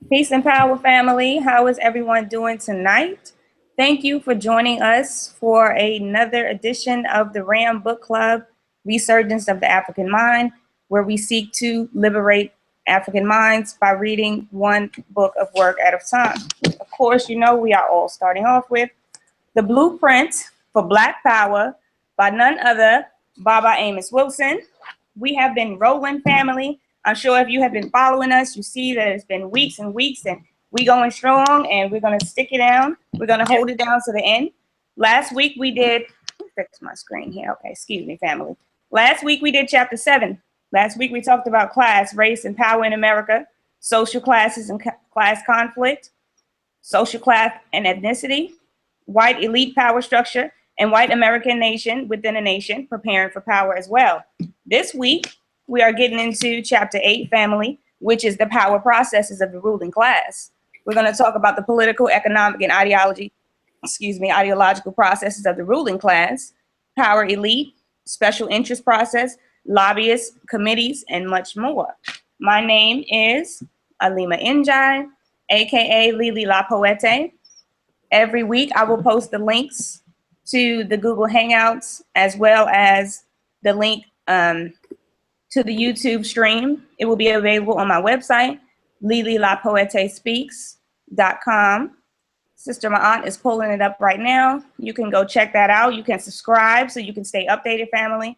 Peace and power, family. How is everyone doing tonight? Thank you for joining us for another edition of the RAM Book Club, Resurgence of the African Mind, where we seek to liberate African minds by reading one book of work at a time. Of course, you know we are all starting off with The Blueprint for Black Power by none other Baba Amos Wilson. We have been rolling, family. I'm sure if you have been following us, you see that it's been weeks and weeks, and we going strong, and we're going to stick it down. We're going to hold it down to the end. Last week we did, fix my screen here. Okay, excuse me, family. Last week we did chapter 7. Last week we talked about class, race, and power in America, social classes and class conflict, social class and ethnicity, white elite power structure, and white American nation within a nation preparing for power as well. This week, we are getting into chapter 8, family, which is the power processes of the ruling class. We're going to talk about the political, economic, and ideological processes of the ruling class, power elite, special interest process, lobbyists, committees, and much more. My name is Alima Njai, aka Lili La Poete. Every week, I will post the links to the Google Hangouts as well as the link to the YouTube stream. It will be available on my website, lililapoetespeaks.com. Sister Maat is pulling it up right now. You can go check that out. You can subscribe so you can stay updated, family.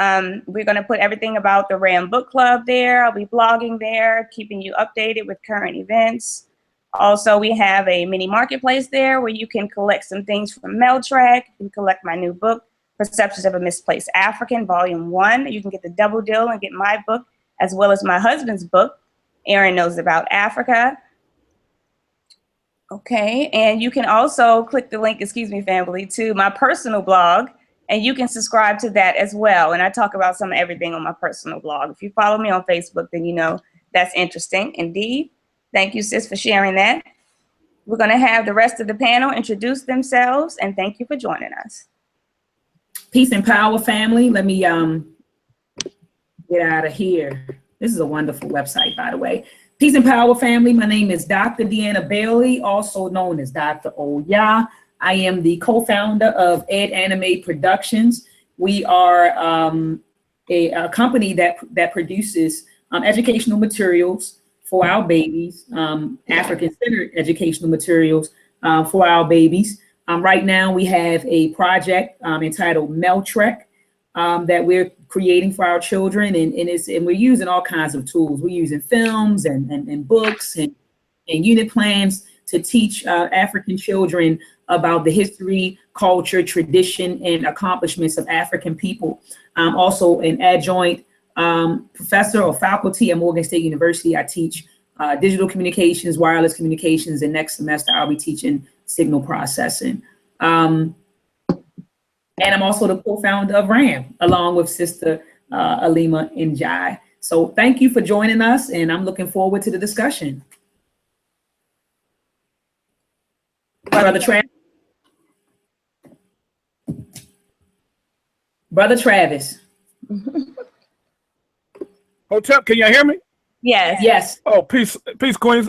We're going to put everything about the RAM Book Club there. I'll be blogging there, keeping you updated with current events. Also, we have a mini marketplace there where you can collect some things from Meltrack. You can collect my new book, Perceptions of a Misplaced African, Volume 1. You can get the double deal and get my book, as well as my husband's book, Aaron Knows About Africa. Okay, and you can also click the link, excuse me, family, to my personal blog, and you can subscribe to that as well. And I talk about some of everything on my personal blog. If you follow me on Facebook, then you know that's interesting indeed. Thank you, sis, for sharing that. We're going to have the rest of the panel introduce themselves, and thank you for joining us. Peace and power, family. Let me get out of here. This is a wonderful website, by the way. Peace and power, family. My name is Dr. Deanna Bailey, also known as Dr. Oya. I am the co-founder of Ed Anime Productions. We are a company that produces educational materials for our babies, African-centered educational materials for our babies. Right now, we have a project entitled Meltrack that we're creating for our children, and we're using all kinds of tools. We're using films and books and unit plans to teach African children about the history, culture, tradition, and accomplishments of African people. I'm also an adjunct professor or faculty at Morgan State University. I teach digital communications, wireless communications, and next semester I'll be teaching signal processing. And I'm also the co-founder of RAM, along with Sister Alima Njai. So thank you for joining us, and I'm looking forward to the discussion. Brother Travis. Brother Travis. Hotep, can y'all hear me? Yes. Yes. Oh, peace, Queens.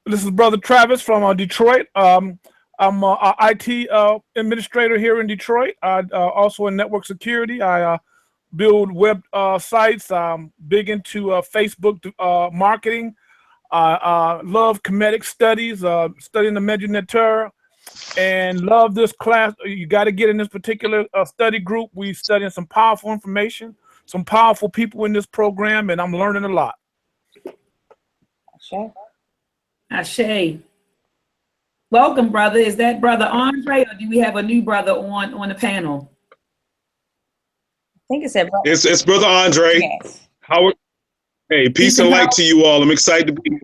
This is Brother Travis from Detroit. I'm an IT administrator here in Detroit. Also in network security. I build web sites. I'm big into Facebook marketing. Love comedic studies, studying the Medjugorje, and love this class. You got to get in this particular study group. We studying some powerful information, some powerful people in this program, and I'm learning a lot. Ashe. Welcome, brother. Is that Brother Andre, or do we have a new brother on the panel? I think it said brother. It's Brother Andre. Yes. Hey, peace and light to you all. I'm excited to be here.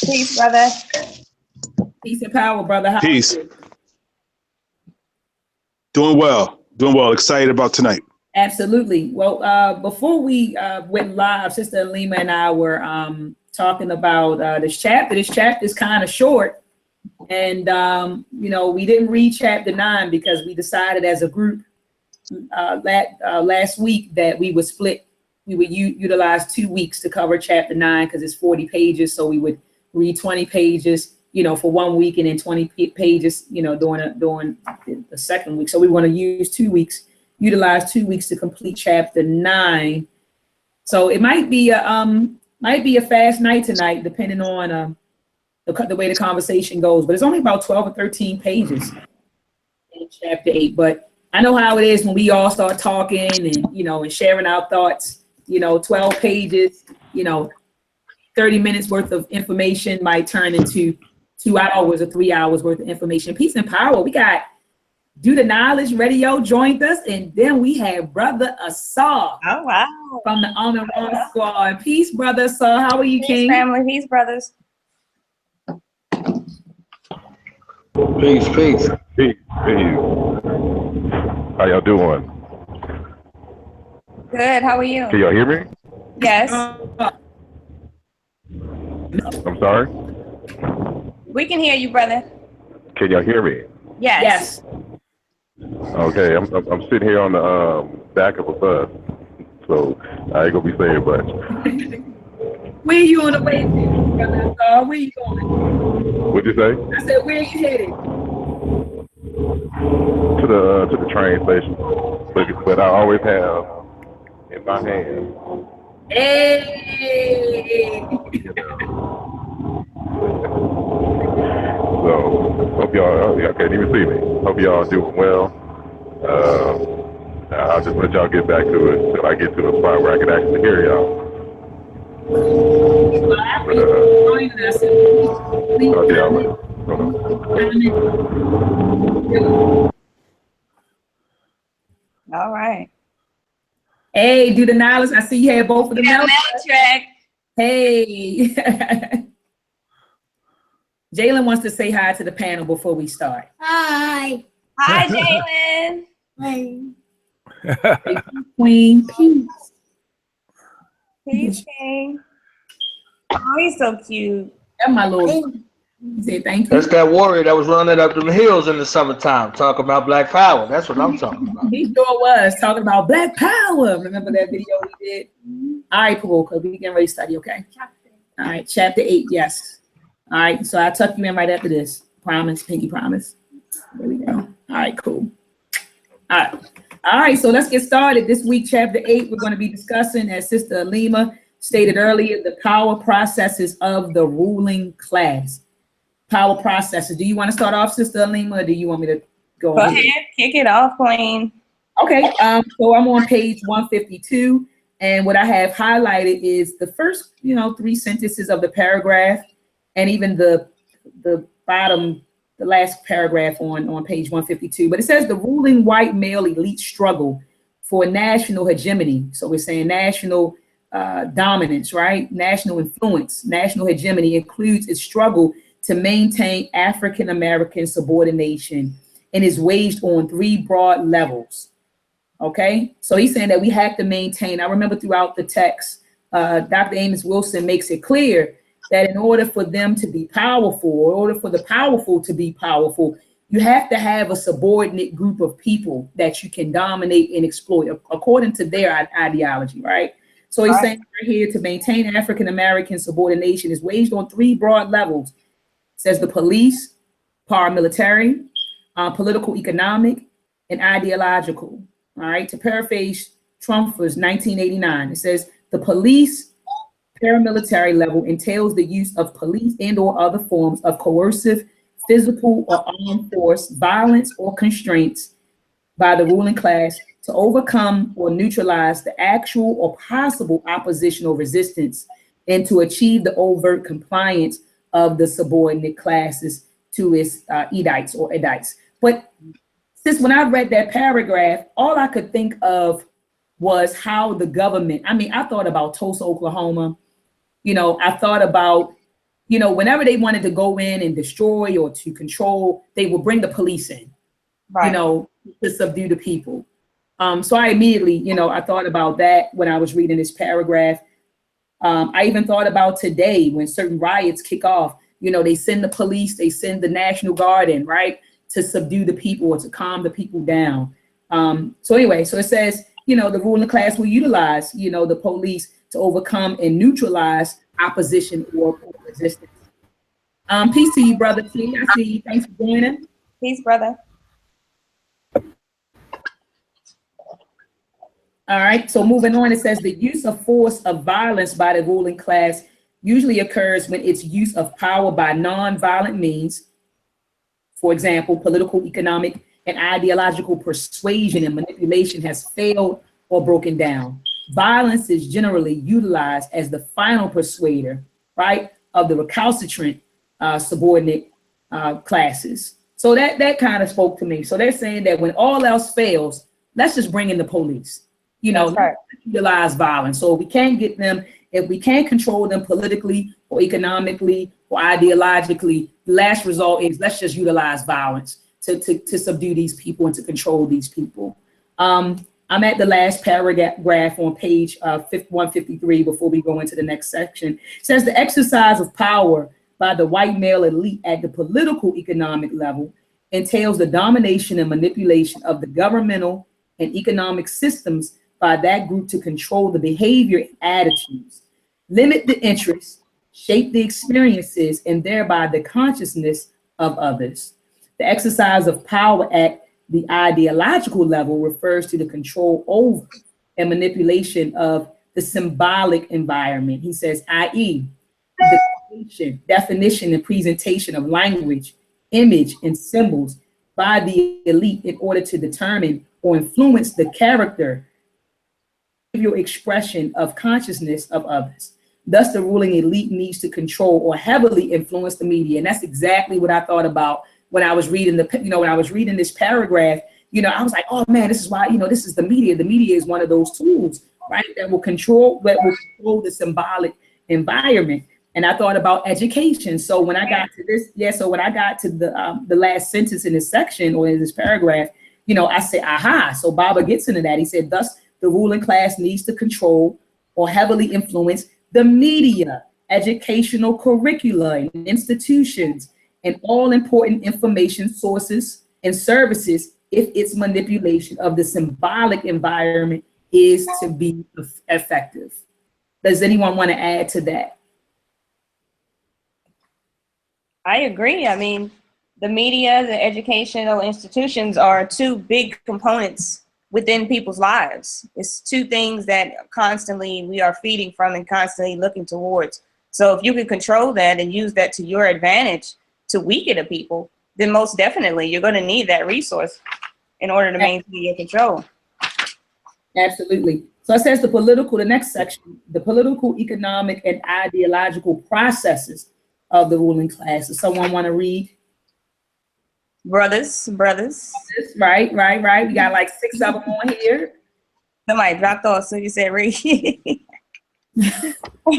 Peace, brother. Peace and power, brother. How Peace. are you? Doing well. Excited about tonight. Absolutely. Well, before we went live, Sister Alima and I were talking about this chapter. This chapter is kind of short, and we didn't read chapter 9 because we decided as a group last week that we would split. We would utilize 2 weeks to cover chapter 9 because it's 40 pages, so we would read 20 pages, for 1 week, and then 20 pages, during the second week. So we want to utilize 2 weeks to complete chapter 9. So it might be a fast night tonight, depending on the way the conversation goes. But it's only about 12 or 13 pages in chapter 8. But I know how it is when we all start talking and and sharing our thoughts. 12 pages, 30 minutes worth of information might turn into 2 hours or 3 hours worth of information. Peace and power. We got Do the Knowledge Radio joined us, and then we have Brother Asar. Oh, wow. From the Almond Squad. Peace, Brother Asar. How are you, Peace, King? family. Peace, brothers. Peace, peace. Peace, peace. How y'all doing? Good. How are you? Can y'all hear me? Yes. I'm sorry? We can hear you, brother. Can y'all hear me? Yes. Okay, I'm sitting here on the back of a bus, so I ain't gonna be saying much. Where are you on the way to, Brother Asar? Where you going? What'd you say? I said, where are you headed? To the train station. But I always have in my hand. Hey! So hope y'all can't even see me. Hope y'all doing well. I'll just let y'all get back to it until I get to a spot where I can actually hear y'all. Talk to y'all later. All right. Hey, Do the Knowledge. I see you had both of them. Yeah, track. Hey. Jalen wants to say hi to the panel before we start. Hi. Hi, Jalen. Hi. Queen. Peace. Peace, King. Oh, he's so cute. That's my little. Say thank you. That's that warrior that was running up them hills in the summertime, talking about Black Power. That's what I'm talking about. He sure was talking about Black Power. Remember that video we did? All right, cool, because we getting ready to study, okay? All right, chapter 8, yes. All right, so I'll tuck you in right after this. Promise, pinky promise. There we go. All right, cool. All right, so let's get started. This week, chapter 8, we're going to be discussing, as Sister Alima stated earlier, the power processes of the ruling class. Power processes. Do you want to start off, Sister Alima, or do you want me to go ahead? Kick it off, Queen. Okay, so I'm on page 152, and what I have highlighted is the first, 3 sentences of the paragraph, and even the bottom, the last paragraph on page 152. But it says the ruling white male elite struggle for national hegemony. So we're saying national dominance, right? National influence, national hegemony includes its struggle to maintain African-American subordination and is waged on 3 broad levels. Okay, so he's saying that we have to maintain. I remember throughout the text, Dr. Amos Wilson makes it clear that in order for them to be powerful, in order for the powerful to be powerful, you have to have a subordinate group of people that you can dominate and exploit according to their ideology, right? So he's saying right here, to maintain African-American subordination is waged on 3 broad levels. It says the police, paramilitary, political, economic, and ideological. All right, to paraphrase Trumford's 1989, it says the police paramilitary level entails the use of police and or other forms of coercive, physical or armed force, violence or constraints by the ruling class to overcome or neutralize the actual or possible opposition or resistance and to achieve the overt compliance of the subordinate classes to its edicts or edicts. But since when I read that paragraph, all I could think of was how the government, I thought about Tulsa, Oklahoma. I thought about, whenever they wanted to go in and destroy or to control, they would bring the police in, right, to subdue the people. So I immediately, I thought about that when I was reading this paragraph. I even thought about today when certain riots kick off, they send the police, they send the National Guard in, right, to subdue the people or to calm the people down. So anyway, so it says, the ruling class will utilize, the police to overcome and neutralize opposition or resistance. Peace to you, brother T. I see you. Thanks for joining. Peace, brother. All right, so moving on, it says the use of force of violence by the ruling class usually occurs when its use of power by non-violent means, for example, political, economic, and ideological persuasion and manipulation has failed or broken down. Violence is generally utilized as the final persuader, right, of the recalcitrant subordinate classes. So that kind of spoke to me. So they're saying that when all else fails, let's just bring in the police. You know, right. Utilize violence. So we can't get them, if we can't control them politically or economically or ideologically, the last result is let's just utilize violence to subdue these people and to control these people. I'm at the last paragraph on page 153 before we go into the next section. It says the exercise of power by the white male elite at the political economic level entails the domination and manipulation of the governmental and economic systems by that group to control the behavior and attitudes, limit the interests, shape the experiences, and thereby the consciousness of others. The exercise of power at the ideological level refers to the control over and manipulation of the symbolic environment. He says, i.e., the definition and presentation of language, image, and symbols by the elite in order to determine or influence the character, your expression of consciousness of others. Thus, the ruling elite needs to control or heavily influence the media. And that's exactly what I thought about when I was reading when I was reading this paragraph. I was like, oh man, this is why, this is the media. The media is one of those tools, right, that will control the symbolic environment. And I thought about education. So when I got to this, so when I got to the last sentence in this section or in this paragraph, I said, aha. So Baba gets into that. He said, thus, the ruling class needs to control or heavily influence the media, educational curricula and institutions, and all important information sources and services if its manipulation of the symbolic environment is to be effective. Does anyone want to add to that? I agree. I mean, the media, the educational institutions are two big components within people's lives. It's two things that constantly we are feeding from and constantly looking towards. So if you can control that and use that to your advantage to weaken the people, then most definitely you're going to need that resource in order to maintain your control. Absolutely. So it says the next section, the political, economic, and ideological processes of the ruling class. Does someone want to read? Brothers. Right. We got like 6 of them on here. Somebody dropped off, so you said read.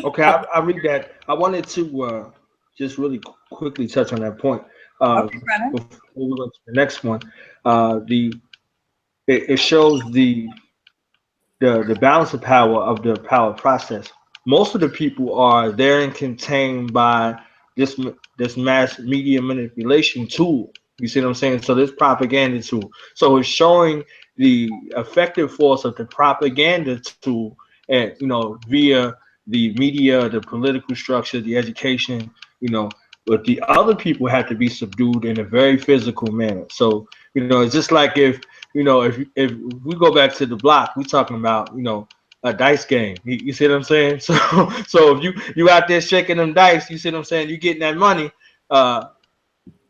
Okay, I'll read that. I wanted to just really quickly touch on that point. Okay, before we go to the next one. It shows the balance of power of the power process. Most of the people are therein contained by this mass media manipulation tool. You see what I'm saying? So this propaganda tool. So it's showing the effective force of the propaganda tool, and via the media, the political structure, the education, but the other people have to be subdued in a very physical manner. So it's just like if we go back to the block, we're talking about a dice game. You see what I'm saying? So if you out there shaking them dice, you see what I'm saying? You getting that money.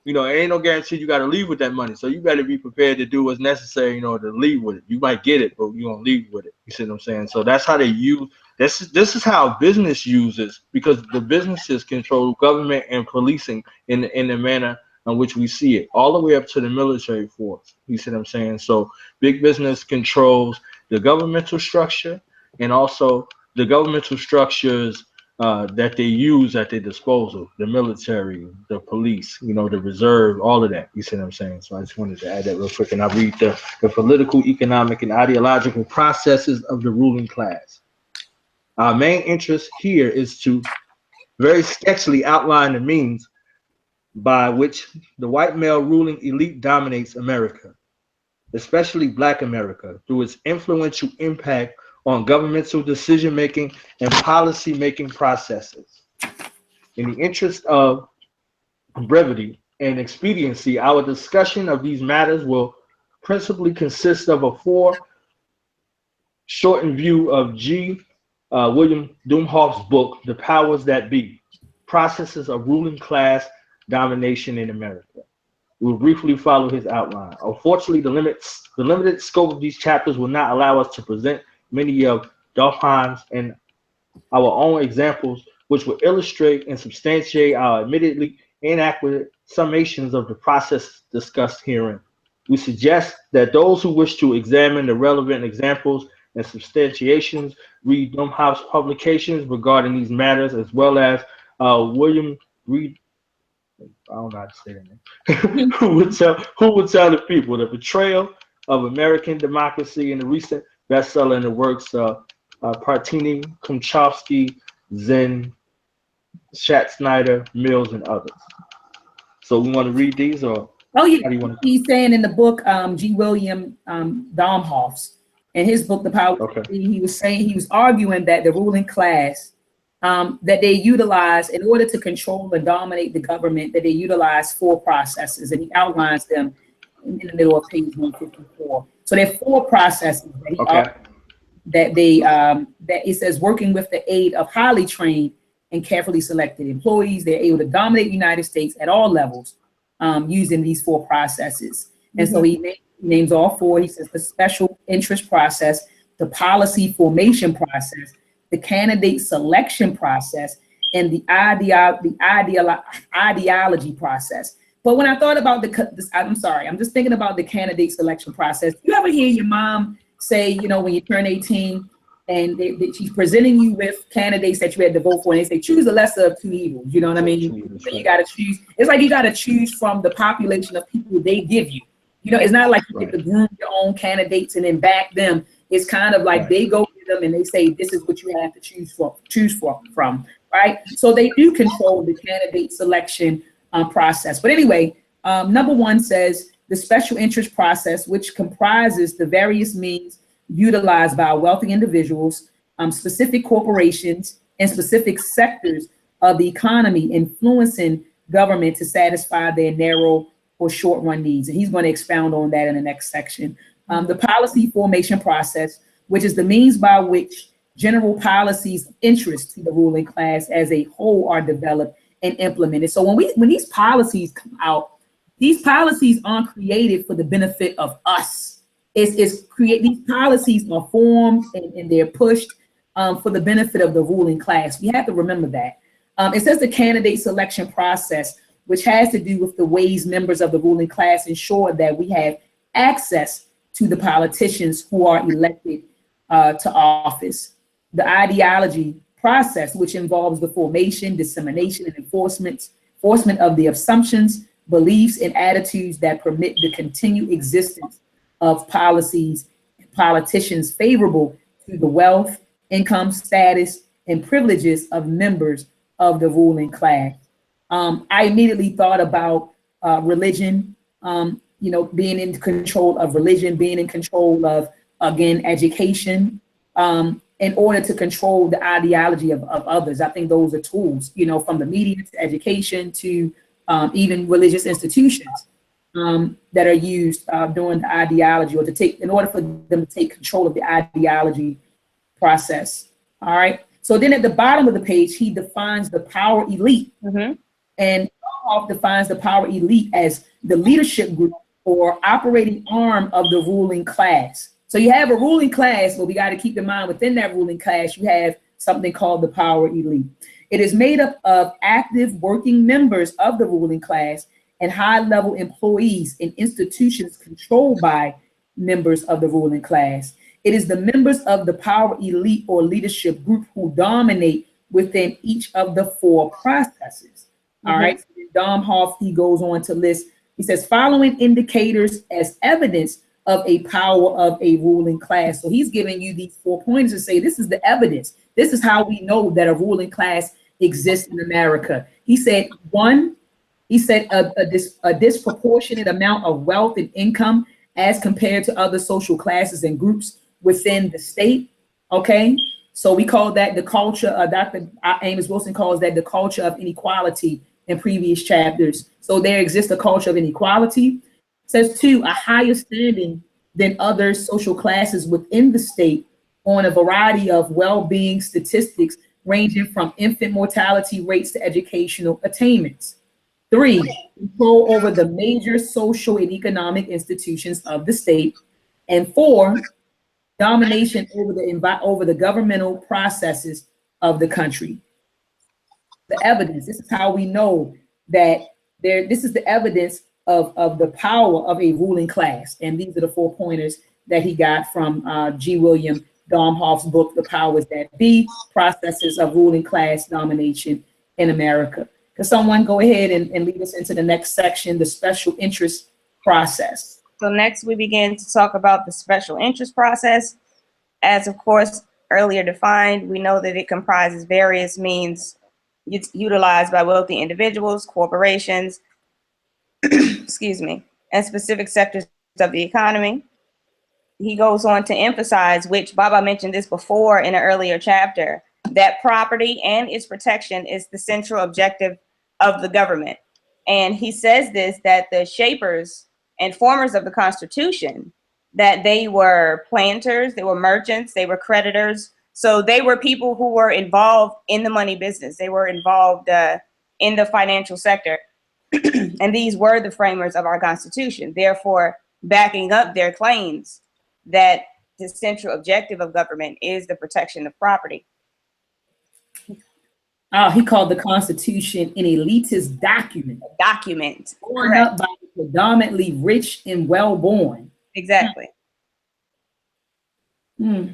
It ain't no guarantee you got to leave with that money. So you better be prepared to do what's necessary in order to leave with it. You might get it, but you won't leave with it. You see what I'm saying? So that's how they use. This is how business uses, because the businesses control government and policing in the manner in which we see it, all the way up to the military force. You see what I'm saying? So big business controls the governmental structure and also the governmental structures that they use at their disposal, the military, the police, the reserve, all of that. You see what I'm saying? So I just wanted to add that real quick. And I'll read the political, economic, and ideological processes of the ruling class. Our main interest here is to very sketchily outline the means by which the white male ruling elite dominates America, especially Black America, through its influential impact on governmental decision-making and policy-making processes. In the interest of brevity and expediency, our discussion of these matters will principally consist of a shortened view of William Doomhoff's book, The Powers That Be, Processes of Ruling Class Domination in America. We'll briefly follow his outline. Unfortunately, the limited scope of these chapters will not allow us to present many of Doomhoff's and our own examples, which will illustrate and substantiate our admittedly inaccurate summations of the process discussed herein. We suggest that those who wish to examine the relevant examples and substantiations read Doomhoff's publications regarding these matters, as well as William Reed. I don't know how to say that name. who would tell the people the betrayal of American democracy in the recent bestseller in the works of Partini, Kumchowski, Zen, Schatzsnyder, Mills, and others. So we want to read these, or oh yeah, how do you want to? He's saying in the book G. William Domhoff's, in his book The Power, Okay. he was arguing that the ruling class that they utilize in order to control and dominate the government, that they utilize 4 processes, and he outlines them in the middle of page 154. So there are 4 processes that it says working with the aid of highly trained and carefully selected employees, they're able to dominate the United States at all levels using these 4 processes. And so he names all 4. He says the special interest process, the policy formation process, the candidate selection process, and the ideology process. But when I thought about I'm just thinking about the candidate selection process. You ever hear your mom say, you know, when you turn 18 and she's presenting you with candidates that you had to vote for, and they say, choose the lesser of 2 evils, you know what I mean? So you got to choose. It's like you got to choose from the population of people they give you. You know, it's not like you get to groom your own candidates and then back them. It's kind of like they go to them and they say, this is what you have to choose from, right? So they do control the candidate selection process. But anyway, number 1 says the special interest process, which comprises the various means utilized by wealthy individuals, specific corporations, and specific sectors of the economy influencing government to satisfy their narrow or short-run needs. And he's going to expound on that in the next section. The policy formation process, which is the means by which general policies of interest to the ruling class as a whole are developed and implemented. So when these policies come out, these policies aren't created for the benefit of us. These policies are formed and they're pushed for the benefit of the ruling class. We have to remember that. It says the candidate selection process, which has to do with the ways members of the ruling class ensure that we have access to the politicians who are elected to office. The ideology process, which involves the formation, dissemination, and enforcement of the assumptions, beliefs, and attitudes that permit the continued existence of policies and politicians favorable to the wealth, income, status, and privileges of members of the ruling class. I immediately thought about religion, being in control of religion, being in control of, again, education, in order to control the ideology of others. I think those are tools, from the media to education to even religious institutions that are used during the ideology, or in order for them to take control of the ideology process. All right. So then at the bottom of the page, he defines the power elite. And Hoff defines the power elite as the leadership group or operating arm of the ruling class. So you have a ruling class, but we got to keep in mind within that ruling class, you have something called the power elite. It is made up of active working members of the ruling class and high-level employees in institutions controlled by members of the ruling class. It is the members of the power elite or leadership group who dominate within each of the 4 processes. All right. So Dom Hoff, he goes on to list, he says, following indicators as evidence of a power of a ruling class. So he's giving you these 4 points to say, this is the evidence. This is how we know that a ruling class exists in America. He said, 1, he said a disproportionate amount of wealth and income as compared to other social classes and groups within the state. Okay. So we call that the culture, Dr. Amos Wilson calls that the culture of inequality in previous chapters. So there exists a culture of inequality. It says 2, a higher standing than other social classes within the state on a variety of well-being statistics ranging from infant mortality rates to educational attainments. 3, control over the major social and economic institutions of the state. And 4, domination over the governmental processes of the country. The evidence, this is how we know that this is the evidence of the power of a ruling class. And these are the 4 pointers that he got from G. William Domhoff's book, The Powers That Be, Processes of Ruling Class Domination in America. Can someone go ahead and lead us into the next section, the special interest process? So next we begin to talk about the special interest process. As of course, earlier defined, we know that it comprises various means utilized by wealthy individuals, corporations, excuse me, and specific sectors of the economy. He goes on to emphasize, which Baba mentioned this before in an earlier chapter, that property and its protection is the central objective of the government. And he says this, that the shapers and formers of the Constitution, that they were planters, they were merchants, they were creditors. So they were people who were involved in the money business. They were involved in the financial sector. And these were the framers of our Constitution, therefore backing up their claims that the central objective of government is the protection of property. He called the Constitution an elitist document. A document. Born up by the predominantly rich and well-born. Exactly. That's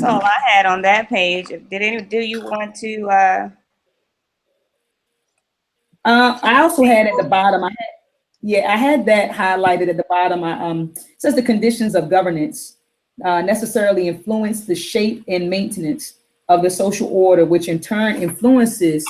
all I had on that page. Do you want to? I also had at the bottom. I had that highlighted at the bottom. It says the conditions of governance necessarily influence the shape and maintenance of the social order, which in turn influences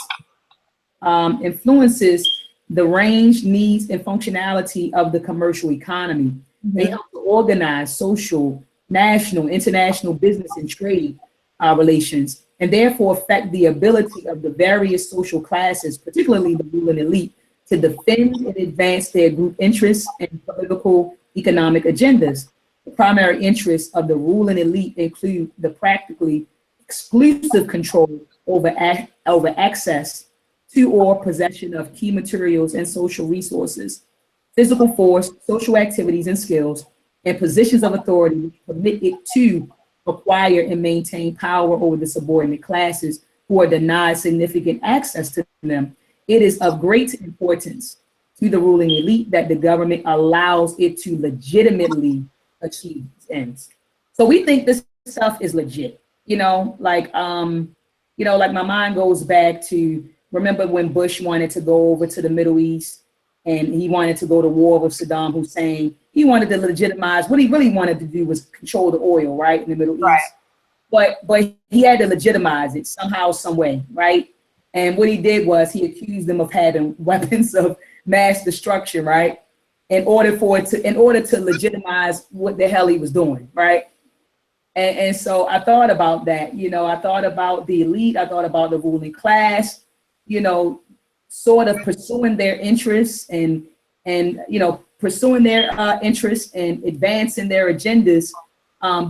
the range, needs, and functionality of the commercial economy. Mm-hmm. They help to organize social, national, international business and trade relations, and therefore affect the ability of the various social classes, particularly the ruling elite, to defend and advance their group interests and political economic agendas. The primary interests of the ruling elite include the practically exclusive control over access to or possession of key materials and social resources, physical force, social activities and skills, and positions of authority which permit it to acquire and maintain power over the subordinate classes who are denied significant access to them. It is of great importance to the ruling elite that the government allows it to legitimately achieve its ends. So we think this stuff is legit, like my mind goes back to, remember when Bush wanted to go over to the Middle East and he wanted to go to war with Saddam Hussein. He wanted to legitimize, what he really wanted to do was control the oil, right, in the Middle East. But he had to legitimize it somehow, some way, right? And what he did was he accused them of having weapons of mass destruction, right? In order to legitimize what the hell he was doing, right? And so I thought about that, I thought about the elite, I thought about the ruling class, sort of pursuing their interests and pursuing their interests and advancing their agendas,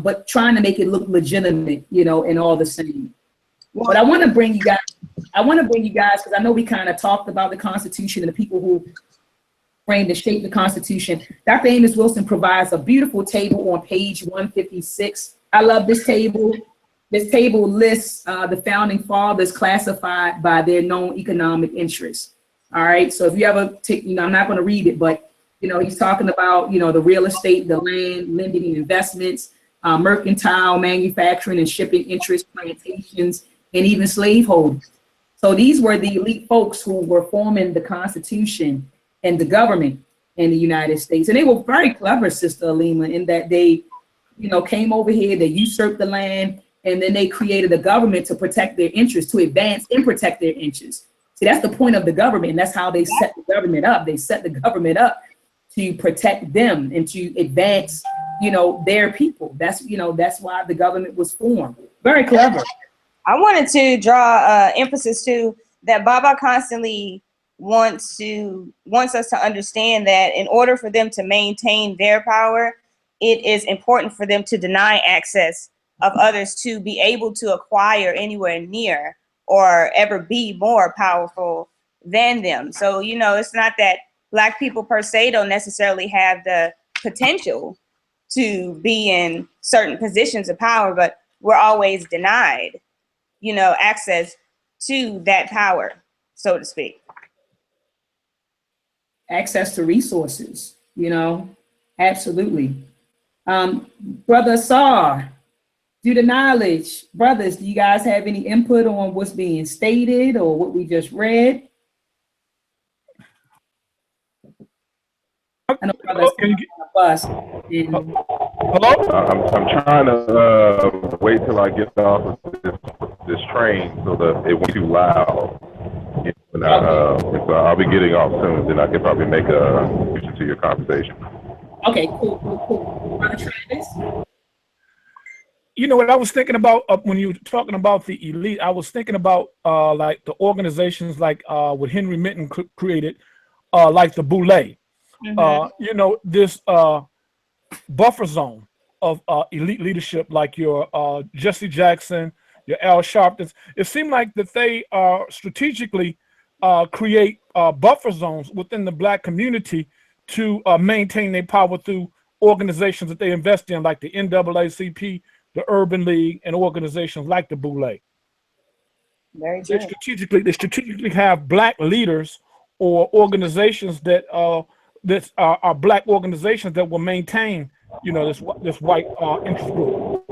but trying to make it look legitimate, and all the same. But I want to bring you guys, because I know we kind of talked about the Constitution and the people who framed and shaped the Constitution. Dr. Amos Wilson provides a beautiful table on page 156. I love this table. This table lists the founding fathers classified by their known economic interests. All right. So if you ever take, I'm not going to read it, but he's talking about the real estate, the land, lending and investments, mercantile, manufacturing and shipping interests, plantations, and even slaveholders. So these were the elite folks who were forming the Constitution and the government in the United States. And they were very clever, Sister Alima, in that they, came over here, they usurped the land, and then they created a government to protect their interests, to advance and protect their interests. See, that's the point of the government, and that's how they set the government up. They set the government up to protect them and to advance, their people. That's why the government was formed. Very clever. I wanted to draw emphasis to that Baba constantly wants us to understand that in order for them to maintain their power, it is important for them to deny access of others to be able to acquire anywhere near or ever be more powerful than them. So, you know, it's not that Black people per se don't necessarily have the potential to be in certain positions of power, but we're always denied, you know, access to that power, so to speak. Access to resources, you know, absolutely. Brother Sar, due to knowledge, brothers, do you guys have any input on what's being stated or what we just read? I know brothers on the bus. Hello? I'm trying to wait till I get off of this train so that it won't be too loud. And, so I'll be getting off soon, then I can probably make a contribution to your conversation. Okay, cool. Brother Travis? You know what I was thinking about when you were talking about the elite, I was thinking about like the organizations like what Henry Minton created, like the Boule. You know, this buffer zone of elite leadership, like your Jesse Jackson, your Al Sharptons. It seemed like that they strategically create buffer zones within the Black community to maintain their power through organizations that they invest in, like the NAACP, the Urban League, and organizations like the Boule. Very good. They strategically have Black leaders or organizations that are Black organizations that will maintain, you know, this white interest group.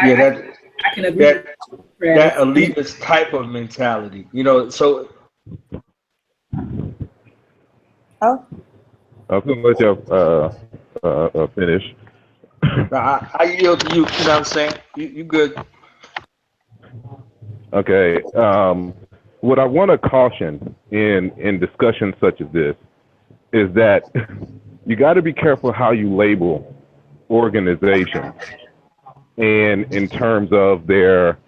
Yeah, I can agree. That elitist type of mentality, you know. So, Oh, I'm gonna let y'all finish. I yield to you. You know what I'm saying? You good? Okay. What I want to caution in discussions such as this is that you got to be careful how you label organizations, and in terms of their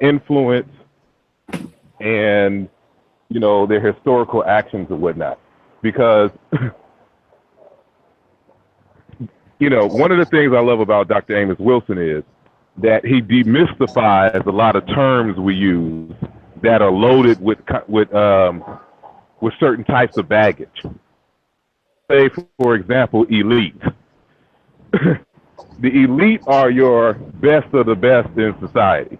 influence and, you know, their historical actions and whatnot, because you know, one of the things I love about Dr. Amos Wilson is that he demystifies a lot of terms we use that are loaded with certain types of baggage. Say, for example, elite. The elite are your best of the best in society,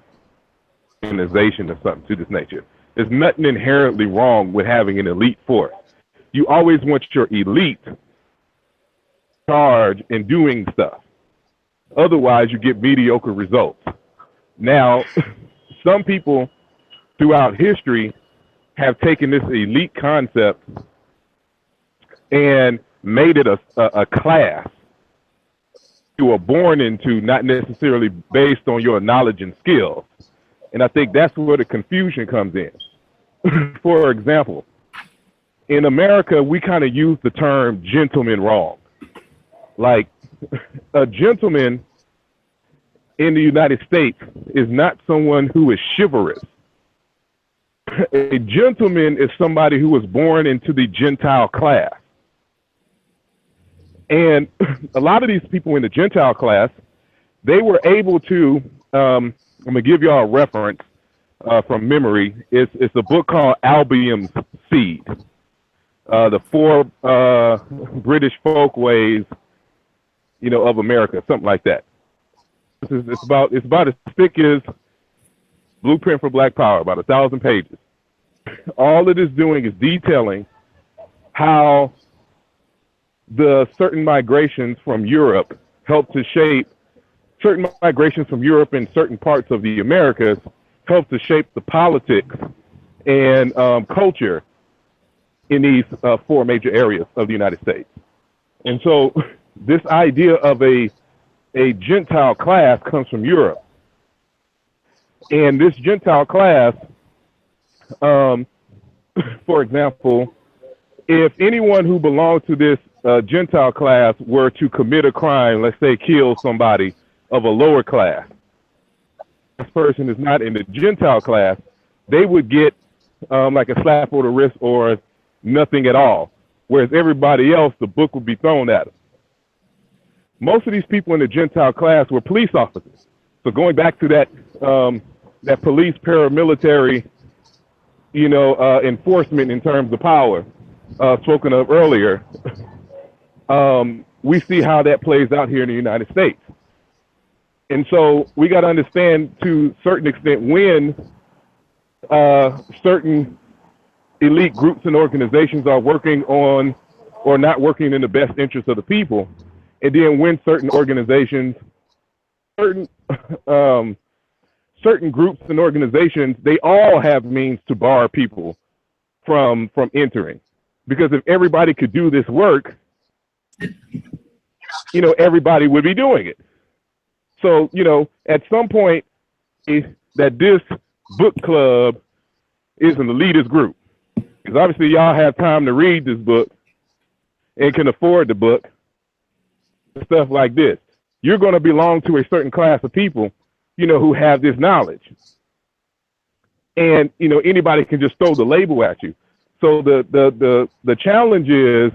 organization or something to this nature. There's nothing inherently wrong with having an elite force. You always want your elite charge in doing stuff. Otherwise, you get mediocre results. Now, some people throughout history have taken this elite concept and made it a class you are born into, not necessarily based on your knowledge and skills. And I think that's where the confusion comes in. For example, in America, we kind of use the term gentleman wrong. Like, a gentleman in the United States is not someone who is chivalrous. A gentleman is somebody who was born into the Gentile class. And a lot of these people in the Gentile class, they were able to, I'm going to give y'all a reference from memory. It's a book called Albion's Seed, the four British folkways, you know, of America, something like that. It's about as thick as Blueprint for Black Power, about 1,000 pages. All it is doing is detailing how the certain migrations from Europe helped to shape certain migrations from Europe and certain parts of the Americas helped to shape the politics and culture in these four major areas of the United States. And so this idea of a Gentile class comes from Europe. And this Gentile class, for example, if anyone who belongs to this Gentile class were to commit a crime, let's say kill somebody of a lower class. This person is not in the Gentile class, they would get like a slap on the wrist or nothing at all. Whereas everybody else, the book would be thrown at them. Most of these people in the Gentile class were police officers. So going back to that, that police paramilitary, enforcement in terms of power, spoken of earlier, we see how that plays out here in the United States. And so we got to understand to a certain extent when certain elite groups and organizations are working on or not working in the best interest of the people. And then when certain organizations, certain groups and organizations, they all have means to bar people from entering. Because if everybody could do this work, everybody would be doing it. So, at some point, that this book club is an elitist group. Because obviously y'all have time to read this book and can afford the book, stuff like this. You're going to belong to a certain class of people, who have this knowledge. And, anybody can just throw the label at you. So the challenge is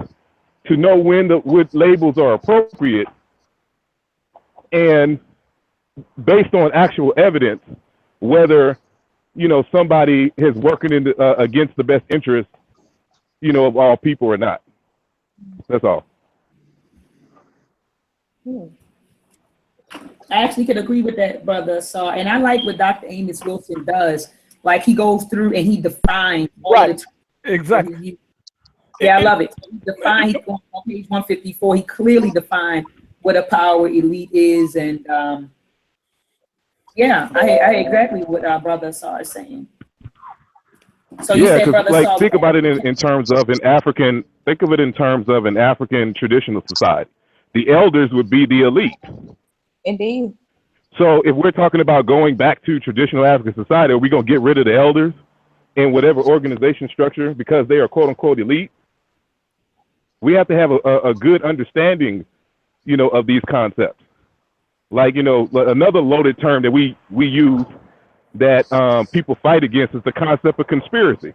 to know when what labels are appropriate, and based on actual evidence, whether somebody is working against the best interest, of all people or not. That's all. I actually could agree with that, brother. So, and I like what Dr. Amos Wilson does. Like he goes through and he defines right. Exactly. Yeah, I love it. He defined on page 154. He clearly defined what a power elite is, and yeah, I exactly what our brother Saw is saying. So you said, brother Saw, think about it in terms of an African. Think of it in terms of an African traditional society. The elders would be the elite. Indeed. So if we're talking about going back to traditional African society, are we going to get rid of the elders in whatever organization structure because they are quote unquote elite? We have to have a good understanding, of these concepts. Like, another loaded term that we use that people fight against is the concept of conspiracy.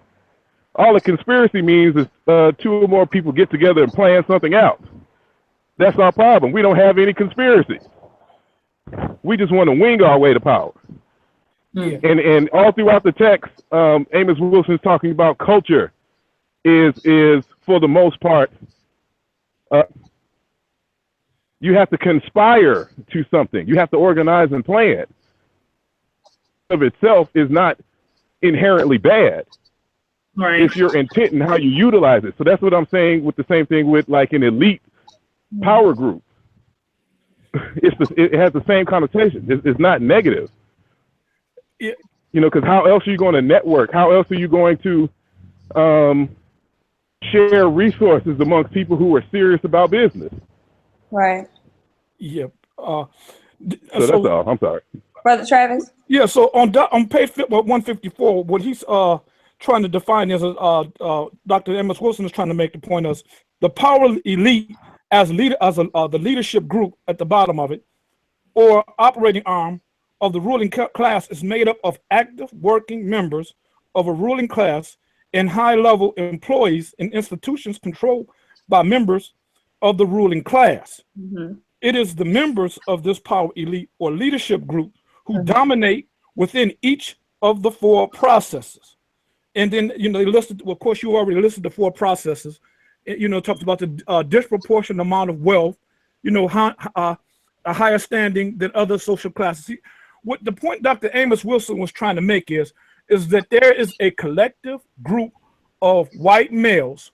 All a conspiracy means is two or more people get together and plan something out. That's our problem. We don't have any conspiracy. We just want to wing our way to power. Yeah. And all throughout the text, Amos Wilson is talking about culture is for the most part, you have to conspire to something. You have to organize and plan. Of itself is not inherently bad. Right. It's your intent and how you utilize it. So that's what I'm saying with the same thing with like an elite power group. It has the same connotation. It's not negative. Yeah. Because how else are you going to network? How else are you going to share resources amongst people who are serious about business? Right. Yep. So that's all. I'm sorry. Brother Travis? Yeah, so on page 154, what he's trying to define is, Dr. Amos Wilson is trying to make the point is the power elite as the leadership group at the bottom of it, or operating arm of the ruling class is made up of active working members of a ruling class and high-level employees in institutions controlled by members of the ruling class. Mm-hmm. It is the members of this power elite or leadership group who dominate within each of the four processes. And then, they listed, well, of course, you already listed the four processes. Talked about the disproportionate amount of wealth, a higher standing than other social classes. See, what the point Dr. Amos Wilson was trying to make is that there is a collective group of white males,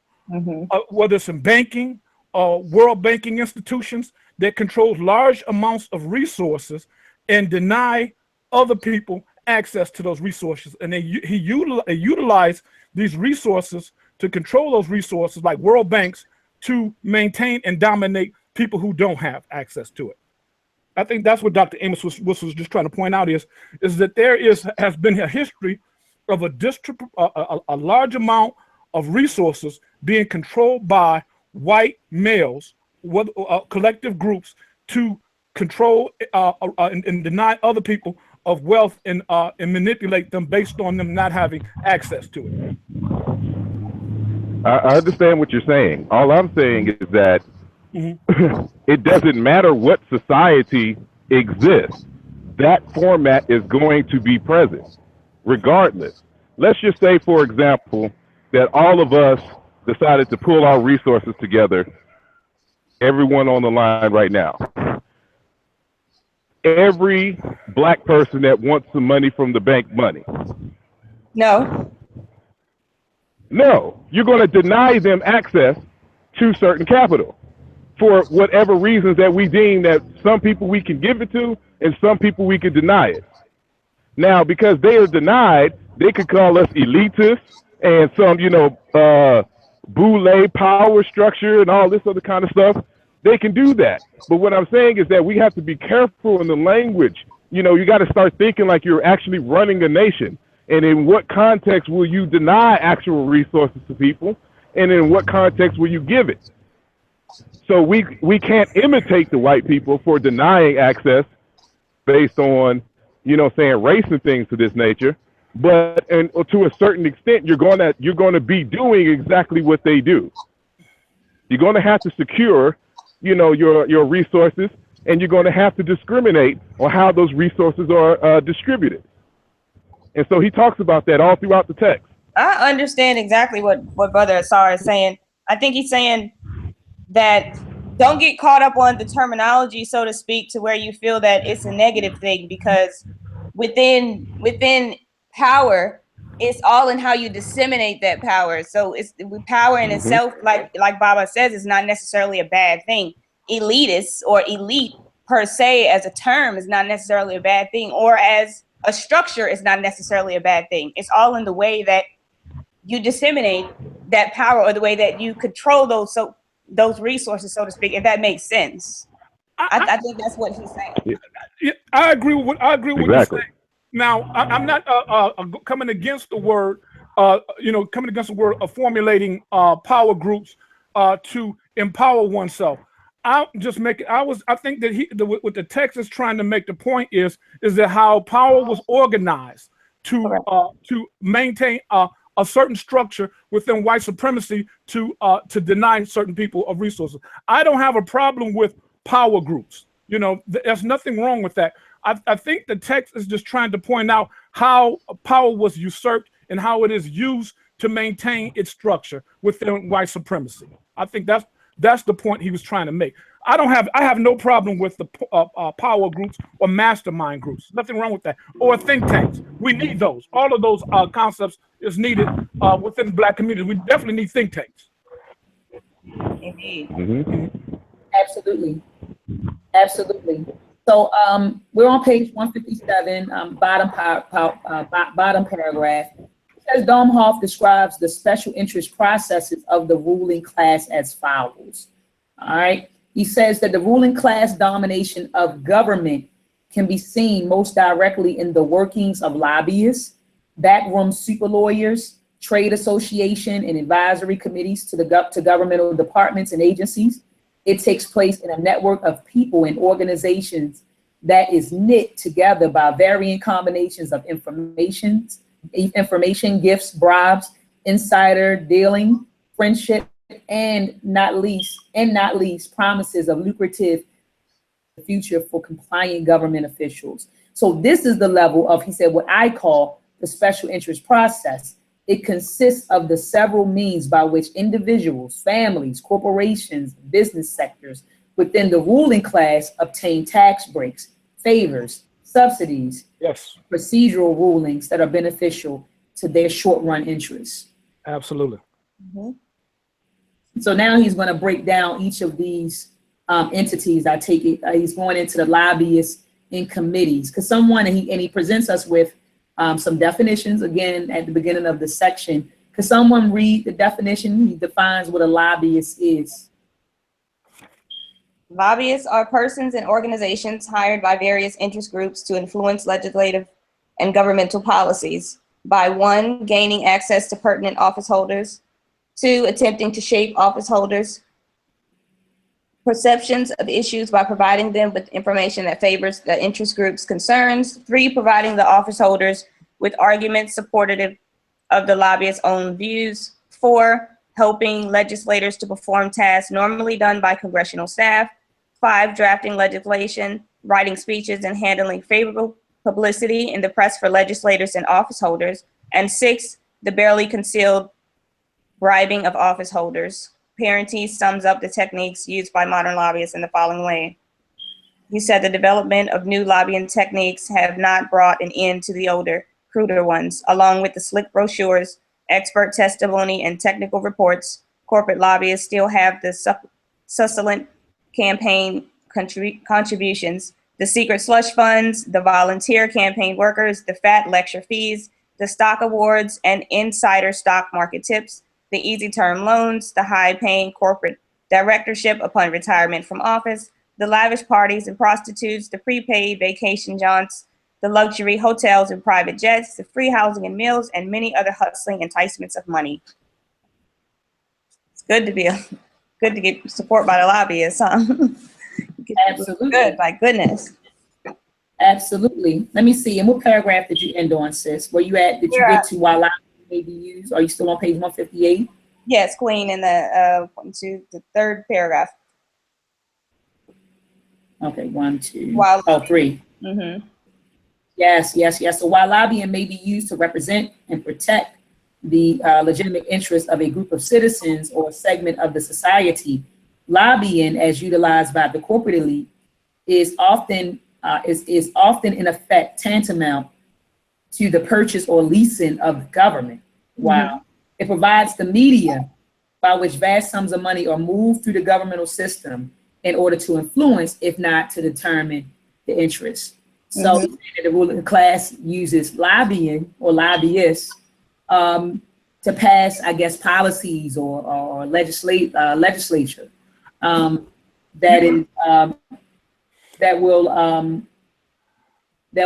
whether it's in banking or world banking institutions, that controls large amounts of resources and deny other people access to those resources. And he utilized these resources to control those resources, like world banks, to maintain and dominate people who don't have access to it. I think that's what Dr. Amos was just trying to point out is that there has been a history of a large amount of resources being controlled by white males, collective groups, to control and deny other people of wealth and manipulate them based on them not having access to it. I understand what you're saying. All I'm saying is that it doesn't matter what society exists. That format is going to be present, regardless. Let's just say, for example, that all of us decided to pull our resources together, everyone on the line right now. Every black person that wants some money from the bank money. No. No, you're going to deny them access to certain capital for whatever reasons that we deem that some people we can give it to and some people we can deny it. Now, because they are denied, they could call us elitists and some, boule power structure and all this other kind of stuff. They can do that. But what I'm saying is that we have to be careful in the language. You got to start thinking like you're actually running a nation. And in what context will you deny actual resources to people? And in what context will you give it? So we can't imitate the white people for denying access based on, saying race and things to this nature. But and to a certain extent, you're going to be doing exactly what they do. You're going to have to secure, your resources, and you're going to have to discriminate on how those resources are distributed. And so he talks about that all throughout the text. I understand exactly what Brother Asar is saying. I think he's saying that don't get caught up on the terminology, so to speak, to where you feel that it's a negative thing, because within power, it's all in how you disseminate that power. So it's power in itself, like Baba says, is not necessarily a bad thing. Elitists or elite per se as a term is not necessarily a bad thing, or as a structure is not necessarily a bad thing. It's all in the way that you disseminate that power or the way that you control those resources, so to speak, if that makes sense. I think that's what he's saying. Yeah, I agree with what exactly. you're saying. Now, I'm not coming against the word, of formulating power groups to empower oneself. I think that what the text is trying to make the point is that how power was organized to maintain a certain structure within white supremacy to deny certain people of resources. I don't have a problem with power groups. There's nothing wrong with that. I think the text is just trying to point out how power was usurped and how it is used to maintain its structure within white supremacy. I think that's the point he was trying to make. I have no problem with the power groups or mastermind groups. Nothing wrong with that. Or think tanks. We need those. All of those concepts is needed within the Black community. We definitely need think tanks. Indeed. Absolutely. Absolutely. So we're on page 157, bottom paragraph. It says Domhoff describes the special interest processes of the ruling class as follows. All right. He says that the ruling class domination of government can be seen most directly in the workings of lobbyists, backroom super lawyers, trade association and advisory committees to governmental departments and agencies. It takes place in a network of people and organizations that is knit together by varying combinations of information, gifts, bribes, insider dealing, friendship, and not least promises of lucrative future for compliant government officials. So this is the level of, he said, what I call the special interest process. It consists of the several means by which individuals, families, corporations, business sectors within the ruling class obtain tax breaks, favors, subsidies, procedural rulings that are beneficial to their short-run interests. Absolutely. So now he's going to break down each of these entities. I take it he's going into the lobbyists and committees, because he presents us with some definitions again at the beginning of the section. Could someone read the definition? He defines what a lobbyist is. Lobbyists are persons and organizations hired by various interest groups to influence legislative and governmental policies by 1, gaining access to pertinent office holders, 2, attempting to shape office holders' perceptions of issues by providing them with information that favors the interest group's concerns. 3, providing the office holders with arguments supportive of the lobbyist's own views. 4, helping legislators to perform tasks normally done by congressional staff. 5, drafting legislation, writing speeches, and handling favorable publicity in the press for legislators and office holders. And 6, the barely concealed bribing of office holders. Parenti sums up the techniques used by modern lobbyists in the following way. He said the development of new lobbying techniques have not brought an end to the older, cruder ones. Along with the slick brochures, expert testimony, and technical reports, corporate lobbyists still have the succulent campaign contributions, the secret slush funds, the volunteer campaign workers, the fat lecture fees, the stock awards and insider stock market tips, the easy term loans, the high-paying corporate directorship upon retirement from office, the lavish parties and prostitutes, the prepaid vacation jaunts, the luxury hotels and private jets, the free housing and meals, and many other hustling enticements of money. It's good to get support by the lobbyists, huh? Absolutely. Good, my goodness. Absolutely. Let me see. And what paragraph did you end on, sis? Where you at? Did you get to while lobbying may be used? Are you still on page 158? Yes, Queen, in the the 3rd paragraph. Okay, 1, 2, While 3. Mm-hmm. Yes. So while lobbying may be used to represent and protect the legitimate interests of a group of citizens or a segment of the society, lobbying, as utilized by the corporate elite, is often in effect tantamount to the purchase or leasing of government. Wow. Mm-hmm. It provides the media by which vast sums of money are moved through the governmental system in order to influence, if not to determine, the interests. So the ruling class uses lobbying or lobbyists to pass, I guess, policies or legislature that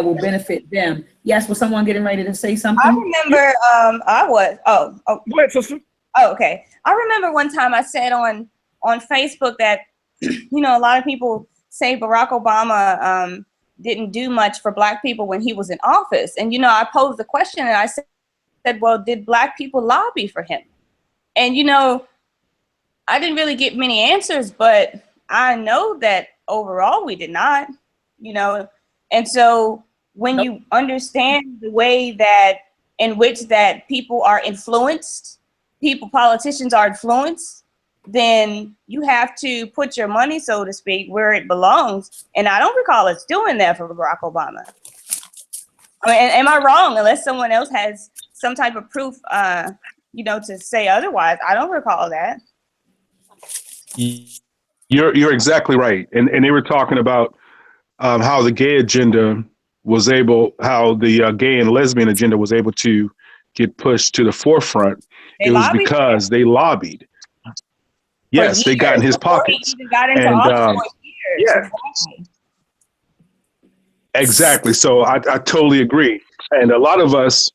will benefit them. Yes, was someone getting ready to say something? I remember Go ahead, sister. Oh, okay. I remember one time I said on Facebook that, a lot of people say Barack Obama didn't do much for Black people when he was in office. And, I posed the question and I said, well, did Black people lobby for him? And, I didn't really get many answers, but I know that overall we did not, And so when you understand the way in which people are influenced, politicians are influenced, then you have to put your money, so to speak, where it belongs. And I don't recall us doing that for Barack Obama. I mean, am I wrong? Unless someone else has some type of proof, to say otherwise. I don't recall that. You're exactly right. And they were talking about how the gay agenda how the gay and lesbian agenda was able to get pushed to the forefront. It was because they lobbied. Yes, they got in his pockets. Yeah, exactly. So I totally agree. And a lot of us,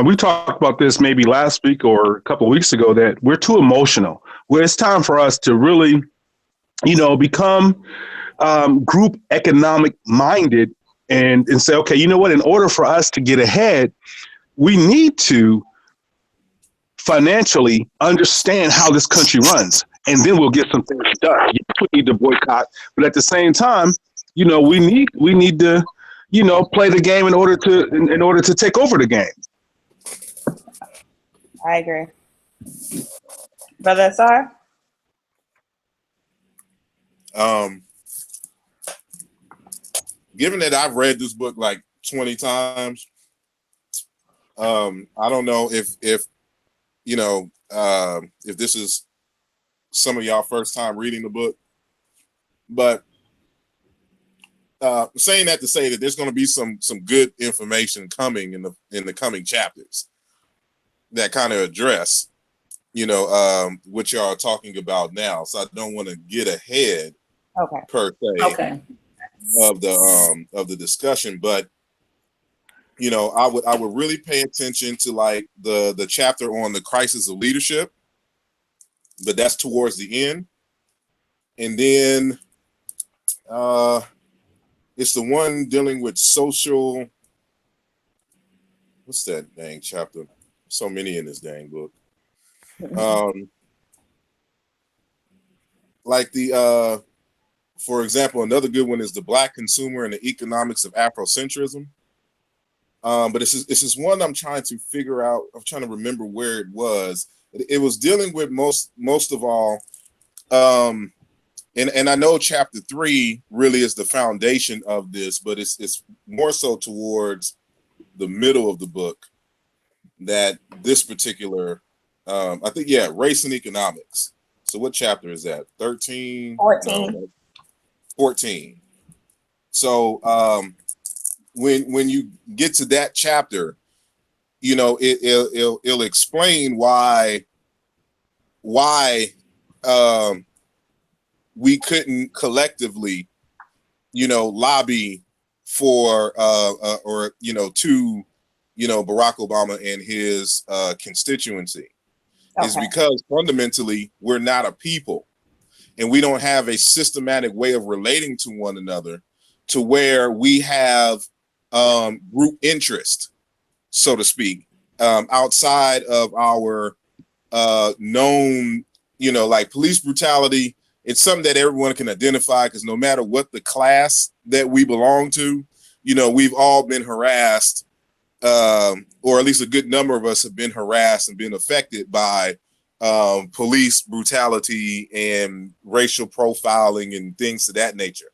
we talked about this maybe last week or a couple of weeks ago, that we're too emotional. Well, it's time for us to really, become group economic minded and say, okay, you know what? In order for us to get ahead, we need to financially understand how this country runs, and then we'll get some things done. Yes, we need to boycott, but at the same time, we need to, play the game in order to take over the game. I agree, Brother Asar. Given that I've read this book like 20 times, I don't know if this is some of y'all first time reading the book, but saying that to say that there's going to be some good information coming in the coming chapters that kind of address, what y'all are talking about now. So I don't want to get ahead, per se, of the discussion, but I would really pay attention to like the chapter on the crisis of leadership, but that's towards the end. And then it's the one dealing with social. What's that dang chapter? So many in this dang book. Like the for example, another good one is the Black Consumer and the Economics of Afrocentrism. But it's just one I'm trying to figure out. I'm trying to remember where it was. It was dealing with most of all, and I know chapter 3 really is the foundation of this, but it's more so towards the middle of the book that this particular, I think, yeah, race and economics. So what chapter is that? 13? 14. No, 14. So when you get to that chapter, you know, it'll explain why we couldn't collectively, you know, lobby for or you know, to, you know, Barack Obama and his constituency. Okay. Is because fundamentally we're not a people, and we don't have a systematic way of relating to one another to where we have group interest, so to speak, outside of our known, you know, like police brutality. It's something that everyone can identify, because no matter what the class that we belong to, you know, we've all been harassed, or at least a good number of us have been harassed and been affected by police brutality and racial profiling and things of that nature.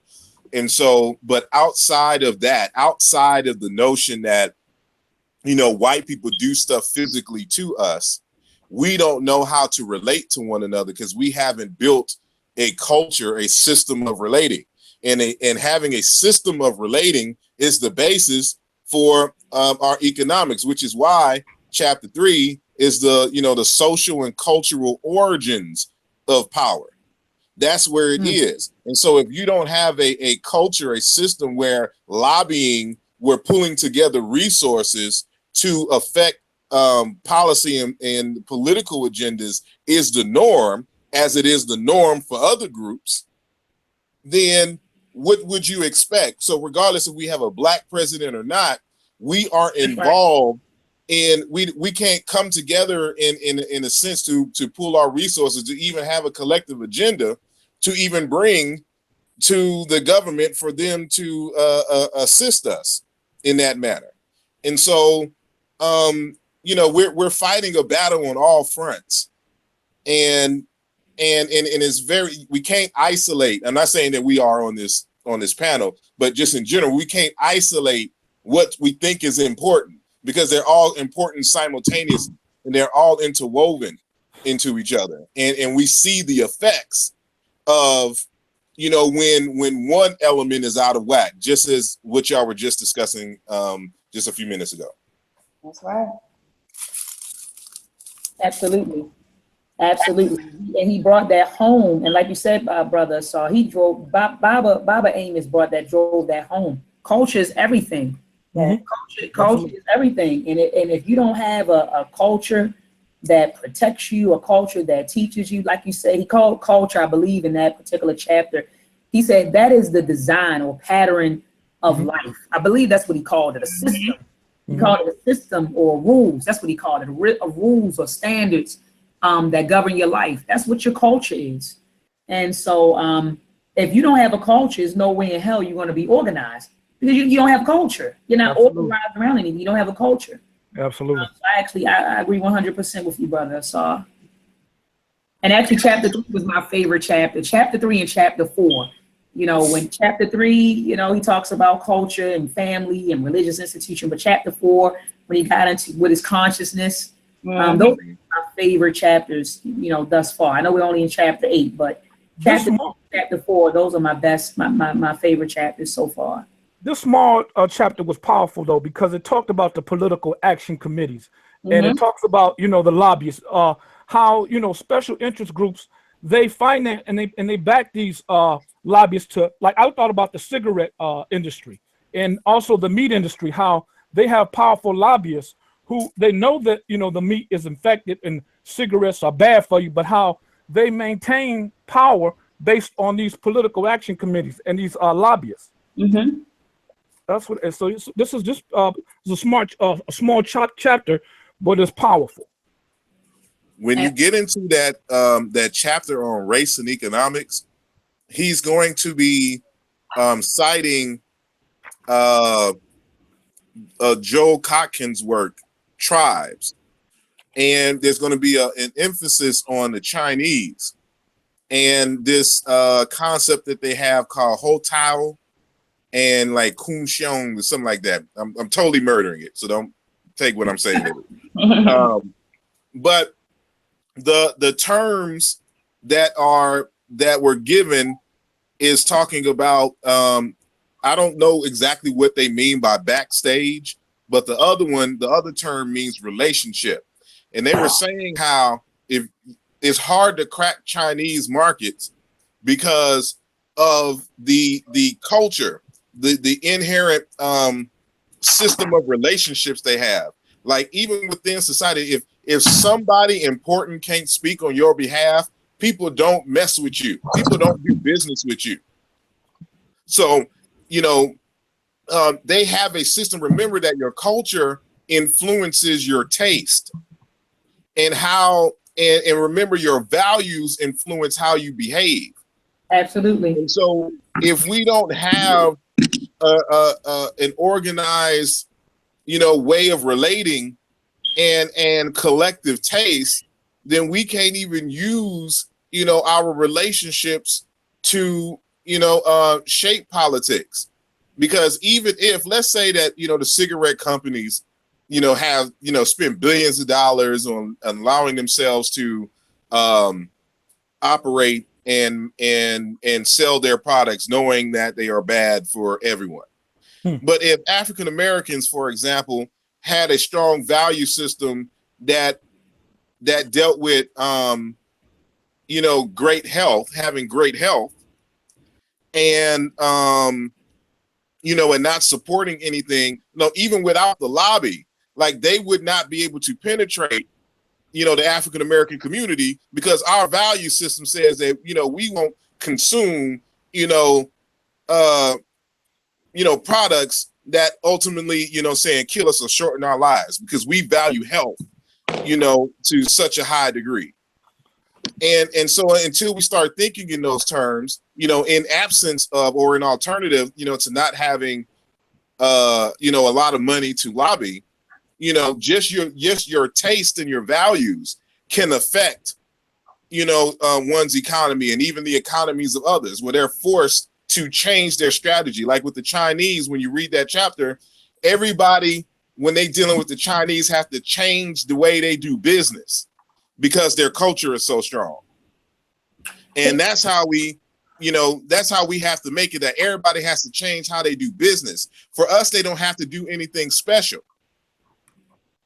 And so, but outside of that, outside of the notion that, you know, white people do stuff physically to us, we don't know how to relate to one another because we haven't built a culture, a system of relating. And having a system of relating is the basis for our economics, which is why chapter 3 is the, you know, the social and cultural origins of power. That's where it is. And so if you don't have a culture, a system where lobbying, we're pulling together resources to affect policy and political agendas is the norm, as it is the norm for other groups, then what would you expect? So regardless if we have a black president or not, we are involved in, we can't come together in a sense to pool our resources to even have a collective agenda to even bring to the government for them to assist us in that manner. And so, you know, we're fighting a battle on all fronts, and it's very, we can't isolate. I'm not saying that we are on this panel, but just in general, we can't isolate what we think is important, because they're all important simultaneously and they're all interwoven into each other. And we see the effects of, you know, when one element is out of whack, just as what y'all were just discussing just a few minutes ago. That's right. Absolutely. Absolutely. And he brought that home. And like you said, brother, so he drove, Baba Amos drove that home. Culture is everything. Culture is everything. And if you don't have a culture that protects you, a culture that teaches you, like you said, he called culture, I believe in that particular chapter, he said that is the design or pattern of life. I believe that's what he called it, a system. He called it a system or rules. That's what he called it, a rules or standards that govern your life. That's what your culture is. And so if you don't have a culture, there's no way in hell you're going to be organized, because you don't have culture. You're not organized around anything. You don't have a culture. Absolutely. So I agree 100% with you, brother. So, and actually chapter 3 was my favorite chapter. Chapter 3 and chapter 4. You know, when chapter 3, you know, he talks about culture and family and religious institution, but chapter 4, when he got into with his consciousness, those are my favorite chapters, you know, thus far. I know we're only in chapter 8, but chapter 4, those are my best, my favorite chapters so far. This small chapter was powerful, though, because it talked about the political action committees, and it talks about, you know, the lobbyists, how, you know, special interest groups, they finance and they back these lobbyists to, like, I thought about the cigarette industry and also the meat industry, how they have powerful lobbyists who they know that, you know, the meat is infected and cigarettes are bad for you, but how they maintain power based on these political action committees and these lobbyists. Mm-hmm. That's what. And so this is just it's a small chapter, but it's powerful. When you get into that chapter on race and economics, he's going to be citing Joel Kotkin's work, Tribes, and there's going to be an emphasis on the Chinese and this concept that they have called Hotao and like Kunxiong or something like that. I'm totally murdering it, so don't take what I'm saying. But the terms that were given is talking about I don't know exactly what they mean by backstage, but the other term means relationship. And they were saying how if it's hard to crack Chinese markets because of the culture, the inherent system of relationships they have. Like even within society, if somebody important can't speak on your behalf, people don't mess with you. People don't do business with you. So, they have a system. Remember that your culture influences your taste and and remember your values influence how you behave. Absolutely. And so if we don't have an organized, way of relating and collective taste, then we can't even use, our relationships to, shape politics. Because even if, let's say that, the cigarette companies, have, spent billions of dollars on allowing themselves to operate and sell their products, knowing that they are bad for everyone. But if African Americans, for example, had a strong value system that dealt with, great health, having great health, and and not supporting anything, even without the lobby, like they would not be able to penetrate, the African American community, because our value system says that, we won't consume, products that ultimately, saying kill us or shorten our lives, because we value health, to such a high degree. And so until we start thinking in those terms, in absence of, or an alternative, to not having, a lot of money to lobby, just your taste and your values can affect, one's economy and even the economies of others, where they're forced to change their strategy. Like with the Chinese, when you read that chapter, everybody, when they dealing with the Chinese, have to change the way they do business because their culture is so strong. And that's how we have to make it, that everybody has to change how they do business. For us, they don't have to do anything special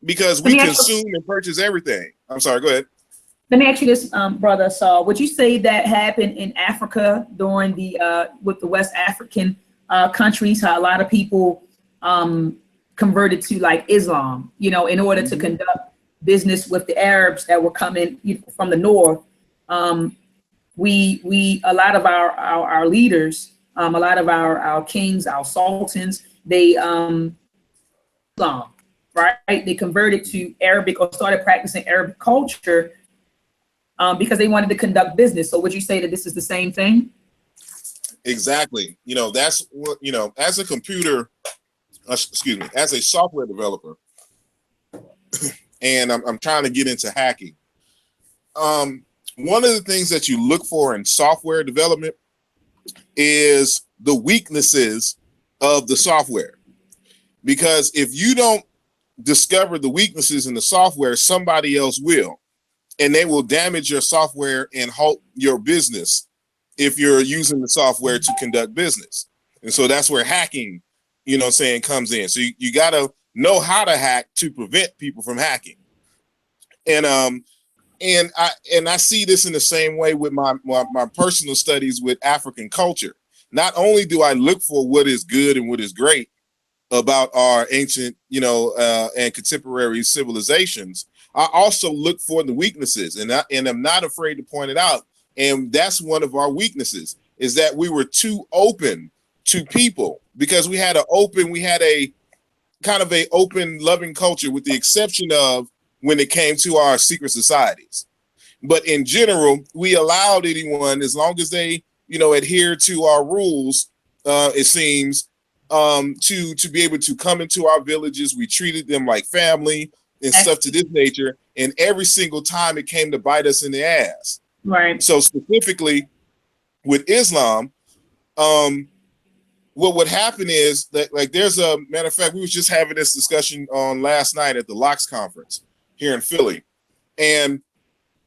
because we consume and purchase everything. I'm sorry, go ahead. Let me ask you this, Brother Saul. Would you say that happened in Africa during with the West African countries, how a lot of people converted to like Islam, in order to conduct business with the Arabs that were coming from the north? We a lot of our leaders, a lot of our kings, our sultans, they Islam, right? They converted to Arabic or started practicing Arabic culture because they wanted to conduct business. So would you say that this is the same thing? Exactly. That's what, as a as a software developer, and I'm trying to get into hacking. One of the things that you look for in software development is the weaknesses of the software. Because if you don't discover the weaknesses in the software, somebody else will. And they will damage your software and halt your business if you're using the software to conduct business. And so that's where hacking, comes in. So you got to know how to hack to prevent people from hacking. And I see this in the same way with my personal studies with African culture. Not only do I look for what is good and what is great about our ancient, and contemporary civilizations, I also look for the weaknesses, and I'm not afraid to point it out, And that's one of our weaknesses, is that we were too open to people, because we had a kind of a open, loving culture, with the exception of when it came to our secret societies. But in general, we allowed anyone, as long as they, adhere to our rules, it seems, to be able to come into our villages. We treated them like family and stuff to this nature. And every single time it came to bite us in the ass. Right. So specifically with Islam, what would happen is that, like, there's a matter of fact, we was just having this discussion on last night at the Locks conference here in Philly. And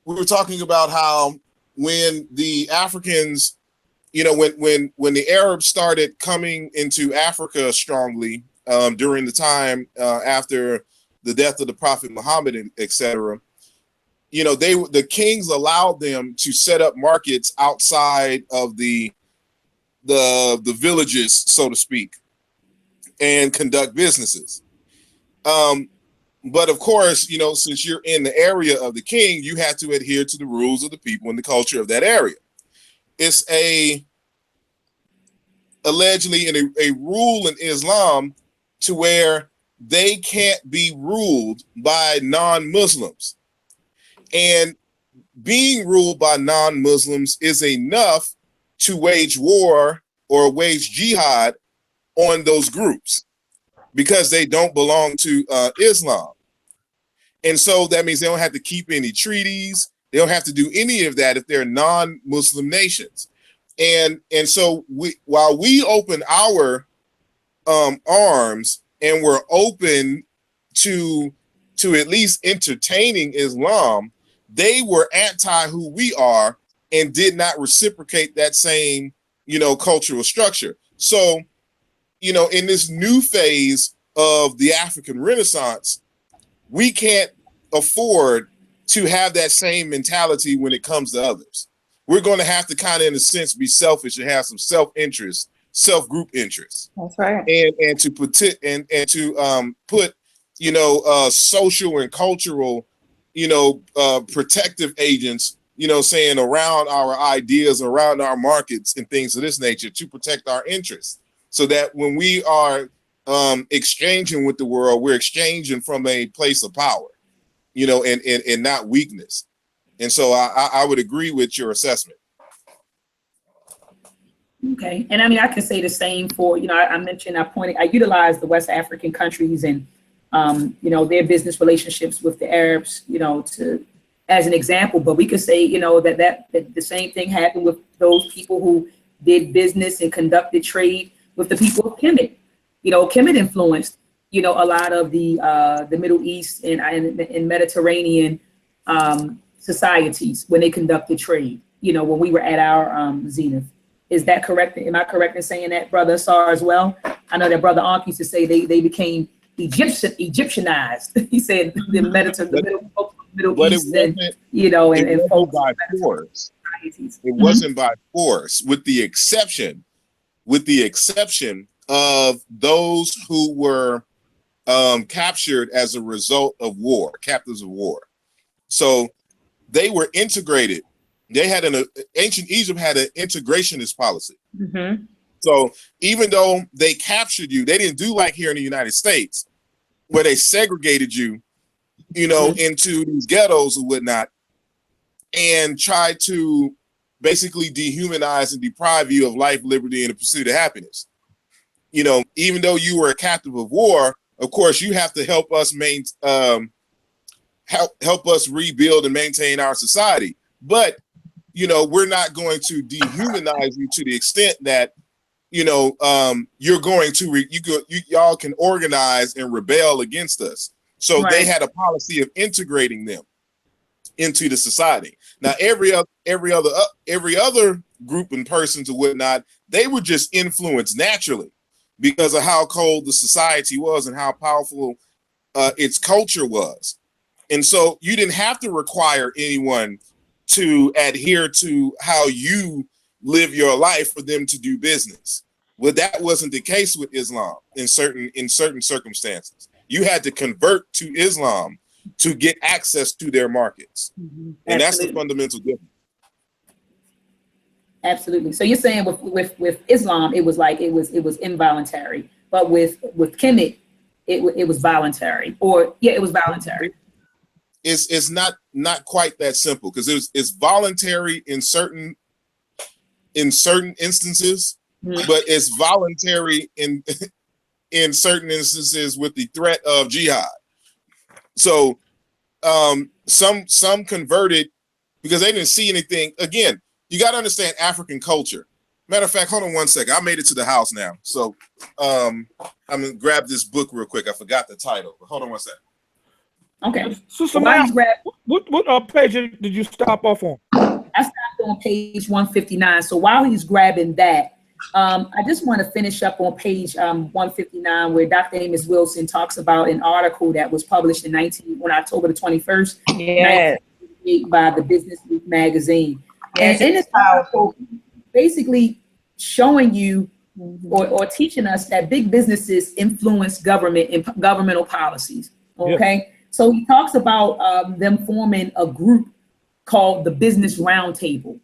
we were talking about how when the Africans, when the Arabs started coming into Africa strongly during the time after the death of the Prophet Muhammad, etc., the kings allowed them to set up markets outside of the villages, so to speak, and conduct businesses. But of course, since you're in the area of the king, you have to adhere to the rules of the people and the culture of that area. It's allegedly a rule in Islam to where they can't be ruled by non-Muslims. And being ruled by non-Muslims is enough to wage war or wage jihad on those groups, because they don't belong to Islam. And so that means they don't have to keep any treaties. They don't have to do any of that if they're non-Muslim nations. And so while we open our arms and we're open to at least entertaining Islam, they were anti who we are and did not reciprocate that same, cultural structure. So, in this new phase of the African Renaissance, we can't afford to have that same mentality when it comes to others. We're going to have to kind of, in a sense, be selfish and have some self-interest, self-group interest. That's right. And to put social and cultural, protective agents, saying around our ideas, around our markets and things of this nature, to protect our interests, so that when we are exchanging with the world, we're exchanging from a place of power, and not weakness. And so I would agree with your assessment. Okay. And I mean, I can say the same for, I utilized the West African countries and, their business relationships with the Arabs, as an example, but we could say, that the same thing happened with those people who did business and conducted trade with the people of Kemet. Kemet influenced, a lot of the Middle East and Mediterranean societies when they conducted trade, when we were at our zenith. Is that correct? Am I correct in saying that, Brother Sar, as well? I know that Brother Ankh used to say they became Egyptianized. He said the Middle East, and folks by force. It wasn't by force, with the exception of those who were captured as a result of war, captives of war. So they were integrated. They had ancient Egypt had an integrationist policy. Mm-hmm. So even though they captured you, they didn't do like here in the United States, where they segregated you, into these ghettos or whatnot, and tried to basically dehumanize and deprive you of life, liberty, and the pursuit of happiness. Even though you were a captive of war, of course, you have to help us help us rebuild and maintain our society. But we're not going to dehumanize you to the extent that you're going to y'all can organize and rebel against us. So They had a policy of integrating them into the society. Now every other group and persons or whatnot, they were just influenced naturally because of how cold the society was and how powerful its culture was. And so you didn't have to require anyone to adhere to how you live your life for them to do business. Well, that wasn't the case with Islam in certain circumstances. You had to convert to Islam to get access to their markets. Mm-hmm. And that's the fundamental difference. Absolutely. So you're saying with Islam, it was involuntary, but with Kemet, it was voluntary, or yeah, it was voluntary. It's not quite that simple, because it's voluntary in certain instances, but it's voluntary in certain instances with the threat of jihad. So some converted because they didn't see anything. Again, you got to understand African culture. Matter of fact, hold on one second. I made it to the house now. So I'm gonna grab this book real quick. I forgot the title, but hold on one second. Okay. So now, what page did you stop off on? I stopped on page 159. So while he's grabbing that, I just want to finish up on page 159, where Dr. Amos Wilson talks about an article that was published on October the 21st, Yes. by the Business Week magazine. And in this article, basically showing you or teaching us that big businesses influence government and governmental policies. Okay. Yeah. So he talks about them forming a group called the Business Roundtable,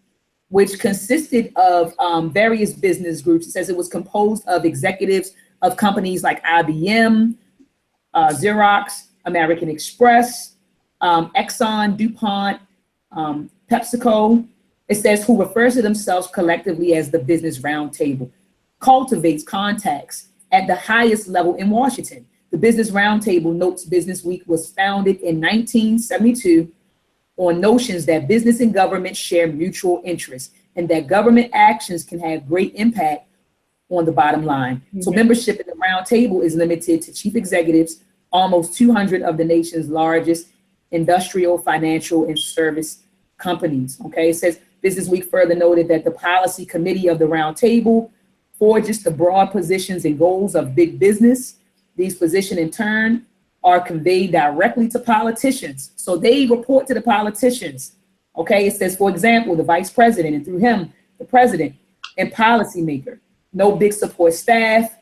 which consisted of various business groups. It says it was composed of executives of companies like IBM, Xerox, American Express, Exxon, DuPont, PepsiCo. It says who refers to themselves collectively as the Business Roundtable, cultivates contacts at the highest level in Washington. The Business Roundtable notes Business Week was founded in 1972 on notions that business and government share mutual interests and that government actions can have great impact on the bottom line. Mm-hmm. So membership in the roundtable is limited to chief executives, almost 200 of the nation's largest industrial, financial, and service companies. Okay, it says Business Week further noted that the policy committee of the roundtable forges the broad positions and goals of big business. These positions in turn are conveyed directly to politicians. So they report to the politicians. Okay, it says, for example, the vice president, and through him, the president and policymaker. No big support staff,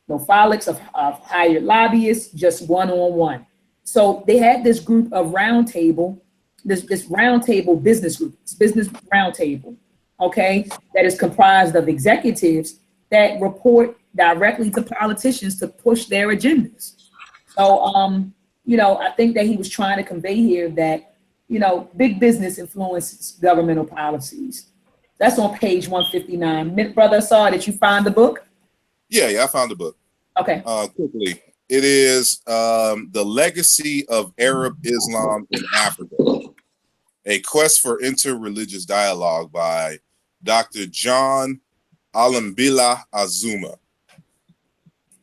no frolics of hired lobbyists, just one-on-one. So they had this group of roundtable, this roundtable business group, this business roundtable, okay, that is comprised of executives that report directly to politicians to push their agendas. So, you know, I think that he was trying to convey here that, you know, big business influences governmental policies. That's on page 159. Brother, sorry, did you find the book? Yeah, I found the book. Okay. Quickly. It is The Legacy of Arab Islam in Africa, a quest for interreligious dialogue by Dr. John Alambila Azuma.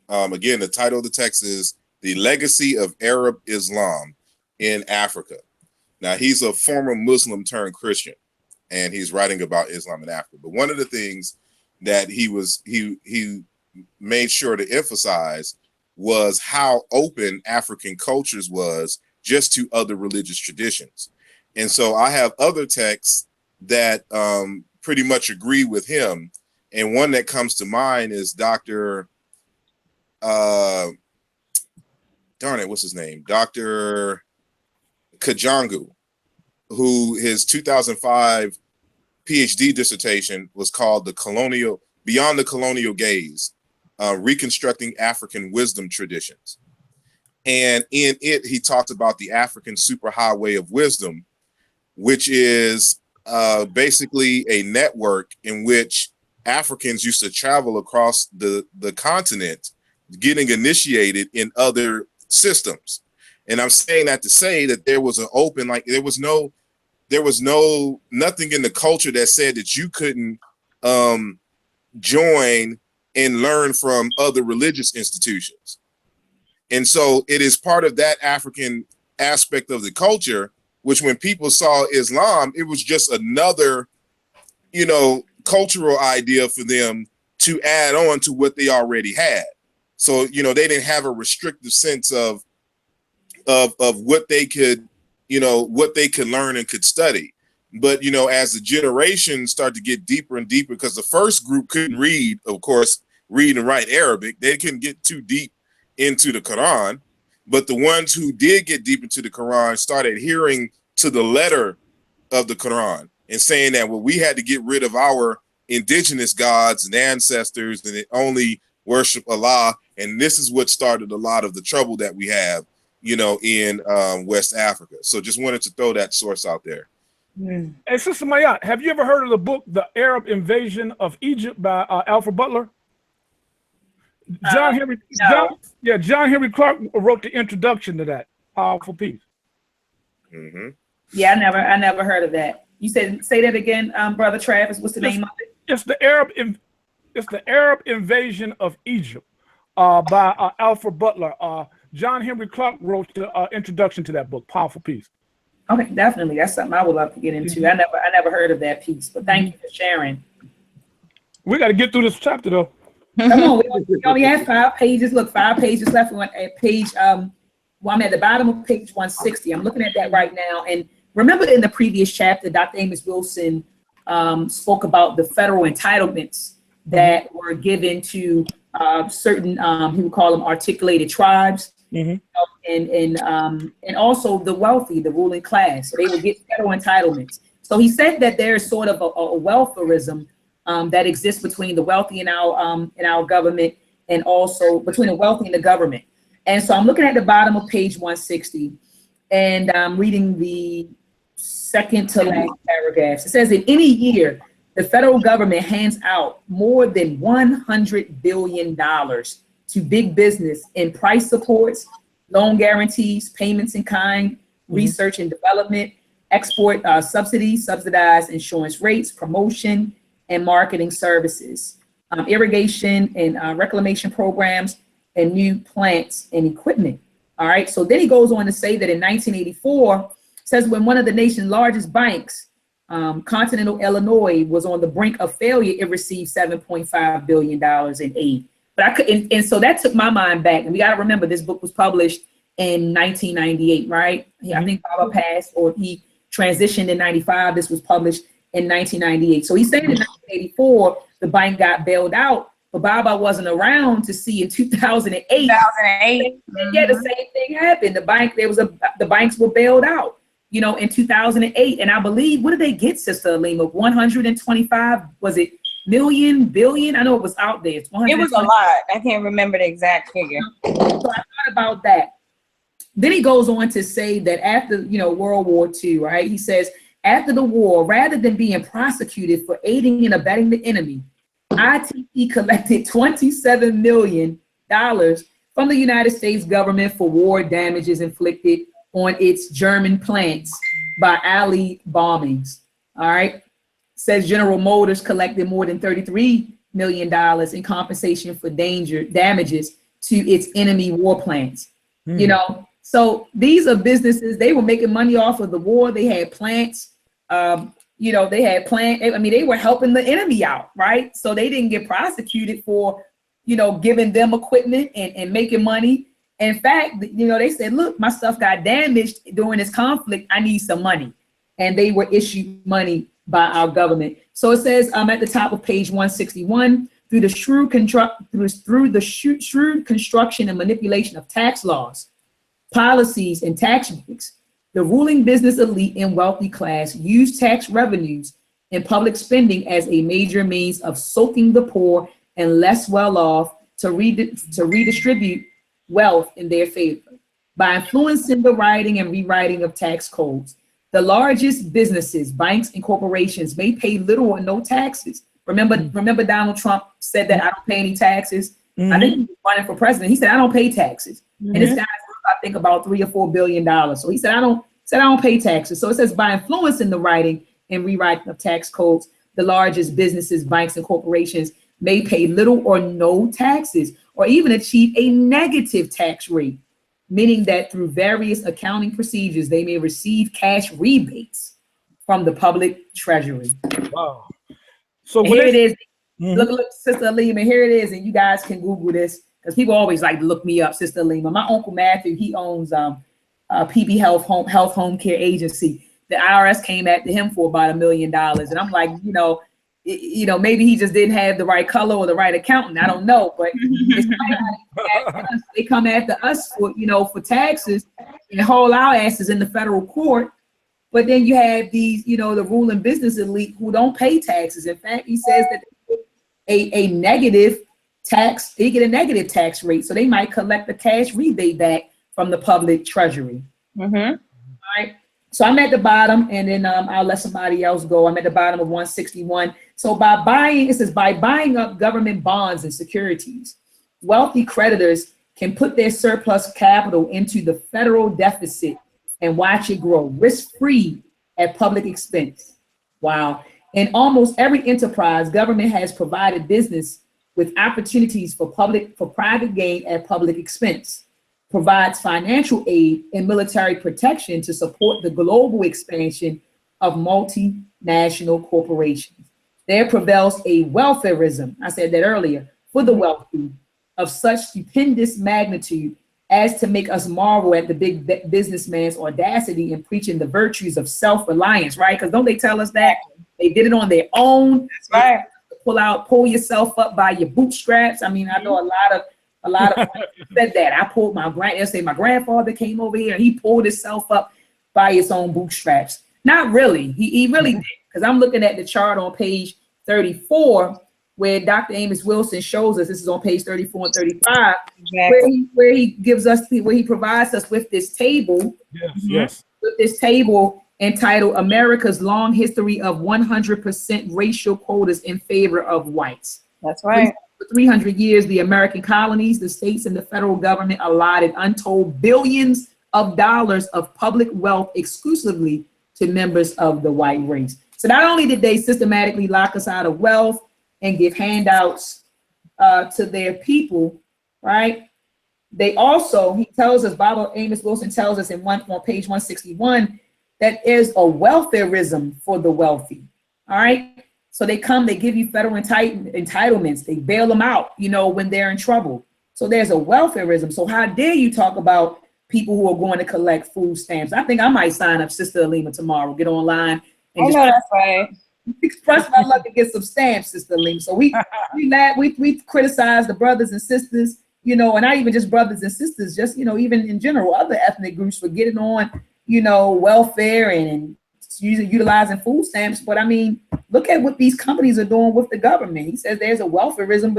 Again, the title of the text is The Legacy of Arab Islam in Africa. Now, he's a former Muslim turned Christian, and he's writing about Islam in Africa. But one of the things that he made sure to emphasize was how open African cultures was just to other religious traditions. And so I have other texts that pretty much agree with him. And one that comes to mind is Dr. Darn it, what's his name? Dr. Kajangu, who his 2005 PhD dissertation was called Beyond the Colonial Gaze, Reconstructing African Wisdom Traditions. And in it, he talks about the African superhighway of wisdom, which is basically a network in which Africans used to travel across the continent, getting initiated in other systems. And I'm saying that to say that there was an open, like there was nothing in the culture that said that you couldn't join and learn from other religious institutions. And so it is part of that African aspect of the culture, which when people saw Islam, it was just another, you know, cultural idea for them to add on to what they already had. So, you know, they didn't have a restrictive sense of what they could, you know, what they could learn and could study. But, you know, as the generations start to get deeper and deeper, because the first group couldn't read, of course, read and write Arabic, they couldn't get too deep into the Quran. But the ones who did get deep into the Quran started adhering to the letter of the Quran and saying that, well, we had to get rid of our indigenous gods and ancestors, and it only worship Allah. And this is what started a lot of the trouble that we have, you know, in West Africa. So just wanted to throw that source out there. Hey, Sister Mayat, have you ever heard of the book, The Arab Invasion of Egypt by Alfred Butler? John Henry Clark wrote the introduction to that powerful piece. Yeah, I never heard of that. You said, say that again, Brother Travis. What's the name of it? It's the Arab Invasion of Egypt by Alfred Butler. John Henry Clark wrote the introduction to that book. Powerful piece. Okay, definitely. That's something I would love to get into. I never heard of that piece, but thank you for sharing. We got to get through this chapter though. Come on, we only have 5 pages. Look, 5 pages left. We're at page, well, I'm at the bottom of page 160. I'm looking at that right now. And remember in the previous chapter, Dr. Amos Wilson spoke about the federal entitlements that were given to certain, he would call them articulated tribes, and also the wealthy, the ruling class. So they would get federal entitlements. So he said that there's sort of a welfarism that exists between the wealthy in our government, and also between the wealthy and the government. And so I'm looking at the bottom of page 160, and I'm reading the second to last paragraph. It says, in any year, the federal government hands out more than $100 billion to big business in price supports, loan guarantees, payments in kind, research and development, export subsidies, subsidized insurance rates, promotion, and marketing services, irrigation and reclamation programs, and new plants and equipment. All right, so then he goes on to say that in 1984, says when one of the nation's largest banks, Continental Illinois, was on the brink of failure, it received $7.5 billion in aid. But I couldn't, and so that took my mind back. And we got to remember, this book was published in 1998, right? I think Baba passed, or he transitioned in 95. This was published in 1998. So he's saying in 1984, the bank got bailed out, but Baba wasn't around to see in 2008. 2008. Yeah, the same thing happened. The banks were bailed out, you know, in 2008. And I believe, what did they get, Sister Alima? 125, was it million, billion? I know it was out there. It was a lot. I can't remember the exact figure. So I thought about that. Then he goes on to say that after, you know, World War II, right? He says, after the war, rather than being prosecuted for aiding and abetting the enemy, ITP collected $27 million from the United States government for war damages inflicted on its German plants by Allied bombings. All right. Says General Motors collected more than $33 million in compensation for damages to its enemy war plants. You know, so these are businesses, they were making money off of the war. They had plants, you know, they were helping the enemy out, right? So they didn't get prosecuted for, you know, giving them equipment and making money. In fact, you know, they said, look, my stuff got damaged during this conflict. I need some money. And they were issued money by our government. So it says, I'm at the top of page 161, through the shrewd construction and manipulation of tax laws, policies, and tax breaks, the ruling business elite and wealthy class use tax revenues and public spending as a major means of soaking the poor and less well-off to redistribute wealth in their favor. By influencing the writing and rewriting of tax codes, the largest businesses, banks, and corporations may pay little or no taxes. Remember Donald Trump said that I don't pay any taxes. I think he was running for president. He said, I don't pay taxes. And this guy's worth, I think, about $3 or $4 billion. So he said, I don't pay taxes. So it says, by influencing the writing and rewriting of tax codes, the largest businesses, banks, and corporations may pay little or no taxes, or even achieve a negative tax rate, meaning that through various accounting procedures, they may receive cash rebates from the public treasury. Wow. So here it is. Look, Sister Alima, here it is. And you guys can Google this, because people always like to look me up, Sister Alima. My Uncle Matthew, he owns PB Health Home Care Agency. The IRS came after him for about $1 million. And I'm like, you know, maybe he just didn't have the right color or the right accountant. I don't know, but they come after us for, you know, for taxes and haul our asses in the federal court. But then you have these, you know, the ruling business elite who don't pay taxes. In fact, he says that a negative tax, they get a negative tax rate. So they might collect the cash rebate back from the public treasury. Mm-hmm. All right. So I'm at the bottom, and then I'll let somebody else go. I'm at the bottom of 161. So by buying, it says by buying up government bonds and securities, wealthy creditors can put their surplus capital into the federal deficit and watch it grow risk-free at public expense. Wow. In almost every enterprise, government has provided business with opportunities for private gain at public expense, provides financial aid and military protection to support the global expansion of multinational corporations. There prevails a welfareism, I said that earlier, for the wealthy of such stupendous magnitude as to make us marvel at the big businessman's audacity in preaching the virtues of self-reliance, right? Because don't they tell us that? They did it on their own. That's right. Pull yourself up by your bootstraps. I mean, I know a lot of said that. I pulled my grandfather came over here and he pulled himself up by his own bootstraps. Not really. He really did. Because I'm looking at the chart on page 34 where Dr. Amos Wilson shows us, this is on page 34 and 35, where he provides us with this table. Yes. With this table entitled America's Long History of 100% Racial Quotas in Favor of Whites. That's right. For 300 years, the American colonies, the states, and the federal government allotted untold billions of dollars of public wealth exclusively to members of the white race. So not only did they systematically lock us out of wealth and give handouts to their people, right? They also, he tells us, Amos Wilson tells us on page 161, that is a welfareism for the wealthy, all right? So they give you federal entitlements, they bail them out, you know, when they're in trouble. So there's a welfareism. So how dare you talk about people who are going to collect food stamps? I think I might sign up, Sister Alima, tomorrow, get online. And I know that's right. Express my luck to get some stamps, Sister Alima. So we criticize the brothers and sisters, you know, and not even just brothers and sisters, just, you know, even in general, other ethnic groups for getting on, you know, welfare and utilizing food stamps. But I mean, look at what these companies are doing with the government. He says there's a welfareism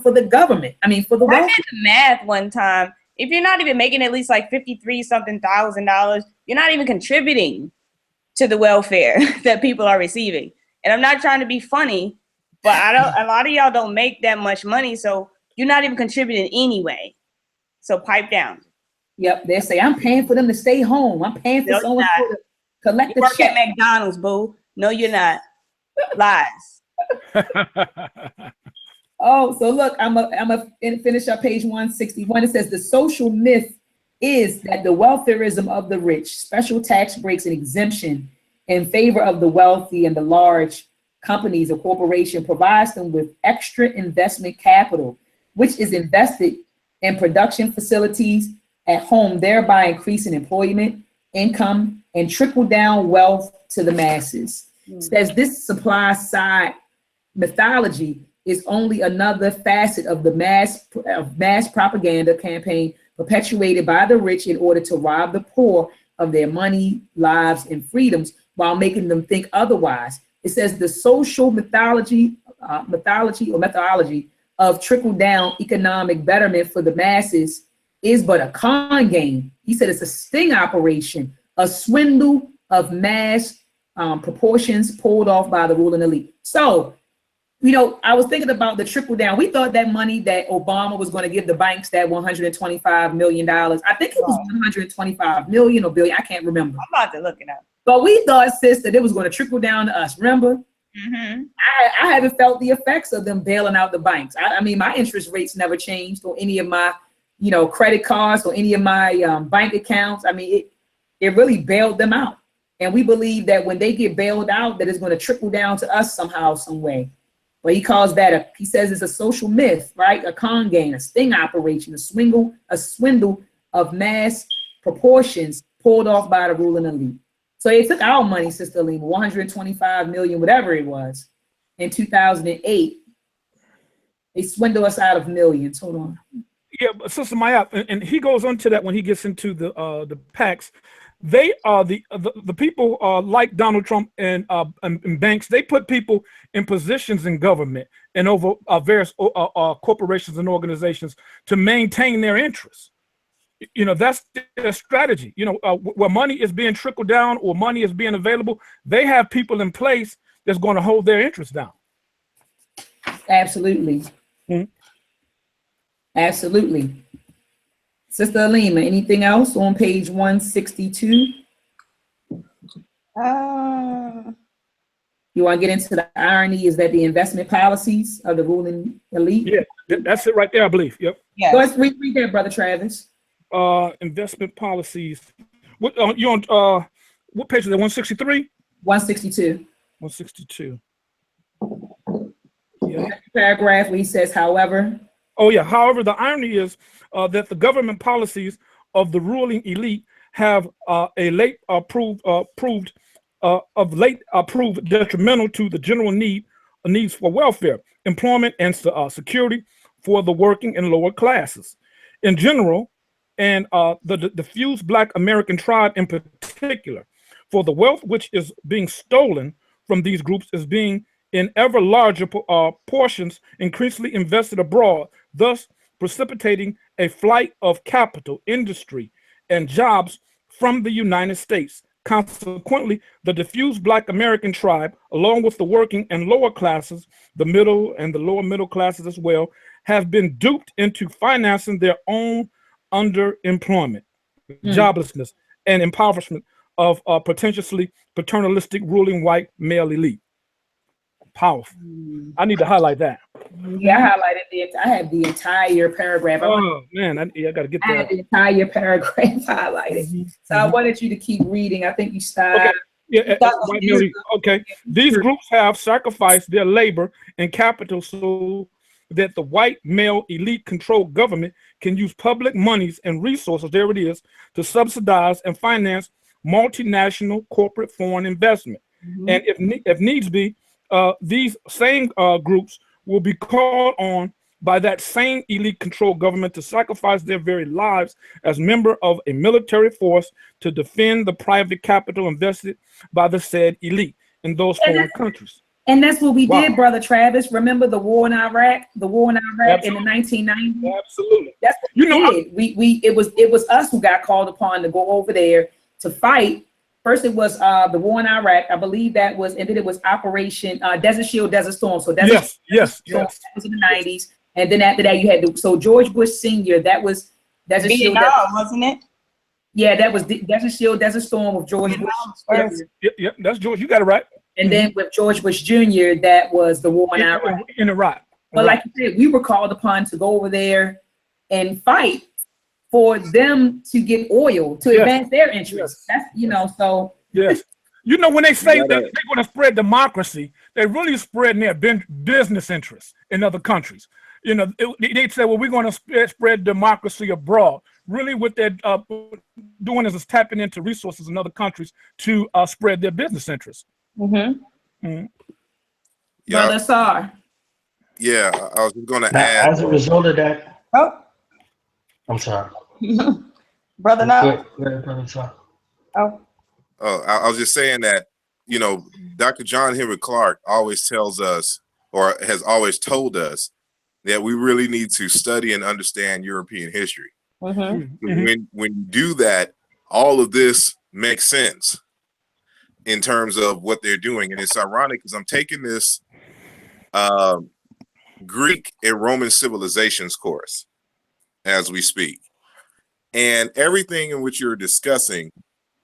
for the government. I mean, for the wealthy. I did the math one time. If you're not even making at least like $53,000, you're not even contributing to the welfare that people are receiving. And I'm not trying to be funny, but a lot of y'all don't make that much money, so you're not even contributing anyway. So pipe down. Yep, they say I'm paying for them to stay home. I'm paying for someone to collect the check. Work at McDonald's, boo. No, you're not. Lies. Oh, so look, I'm a finish up page 161. It says the social myth is that the welfareism of the rich, special tax breaks and exemption in favor of the wealthy and the large companies or corporation provides them with extra investment capital, which is invested in production facilities at home, thereby increasing employment, income, and trickle down wealth to the masses. Says this supply side mythology is only another facet of the mass propaganda campaign perpetuated by the rich in order to rob the poor of their money, lives, and freedoms while making them think otherwise. It says the social methodology of trickle-down economic betterment for the masses is but a con game. He said it's a sting operation, a swindle of mass proportions pulled off by the ruling elite. So, you know, I was thinking about the trickle down. We thought that money that Obama was going to give the banks, that $125 million. I think it was 125 million or billion. I can't remember. I'm about to look it up. But we thought, sis, that it was going to trickle down to us. Remember? Mm-hmm. I haven't felt the effects of them bailing out the banks. I mean, my interest rates never changed on any of my, you know, credit cards or any of my bank accounts. I mean, it really bailed them out. And we believe that when they get bailed out, that it's going to trickle down to us somehow, some way. But he calls that he says it's a social myth, right? A con game, a sting operation, a swindle of mass proportions pulled off by the ruling elite. So they took our money, Sister Alima, 125 million, whatever it was, in 2008. They swindled us out of millions. Hold on. Yeah, but Sister Maat, and he goes on to that when he gets into the PACs. they are the people like Donald Trump and banks. They put people in positions in government and over various corporations and organizations to maintain their interests. You know, that's their strategy. You know, where money is being trickled down or money is being available, they have people in place that's going to hold their interests down. Absolutely. Mm-hmm. Absolutely. Sister Alima, anything else on page 162? You want to get into the irony is that the investment policies of the ruling elite? Yeah, that's it right there, I believe. Yep. Yeah. Go ahead, read that, Brother Travis. Investment policies. What you on? What page is that? 163. 162. 162. Yeah. Paragraph where he says, however. Oh yeah. However, the irony is that the government policies of the ruling elite have late proved detrimental to the general needs for welfare, employment, and security for the working and lower classes in general, and the diffuse Black American tribe in particular. For the wealth which is being stolen from these groups is being in ever larger portions increasingly invested abroad, thus precipitating a flight of capital, industry, and jobs from the United States. Consequently, the diffuse Black American tribe, along with the working and lower classes, the middle and the lower middle classes as well, have been duped into financing their own underemployment, joblessness, and impoverishment of potentially paternalistic ruling white male elite. Powerful. I need to highlight that. Yeah, I highlighted I have the entire paragraph. Oh man, I got to get I that. have the entire paragraph highlighted. So I wanted you to keep reading. I think you stopped. Okay. Yeah, white male elite. Okay. These groups have sacrificed their labor and capital so that the white male elite controlled government can use public monies and resources, there it is, to subsidize and finance multinational corporate foreign investment. And if needs be, these same groups will be called on by that same elite controlled government to sacrifice their very lives as member of a military force to defend the private capital invested by the said elite in those foreign countries. And that's what we did, Brother Travis. Remember the war in Iraq? The war in Iraq in the 1990s? Absolutely. That's what we did. It was us who got called upon to go over there to fight. First, it was the war in Iraq. I believe that was, and then it was Operation Desert Shield, Desert Storm. So Desert Storm, that was in the 90s. And then after that, you had so George Bush Sr., that was Desert Shield, wasn't it? Yeah, that was Desert Shield, Desert Storm with George Bush. Yep, that's George. You got it right. And then with George Bush Jr., that was the war in Iraq. In Iraq. But like you said, we were called upon to go over there and fight for them to get oil to advance their interests. That's, so. Yes. When they say that they're going to spread democracy, they're really spreading their business interests in other countries. They say, well, we're going to spread democracy abroad. Really what they're doing is tapping into resources in other countries to spread their business interests. Brother Sar. Yeah, I was going to add. As a result of that. Oh. I'm sorry. Brother now. Brother Sar. Oh. I was just saying that, Dr. John Henry Clark always tells us, or has always told us, that we really need to study and understand European history. When you do that, all of this makes sense in terms of what they're doing. And it's ironic because I'm taking this Greek and Roman civilizations course as we speak. And everything in which you're discussing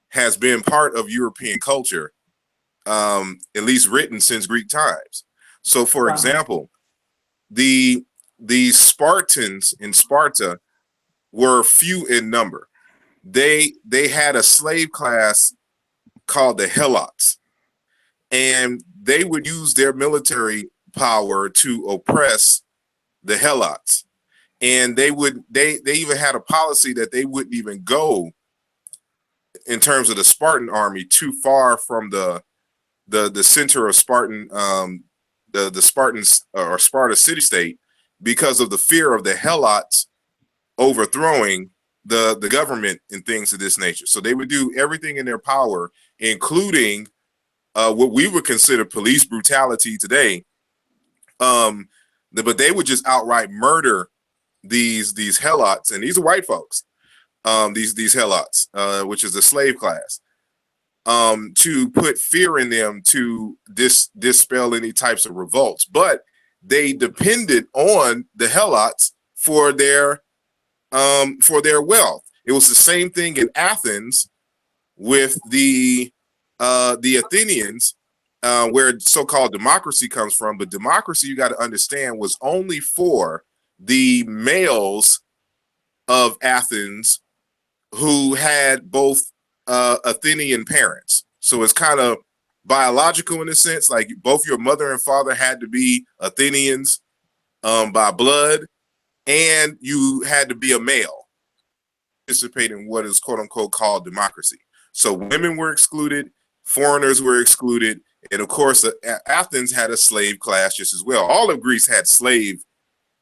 has been part of European culture, at least written since Greek times. So for example, the Spartans in Sparta were few in number. They had a slave class called the Helots, and they would use their military power to oppress the Helots. And they even had a policy that they wouldn't even go in terms of the Spartan army too far from the center of Spartan, the Spartans or Sparta city state, because of the fear of the Helots overthrowing the government and things of this nature. So they would do everything in their power, including what we would consider police brutality today. But they would just outright murder these helots, and these are white folks. These helots, which is the slave class, to put fear in them to dispel any types of revolts. But they depended on the helots for their wealth. It was the same thing in Athens with the Athenians, where so-called democracy comes from. But democracy, you got to understand, was only for the males of Athens who had both Athenian parents. So it's kind of biological in a sense, like both your mother and father had to be Athenians by blood, and you had to be a male, participate in what is quote unquote called democracy. So women were excluded, foreigners were excluded, and of course Athens had a slave class just as well. All of Greece had slave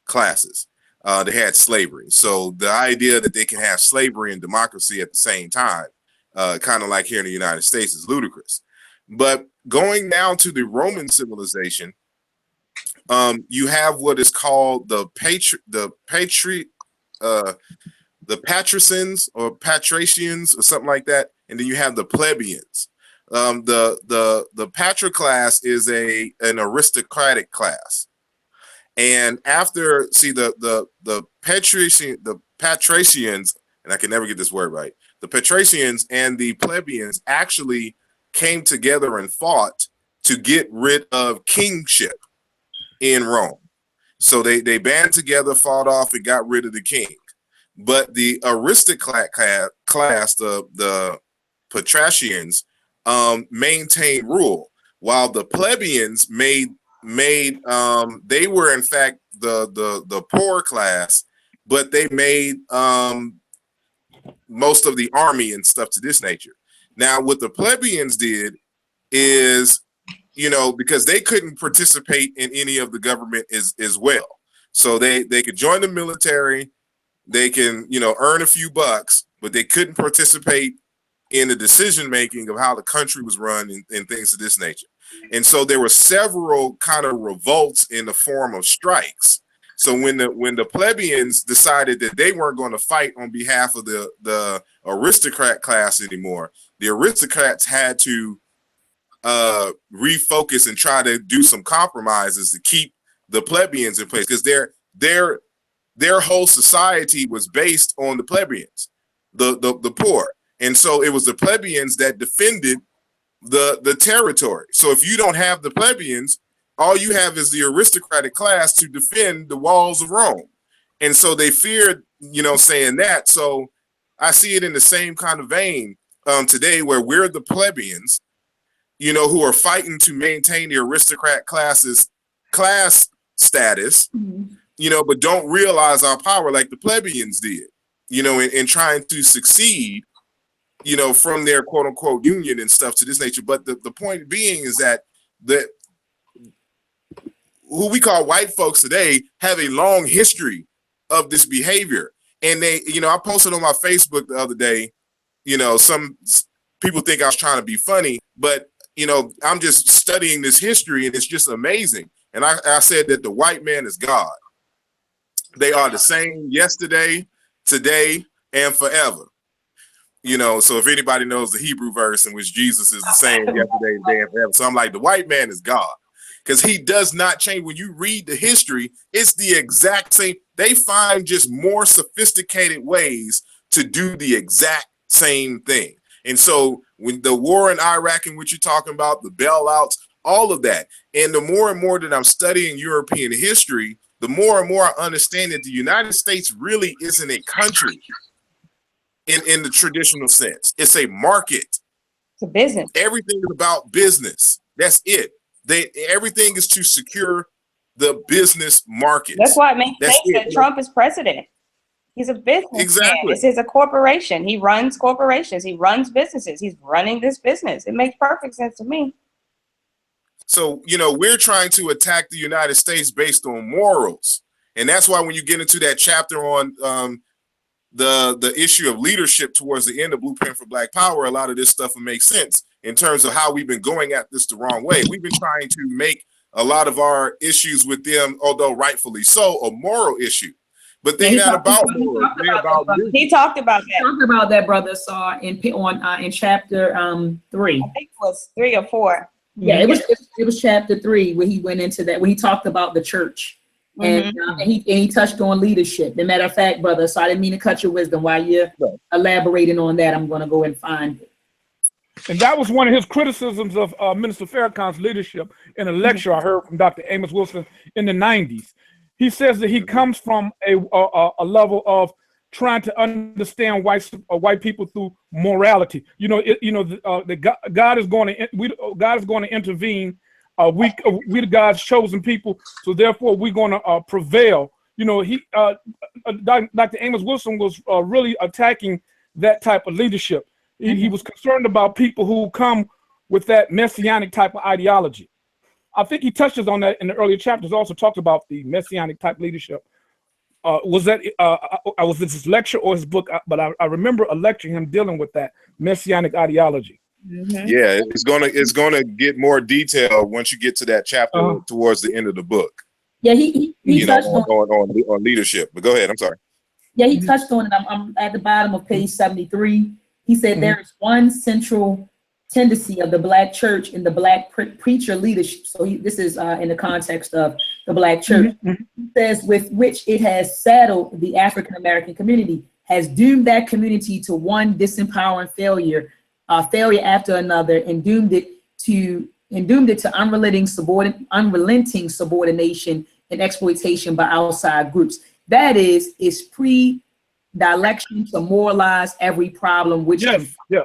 classes. They had slavery. So the idea that they can have slavery and democracy at the same time, kind of like here in the United States, is ludicrous. But going down to the Roman civilization, you have what is called the patricians or patricians or something like that, and then you have the plebeians. The patra class is an aristocratic class. And after, see, the patricians, and I can never get this word right, the patricians and the plebeians actually came together and fought to get rid of kingship in Rome. So they band together, fought off, and got rid of the king. But the aristocrat class, the patricians, maintained rule, while the plebeians made they were in fact the poor class, but they made most of the army and stuff to this nature. Now, what the plebeians did is, because they couldn't participate in any of the government as well. So they could join the military, they can, earn a few bucks, but they couldn't participate in the decision making of how the country was run and things of this nature. And so there were several kind of revolts in the form of strikes. So when the plebeians decided that they weren't going to fight on behalf of the aristocrat class anymore, the aristocrats had to refocus and try to do some compromises to keep the plebeians in place, because their whole society was based on the plebeians, the poor. And so it was the plebeians that defended the territory. So if you don't have the plebeians, all you have is the aristocratic class to defend the walls of Rome. And so they feared, saying that. So I see it in the same kind of vein today, where we're the plebeians, who are fighting to maintain the aristocrat class status, but don't realize our power like the plebeians did, in trying to succeed, from their quote unquote union and stuff to this nature. But the point being is that who we call white folks today have a long history of this behavior. And they, I posted on my Facebook the other day, some people think I was trying to be funny, but I'm just studying this history and it's just amazing. And I said that the white man is God. They are the same yesterday, today, and forever. So if anybody knows the Hebrew verse in which Jesus is the same yesterday, today, and forever. So I'm like, the white man is God, because he does not change. When you read the history, it's the exact same. They find just more sophisticated ways to do the exact same thing. And so when the war in Iraq and what you're talking about, the bailouts, all of that. And the more and more that I'm studying European history, the more and more I understand that the United States really isn't a country in the traditional sense. It's a market. It's a business. Everything is about business. That's it. Everything is to secure the business market. That's why it makes sense that Trump is president. He's a businessman. Exactly. This is a corporation. He runs corporations. He runs businesses. He's running this business. It makes perfect sense to me. So, we're trying to attack the United States based on morals. And that's why when you get into that chapter on the issue of leadership towards the end of Blueprint for Black Power, a lot of this stuff will make sense in terms of how we've been going at this the wrong way. We've been trying to make a lot of our issues with them, although rightfully so, a moral issue. But they're not about moral. They're about he talked about that. He talked about that, brother Saw, in chapter 3. I think it was 3 or 4. Yeah, it was chapter 3 where he went into that, where he talked about the church. And, he touched on leadership. As a matter of fact, brother, so I didn't mean to cut your wisdom. While you're elaborating on that, I'm going to go and find it. And that was one of his criticisms of Minister Farrakhan's leadership in a lecture I heard from Dr. Amos Wilson in the 90s. He says that he comes from a level of trying to understand white people through morality. God is going to intervene. We the God's chosen people, so therefore we're going to prevail. Dr. Amos Wilson was really attacking that type of leadership. He was concerned about people who come with that messianic type of ideology. I think he touches on that in the earlier chapters. Also talked about the messianic type leadership. Was this his lecture or his book? But I remember a lecture him dealing with that messianic ideology. Yeah, it's gonna get more detail once you get to that chapter towards the end of the book. Yeah, he touched on leadership. But go ahead. I'm sorry. Yeah, he touched on it. I'm at the bottom of page 73. He said there is one central tendency of the Black church in the Black preacher leadership. So this is in the context of the Black church. He says, with which it has saddled the African American community, has doomed that community to one disempowering failure after another, and doomed it to unrelenting subordination and exploitation by outside groups. That is predilection to moralize every problem which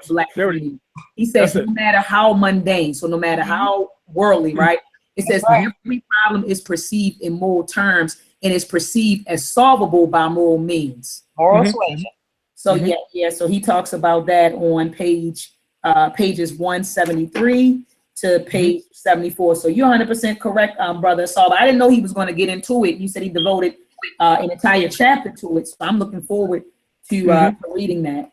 Black community. He says no matter how mundane, so no matter how worldly, right? It says every problem is perceived in moral terms and is perceived as solvable by moral means. Moral suasion. So so he talks about that on pages 173 to page 74. So you're 100% correct, brother Saul. I didn't know he was going to get into it. You said he devoted an entire chapter to it. So I'm looking forward to reading that.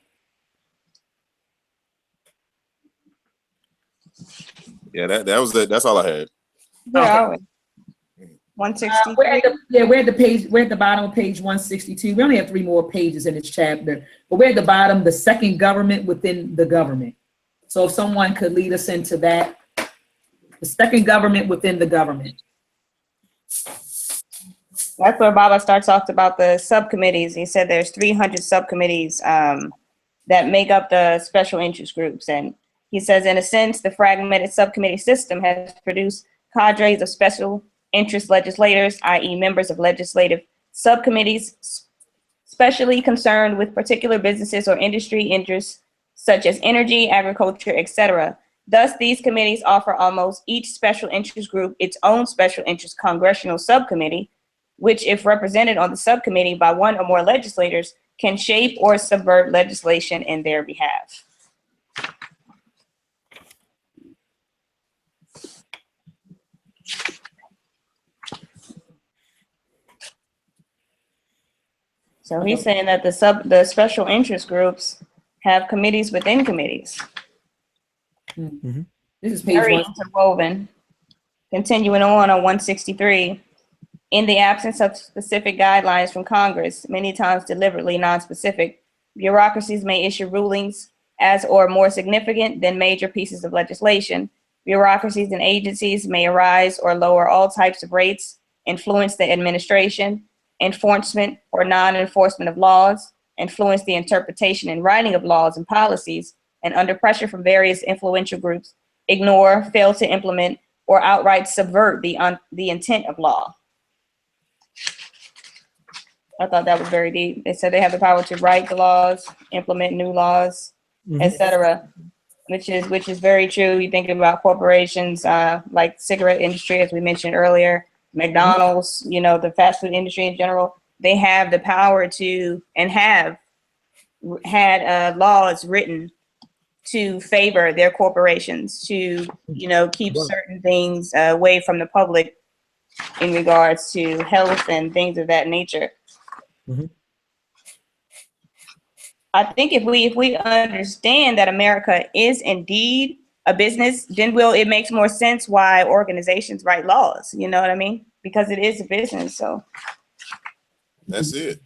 Yeah, that was it. That's all I had. Yeah, 160. We're at the bottom of page 162. We only have 3 more pages in this chapter, but we're at the bottom, the second government within the government. So if someone could lead us into that, the second government within the government. That's where Baba talked about the subcommittees. He said there's 300 subcommittees that make up the special interest groups. And he says, in a sense, the fragmented subcommittee system has produced cadres of special interest legislators, i.e. members of legislative subcommittees, specially concerned with particular businesses or industry interests, such as energy, agriculture, etc. Thus, these committees offer almost each special interest group its own special interest congressional subcommittee, which, if represented on the subcommittee by one or more legislators, can shape or subvert legislation in their behalf. So he's saying that the special interest groups have committees within committees. This is page Very 1. interwoven. Continuing on 163, in the absence of specific guidelines from Congress, many times deliberately non-specific, bureaucracies may issue rulings as or more significant than major pieces of legislation. Bureaucracies and agencies may arise or lower all types of rates, influence the administration, enforcement or non-enforcement of laws, influence the interpretation and writing of laws and policies, and under pressure from various influential groups, ignore, fail to implement, or outright subvert the intent of law. I thought that was very deep. They said they have the power to write the laws, implement new laws, etc., which is very true. You think about corporations like cigarette industry, as we mentioned earlier, McDonald's, the fast food industry in general. They have the power to, and have had laws written to favor their corporations, to keep certain things away from the public in regards to health and things of that nature. I think if we understand that America is indeed a business, then it makes more sense why organizations write laws. You know what I mean? Because it is a business. So that's it.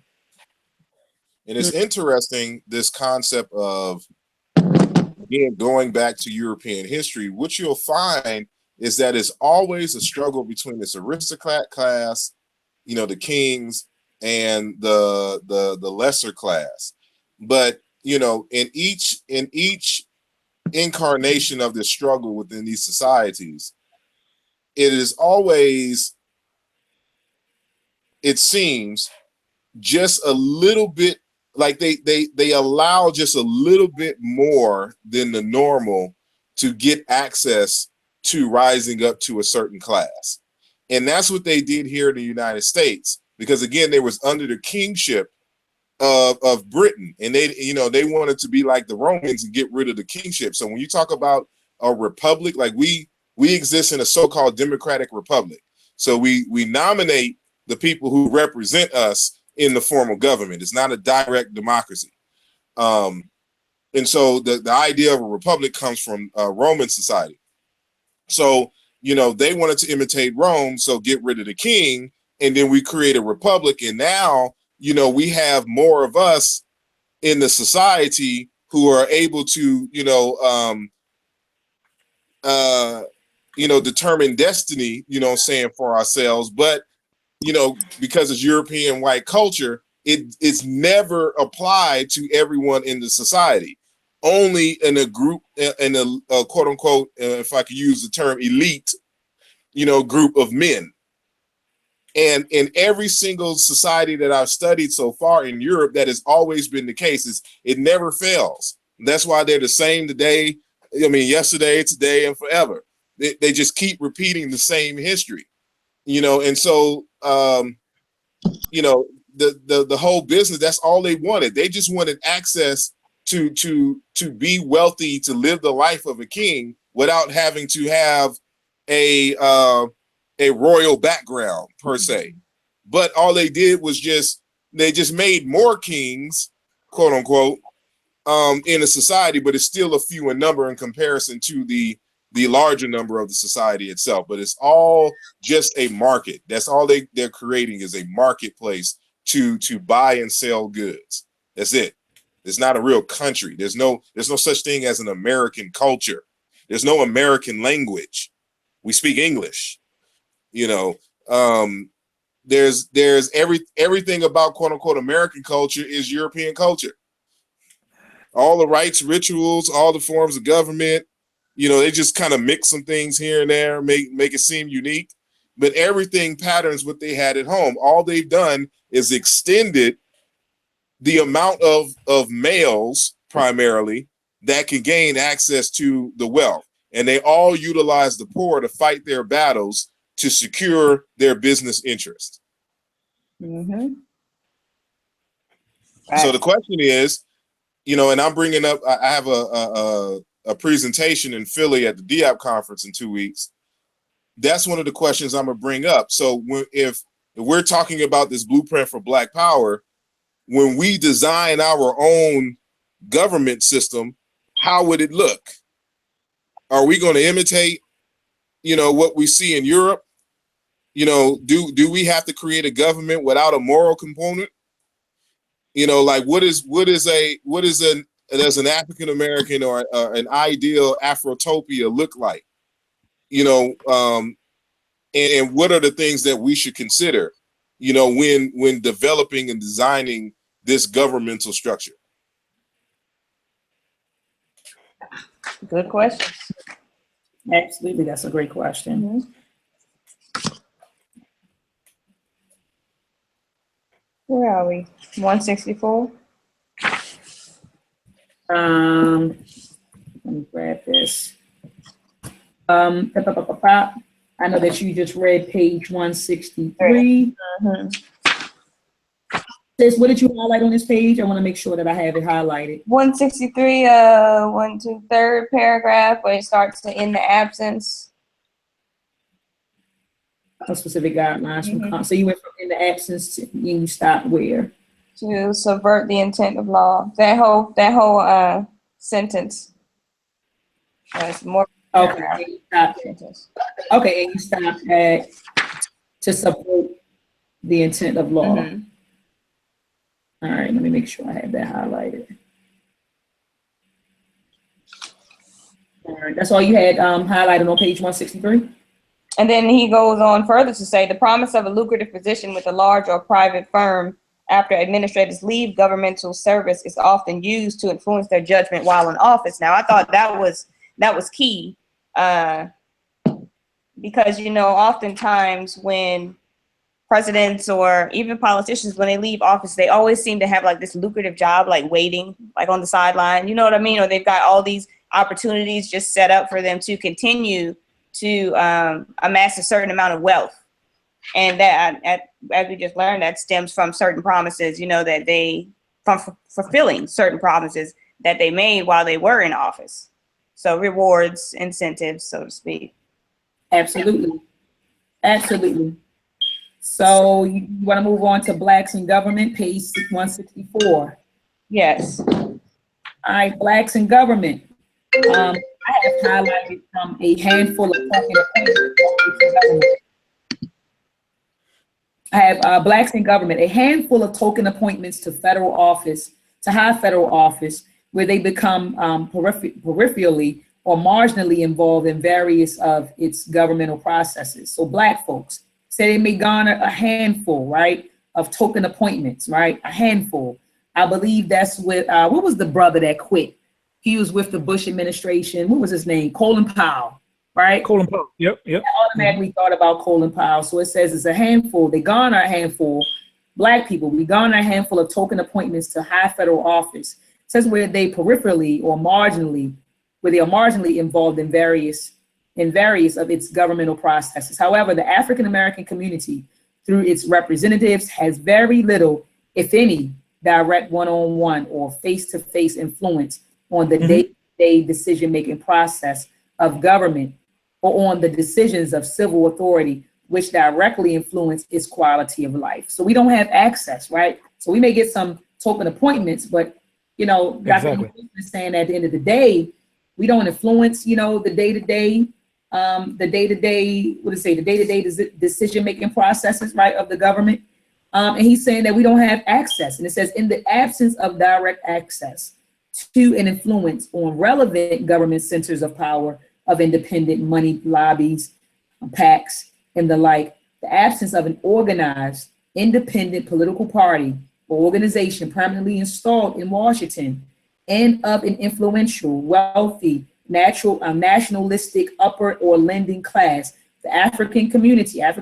And it's interesting, this concept of, again, going back to European history, what you'll find is that it's always a struggle between this aristocrat class, you know, the kings, and the lesser class. But, you know, in each incarnation of this struggle within these societies, it is always, it seems, just a little bit like they allow just a little bit more than the normal to get access to rising up to a certain class. And that's what they did here in the United States, because again, they was under the kingship of Britain, and they, you know, they wanted to be like the Romans and get rid of the kingship. So when you talk about a republic, like we exist in a so-called democratic republic. So we nominate the people who represent us in the form of government. It's not a direct democracy. And so the idea of a republic comes from Roman society. So, you know, they wanted to imitate Rome, so get rid of the king, and then we create a republic. And now, you know, we have more of us in the society who are able to, determine destiny, you know, saying, for ourselves. But, you know, because it's European white culture, it's never applied to everyone in the society. Only in a group, in a quote unquote, if I could use the term elite, you know, group of men. And in every single society that I've studied so far in Europe, that has always been the case. It never fails. That's why they're the same today. I mean, yesterday, today, and forever. They just keep repeating the same history, you know. And so, you know, the whole business, that's all they wanted. They just wanted access to be wealthy, to live the life of a king without having to have a royal background per se. But all they did was they just made more kings, quote unquote, in a society, but it's still a few in number in comparison to the larger number of the society itself. But it's all just a market. That's all they're creating, is a marketplace to buy and sell goods. That's it. It's not a real country. There's no such thing as an American culture. There's no American language. We speak English. You know, there's everything about quote unquote American culture is European culture. All the rites, rituals, all the forms of government, you know, they just kind of mix some things here and there, make it seem unique, but everything patterns what they had at home. All they've done is extended the amount of males primarily that can gain access to the wealth. And they all utilize the poor to fight their battles to secure their business interests. Mm-hmm. Right. So the question is, you know, and I'm bringing up, I have a presentation in Philly at the DIAP conference in 2 weeks. That's one of the questions I'm gonna bring up. So if we're talking about this blueprint for Black Power, when we design our own government system, how would it look? Are we going to imitate, you know, what we see in Europe? You know, do we have to create a government without a moral component? You know, like what is an African American or an ideal Afrotopia look like? You know, and what are the things that we should consider, you know, when developing and designing this governmental structure? Good question. Absolutely, that's a great question. Mm-hmm. Where are we? 164. Let me grab this. I know that you just read page 163. Mm-hmm. Sis, what did you highlight on this page? I want to make sure that I have it highlighted. 163, 3rd paragraph, where it starts to in the absence. A specific guidelines from, so you went from in the absence to you stopped where? To subvert the intent of law. That whole sentence was more. Okay, and you stopped okay, and you stopped at to support the intent of law. Mhm. All right, let me make sure I have that highlighted. All right, that's all you had highlighted on page 163? And then he goes on further to say the promise of a lucrative position with a large or private firm after administrators leave governmental service is often used to influence their judgment while in office. Now, I thought that was key because, you know, oftentimes when presidents or even politicians, when they leave office, they always seem to have like this lucrative job, like waiting, like on the sideline, you know what I mean? Or they've got all these opportunities just set up for them to continue to amass a certain amount of wealth. And that, as we just learned, that stems from certain promises, you know, that they, from fulfilling certain promises that they made while they were in office. So rewards, incentives, so to speak. Absolutely. Absolutely. So you want to move on to Blacks in Government, page 164. Yes. All right, Blacks in Government. I have highlighted from a handful of talking appointments. I have Blacks in Government, a handful of token appointments to federal office, to high federal office, where they become peripherally or marginally involved in various of its governmental processes. So Black folks say they may garner a handful, right, of token appointments, right? A handful. I believe that's with, what was the brother that quit? He was with the Bush administration. What was his name? Colin Powell, right? Colin Powell. Yep. I automatically thought about Colin Powell. So it says it's a handful. They garner a handful. Black people, we garner a handful of token appointments to high federal office. It says where they peripherally or marginally, where they are marginally involved in various of its governmental processes. However, the African American community, through its representatives, has very little, if any, direct one-on-one or face-to-face influence on the day-to-day decision-making process of government or on the decisions of civil authority, which directly influence its quality of life. So we don't have access, right? So we may get some token appointments, but, you know, Exactly. Dr. is saying at the end of the day, we don't influence, you know, the day-to-day, decision-making processes, right, of the government. And he's saying that we don't have access. And it says, in the absence of direct access to an influence on relevant government centers of power of independent money lobbies, PACs, and the like, the absence of an organized, independent political party or organization permanently installed in Washington, and of an influential, wealthy, nationalistic upper or lending class, the African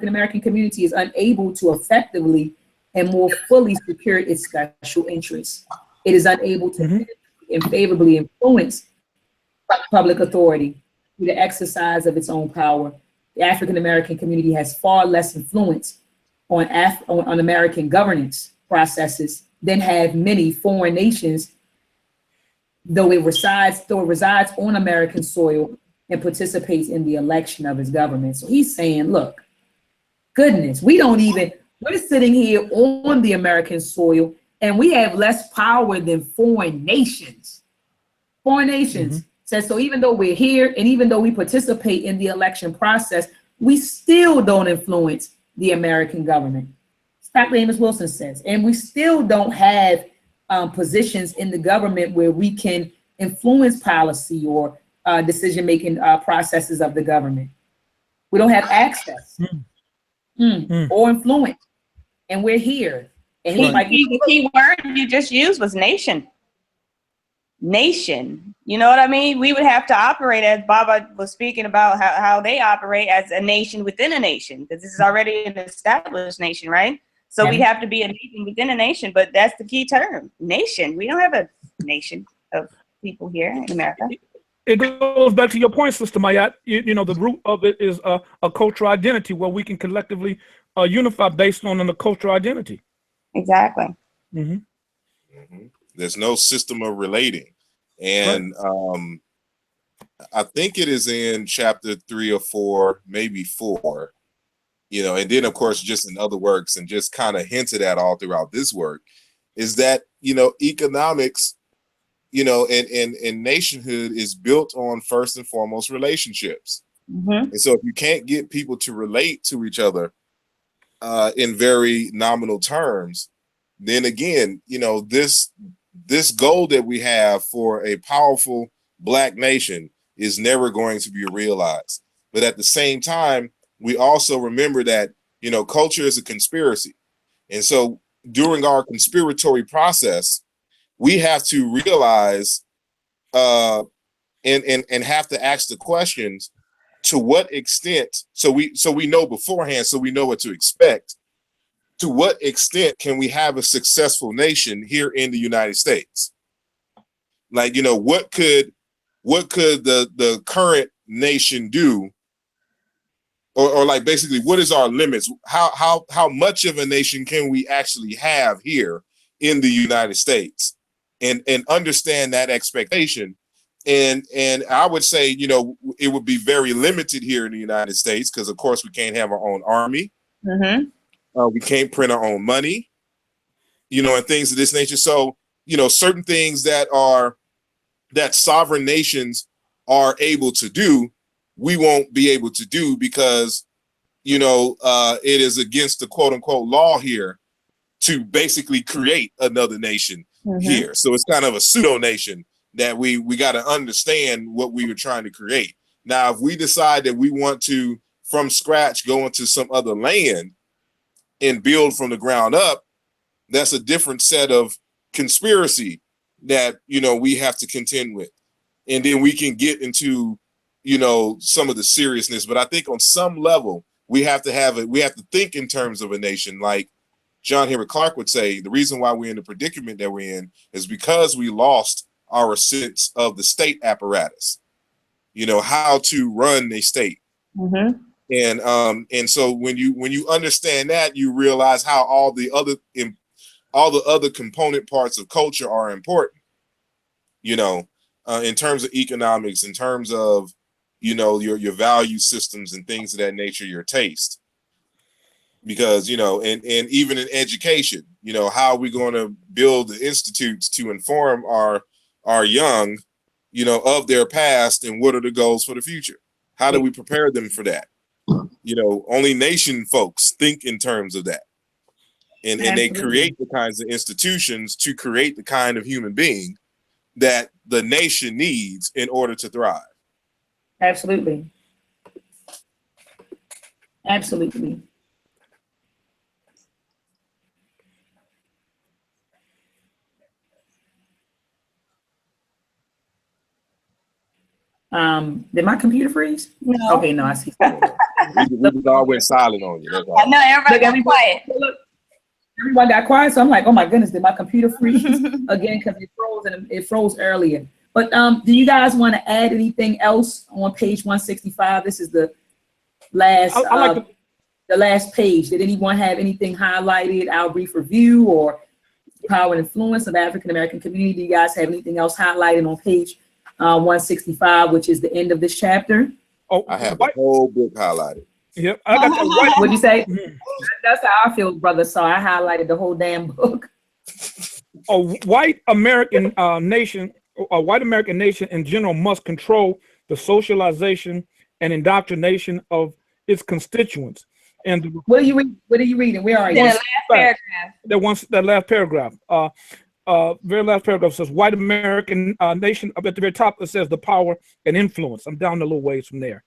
American community is unable to effectively and more fully secure its special interests. It is unable to and favorably influence public authority through the exercise of its own power. The African American community has far less influence on American governance processes than have many foreign nations, though it resides on American soil and participates in the election of its government. So he's saying, look, goodness, we're sitting here on the American soil and we have less power than foreign nations. Foreign nations says, so even though we're here and even though we participate in the election process, we still don't influence the American government. Dr. Amos Wilson says, and we still don't have positions in the government where we can influence policy or decision-making processes of the government. We don't have access or influence, and we're here. And the key word you just used was nation. Nation, you know what I mean? We would have to operate, as Baba was speaking about, how they operate as a nation within a nation, because this is already an established nation, right? So we'd have to be a nation within a nation, but that's the key term, nation. We don't have a nation of people here in America. It goes back to your point, Sister Mayat. You know, the root of it is a cultural identity where we can collectively unify based on a cultural identity. Exactly. There's no system of relating. And I think it is in chapter 3 or 4, maybe 4, you know, and then of course, just in other works and just kind of hinted at all throughout this work, is that, economics, and nationhood is built on first and foremost relationships. And so if you can't get people to relate to each other in very nominal terms, then again, this goal that we have for a powerful Black nation is never going to be realized. But at the same time, we also remember that, culture is a conspiracy. And so during our conspiratory process, we have to realize and have to ask the questions, to what extent, so we know beforehand, so we know what to expect. To what extent can we have a successful nation here in the United States? Like, what could the current nation do? Or like basically, what is our limits? How much of a nation can we actually have here in the United States? And understand that expectation. And I would say, it would be very limited here in the United States because, of course, we can't have our own army. We can't print our own money, and things of this nature. So, certain things that sovereign nations are able to do, we won't be able to do because, it is against the quote unquote law here to basically create another nation here. So it's kind of a pseudo nation that we got to understand what we were trying to create. Now, if we decide that we want to, from scratch, go into some other land and build from the ground up, that's a different set of conspiracy that, we have to contend with. And then we can get into, some of the seriousness. But I think on some level, we have to think in terms of a nation. Like John Henry Clark would say, the reason why we're in the predicament that we're in is because we lost our sense of the state apparatus, how to run a state. And so when you understand that, you realize how all the other component parts of culture are important, in terms of economics, in terms of, your value systems and things of that nature, your taste. Because, and even in education, how are we going to build the institutes to inform our young, of their past and what are the goals for the future? How do we prepare them for that? Only nation folks think in terms of that. And they create the kinds of institutions to create the kind of human being that the nation needs in order to thrive. Absolutely. Absolutely. Did my computer freeze? No. Okay, no, I see. We all went silent on you. That's all. I know everybody got quiet. Everyone got quiet, so I'm like, oh my goodness, did my computer freeze again? Because it froze earlier. But do you guys want to add anything else on page 165? This is the last the last page. Did anyone have anything highlighted? Our brief review or power and influence of the African American community. Do you guys have anything else highlighted on page 165, which is the end of this chapter? Oh, I have the whole book highlighted. Yep, I got that white. What'd you say? That's how I feel, brother. So I highlighted the whole damn book. A white American nation in general must control the socialization and indoctrination of its constituents. And what are you reading? Where are you? The last paragraph. That last paragraph. Very last paragraph says white American nation. Up at the very top, it says the power and influence. I'm down a little ways from there.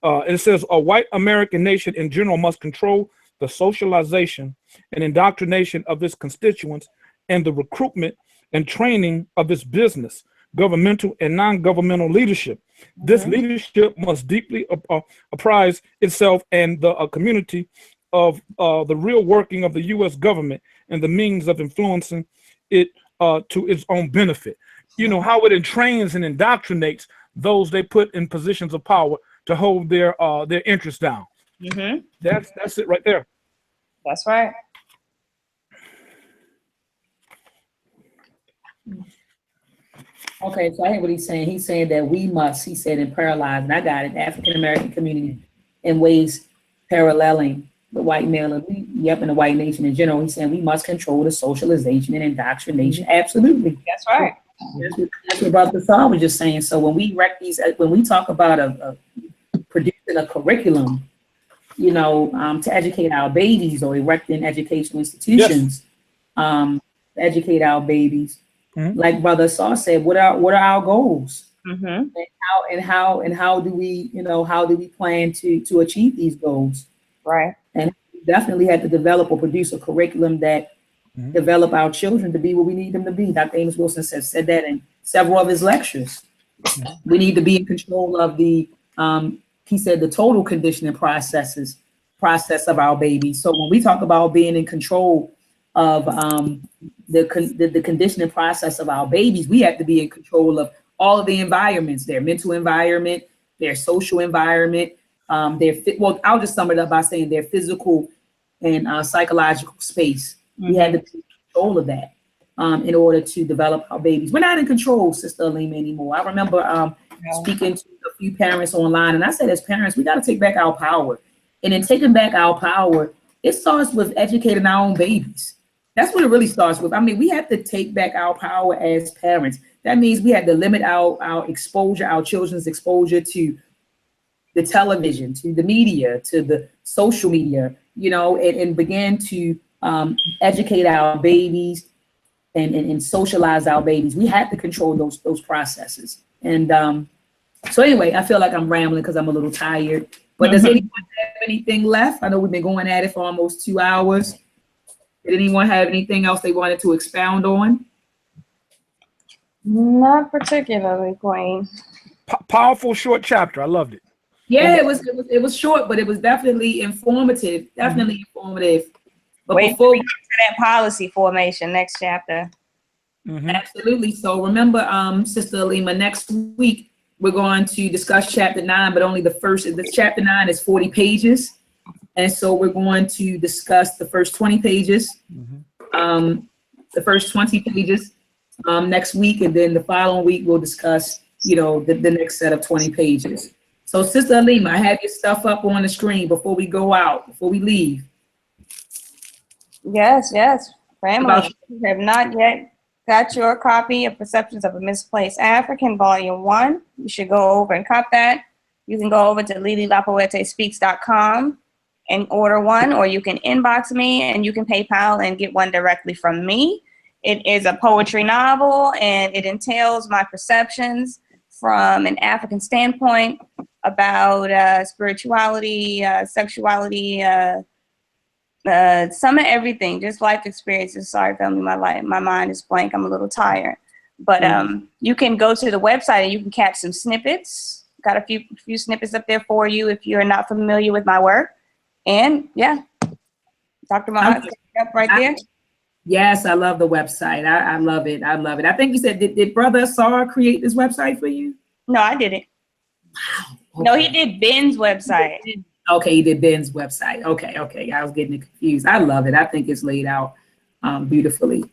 It says a white American nation in general must control the socialization and indoctrination of its constituents and the recruitment and training of its business, governmental and non-governmental leadership. This leadership must deeply apprise itself and the community of the real working of the U.S. government and the means of influencing it to its own benefit. You know, how it entrains and indoctrinates those they put in positions of power to hold their interests down. That's it right there. That's right. Okay, so I hear what he's saying. He's saying that we must, he said, in paralyze, and I got it, African American community in ways paralleling the white male elite, and the white nation in general. He's saying we must control the socialization and indoctrination. Absolutely. That's right. That's what Brother Saul was just saying. So when we when we talk about producing a curriculum, to educate our babies, or erecting educational institutions, to educate our babies, like Brother Saul said, what are our goals? And how do we plan to achieve these goals? Right. And we definitely had to develop or produce a curriculum that develop our children to be what we need them to be. Dr. Amos Wilson said that in several of his lectures. We need to be in control of the, he said, the total conditioning process of our babies. So when we talk about being in control of the conditioning process of our babies, we have to be in control of all of the environments, their mental environment, their social environment, I'll just sum it up by saying their physical and psychological space. We had to be in control of that in order to develop our babies. We're not in control, Sister Alima, anymore. I remember speaking to a few parents online, and I said, as parents, we got to take back our power. And in taking back our power, it starts with educating our own babies. That's what it really starts with. I mean, we have to take back our power as parents. That means we have to limit our exposure, our children's exposure to the television, to the media, to the social media, and begin to educate our babies and socialize our babies. We have to control those processes. And so anyway, I feel like I'm rambling because I'm a little tired. But does anyone have anything left? I know we've been going at it for almost 2 hours. Did anyone have anything else they wanted to expound on? Not particularly, Queen. Powerful short chapter. I loved it. Yeah, it was short, but it was definitely informative. Definitely informative. But Wait before to that policy formation next chapter. Absolutely. So remember, Sister Alima, next week we're going to discuss chapter 9, but only this chapter 9 is 40 pages. And so we're going to discuss the first 20 pages, next week, and then the following week we'll discuss, the next set of 20 pages. So Sister Alima, I have your stuff up on the screen before we go out, before we leave. Yes. Family, you have not yet got your copy of Perceptions of a Misplaced African, Volume 1. You should go over and cop that. You can go over to LiliLaPoeteSpeaks.com and order one, or you can inbox me and you can PayPal and get one directly from me. It is a poetry novel, and it entails my perceptions from an African standpoint about spirituality, sexuality, some of everything, just life experiences. Sorry, family, my mind is blank. I'm a little tired. But you can go to the website and you can catch some snippets. Got a few snippets up there for you if you're not familiar with my work. And yeah, Dr. Maat, up right there. Yes, I love the website. I love it. I love it. I think you said, did Brother Sar create this website for you? No, I didn't. Wow. Okay. No, he did Ben's website. Okay, he did Ben's website. Okay. I was getting confused. I love it. I think it's laid out beautifully.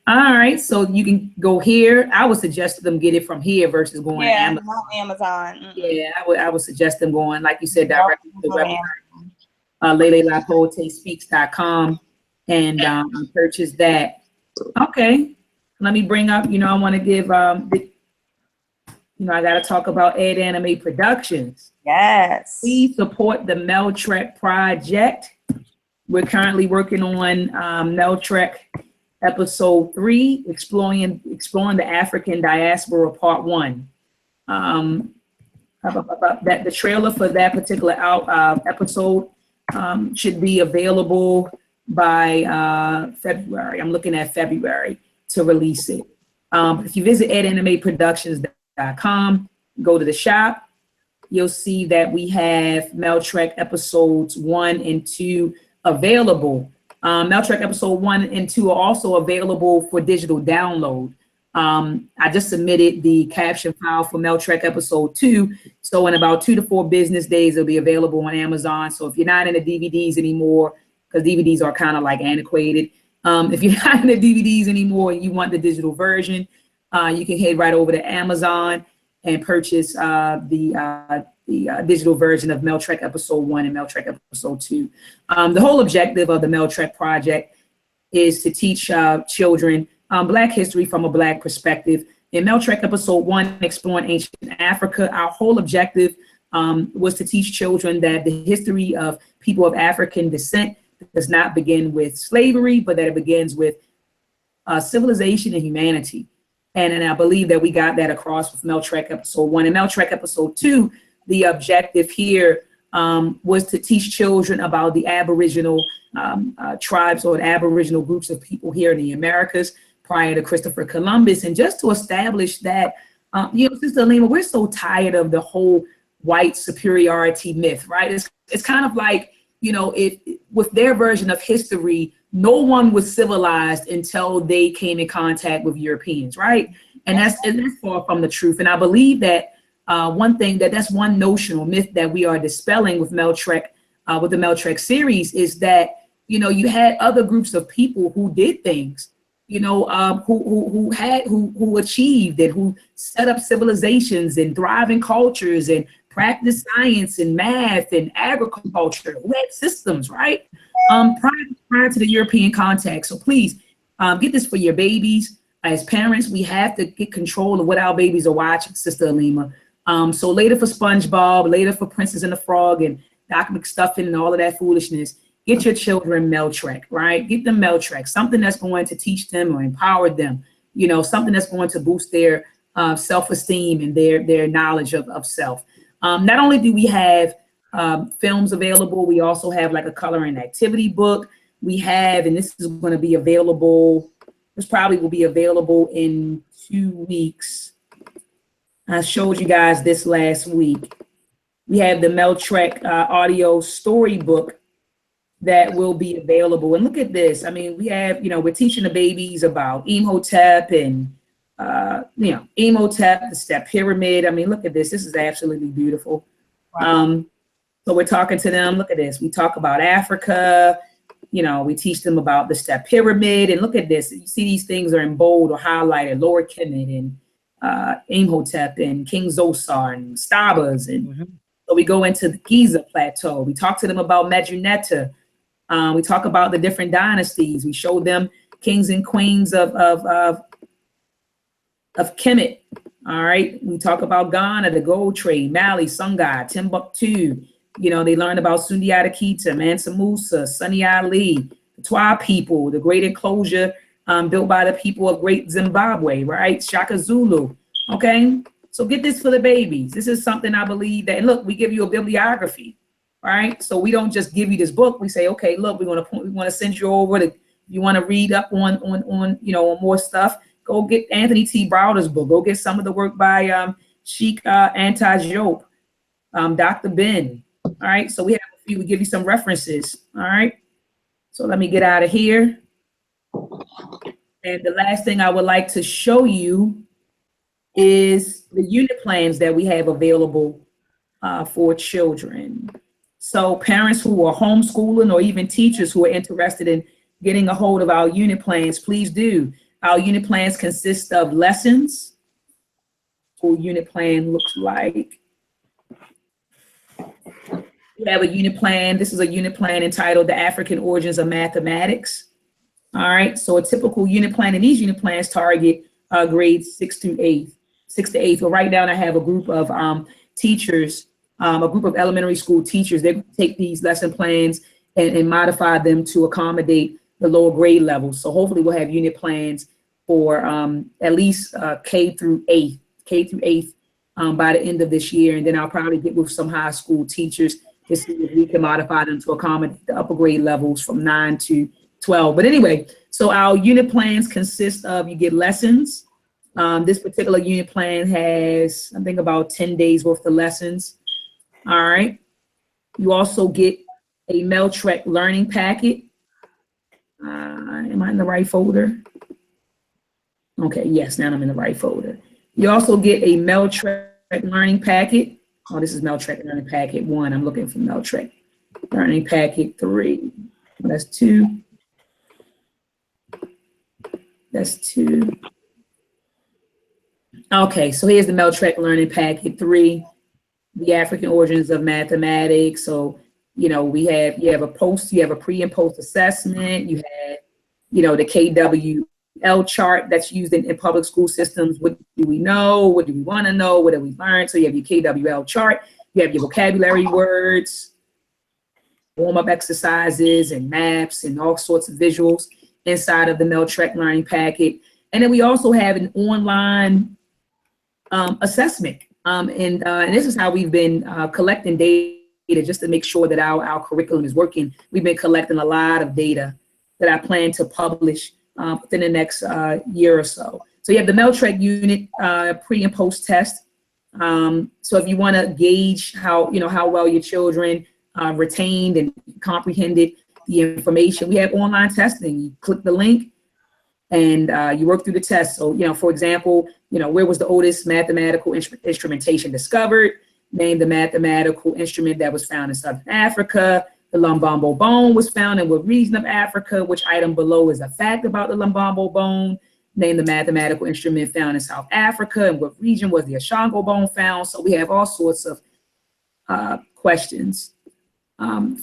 All right, so you can go here. I would suggest them get it from here versus going to Amazon. Not Amazon. Yeah, I would suggest them going, like you said, directly to the website, LiliLaPoeteSpeaks.com, and purchase that. Okay, let me bring up, I want to give, I got to talk about Ed Anime Productions. Yes. Please support the Meltrek Project. We're currently working on Meltrek Episode 3, exploring the African diaspora, Part 1. That the trailer for that particular episode should be available by February. I'm looking at February to release it. If you visit edanimeproductions.com, go to the shop, you'll see that we have Meltrek Episodes 1 and 2 available. Meltrek Episode 1 and 2 are also available for digital download. I just submitted the caption file for Meltrek Episode 2. So in about 2 to 4 business days, it'll be available on Amazon. So if you're not into DVDs anymore, because DVDs are kind of like antiquated. If you're not into DVDs anymore and you want the digital version, you can head right over to Amazon and purchase the digital version of Meltrek Episode 1 and Meltrek Episode 2. The whole objective of the Meltrek project is to teach children Black history from a Black perspective. In Meltrek Episode 1, Exploring Ancient Africa, our whole objective was to teach children that the history of people of African descent does not begin with slavery, but that it begins with civilization and humanity. And I believe that we got that across with Meltrek Episode 1. And Meltrek Episode 2, the objective here was to teach children about the Aboriginal tribes or Aboriginal groups of people here in the Americas prior to Christopher Columbus. And just to establish that, Sister Alima, we're so tired of the whole white superiority myth, right? It's kind of like, with their version of history, no one was civilized until they came in contact with Europeans, right? And that's far from the truth. And I believe that that's one notional myth that we are dispelling with Meltrek, with the Meltrek series, is that, you had other groups of people who did things, who achieved and who set up civilizations and thriving cultures and practiced science and math and agriculture, who had systems, right? Prior to the European contact. So please get this for your babies. As parents, we have to get control of what our babies are watching, Sister Alima. So later for SpongeBob, later for Princess and the Frog and Doc McStuffin and all of that foolishness, get your children Meltrek, right? Get them Meltrek, something that's going to teach them or empower them, something that's going to boost their self-esteem and their knowledge of self. Not only do we have films available, we also have like a coloring activity book. We have, and this is going to be available, this probably will be available in 2 weeks. I showed you guys this last week. We have the Meltrek audio storybook that will be available. And look at this. I mean, we have, we're teaching the babies about Imhotep and, Imhotep, the step pyramid. I mean, look at this. This is absolutely beautiful. Wow. So we're talking to them. Look at this. We talk about Africa. We teach them about the step pyramid. And look at this. You see these things are in bold or highlighted. Lord Kemet and Imhotep and King Zosar and Stabas. And so we go into the Giza Plateau. We talk to them about Medjugorje. We talk about the different dynasties. We show them kings and queens of Kemet. All right. We talk about Ghana, the gold trade, Mali, Sungai, Timbuktu. They learn about Sundiata Keita, Mansa Musa, Sunny Ali, the Twa people, the great enclosure built by the people of Great Zimbabwe, right? Shaka Zulu. Okay. So get this for the babies. This is something I believe that, and look, we give you a bibliography. Right, so we don't just give you this book. We say, okay, look, we want to send you over to. If you want to read up on on more stuff, go get Anthony T. Browder's book. Go get some of the work by Sheikh Anta Diop, Dr. Ben. All right, so we give you some references. All right, so let me get out of here. And the last thing I would like to show you is the unit plans that we have available for children. So parents who are homeschooling or even teachers who are interested in getting a hold of our unit plans, please do. Our unit plans consist of lessons. What unit plan looks like. We have a unit plan. This is a unit plan entitled The African Origins of Mathematics. All right, so a typical unit plan, and these unit plans target grades 6 to 8. Well, right now I have a group of teachers, a group of elementary school teachers. They take these lesson plans and modify them to accommodate the lower grade levels. So hopefully we'll have unit plans for at least K through 8th by the end of this year. And then I'll probably get with some high school teachers to see if we can modify them to accommodate the upper grade levels from 9 to 12. But anyway, so our unit plans consist of, you get lessons. This particular unit plan has, I think, about 10 days worth of lessons. All right. You also get a Meltrek learning packet. Am I in the right folder? Okay, yes, now I'm in the right folder. You also get a Meltrek learning packet. Oh, this is Meltrek learning packet 1. I'm looking for Meltrek learning packet 3. That's 2. That's 2. Okay, so here's the Meltrek learning packet 3. the African origins of mathematics. So, you know, you have a pre and post assessment. You have, you know, the KWL chart that's used in public school systems. What do we know? What do we want to know? What have we learned? So you have your KWL chart. You have your vocabulary words, warm-up exercises and maps and all sorts of visuals inside of the Meltrek learning packet. And then we also have an online assessment. And this is how we've been collecting data just to make sure that our curriculum is working. We've been collecting a lot of data that I plan to publish within the next year or so. So you have the Meltrek unit pre and post test. So if you want to gauge how well your children retained and comprehended the information, we have online testing. You click the link and you work through the test. So, you know, for example, you know, where was the oldest mathematical instrumentation discovered? Name the mathematical instrument that was found in Southern Africa. The Lumbambo bone was found in what region of Africa? Which item below is a fact about the Lumbambo bone? Name the mathematical instrument found in South Africa, and what region was the Ashango bone found? So we have all sorts of questions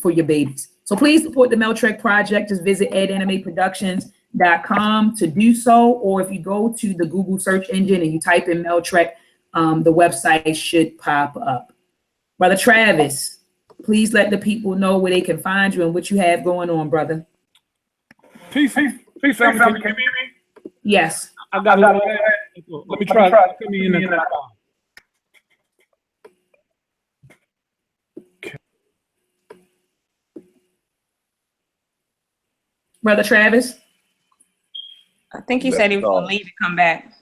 for your babies. So please support the Meltrek project. Just visit edanimeproductions.com to do so, or if you go to the Google search engine and you type in Meltrek, the website should pop up. Brother Travis, please let the people know where they can find you and what you have going on, brother. Peace, family. Can you hear me? Yes. I got it. Let me try. Let me in there. Brother Travis? I think he said he was gonna leave and come back.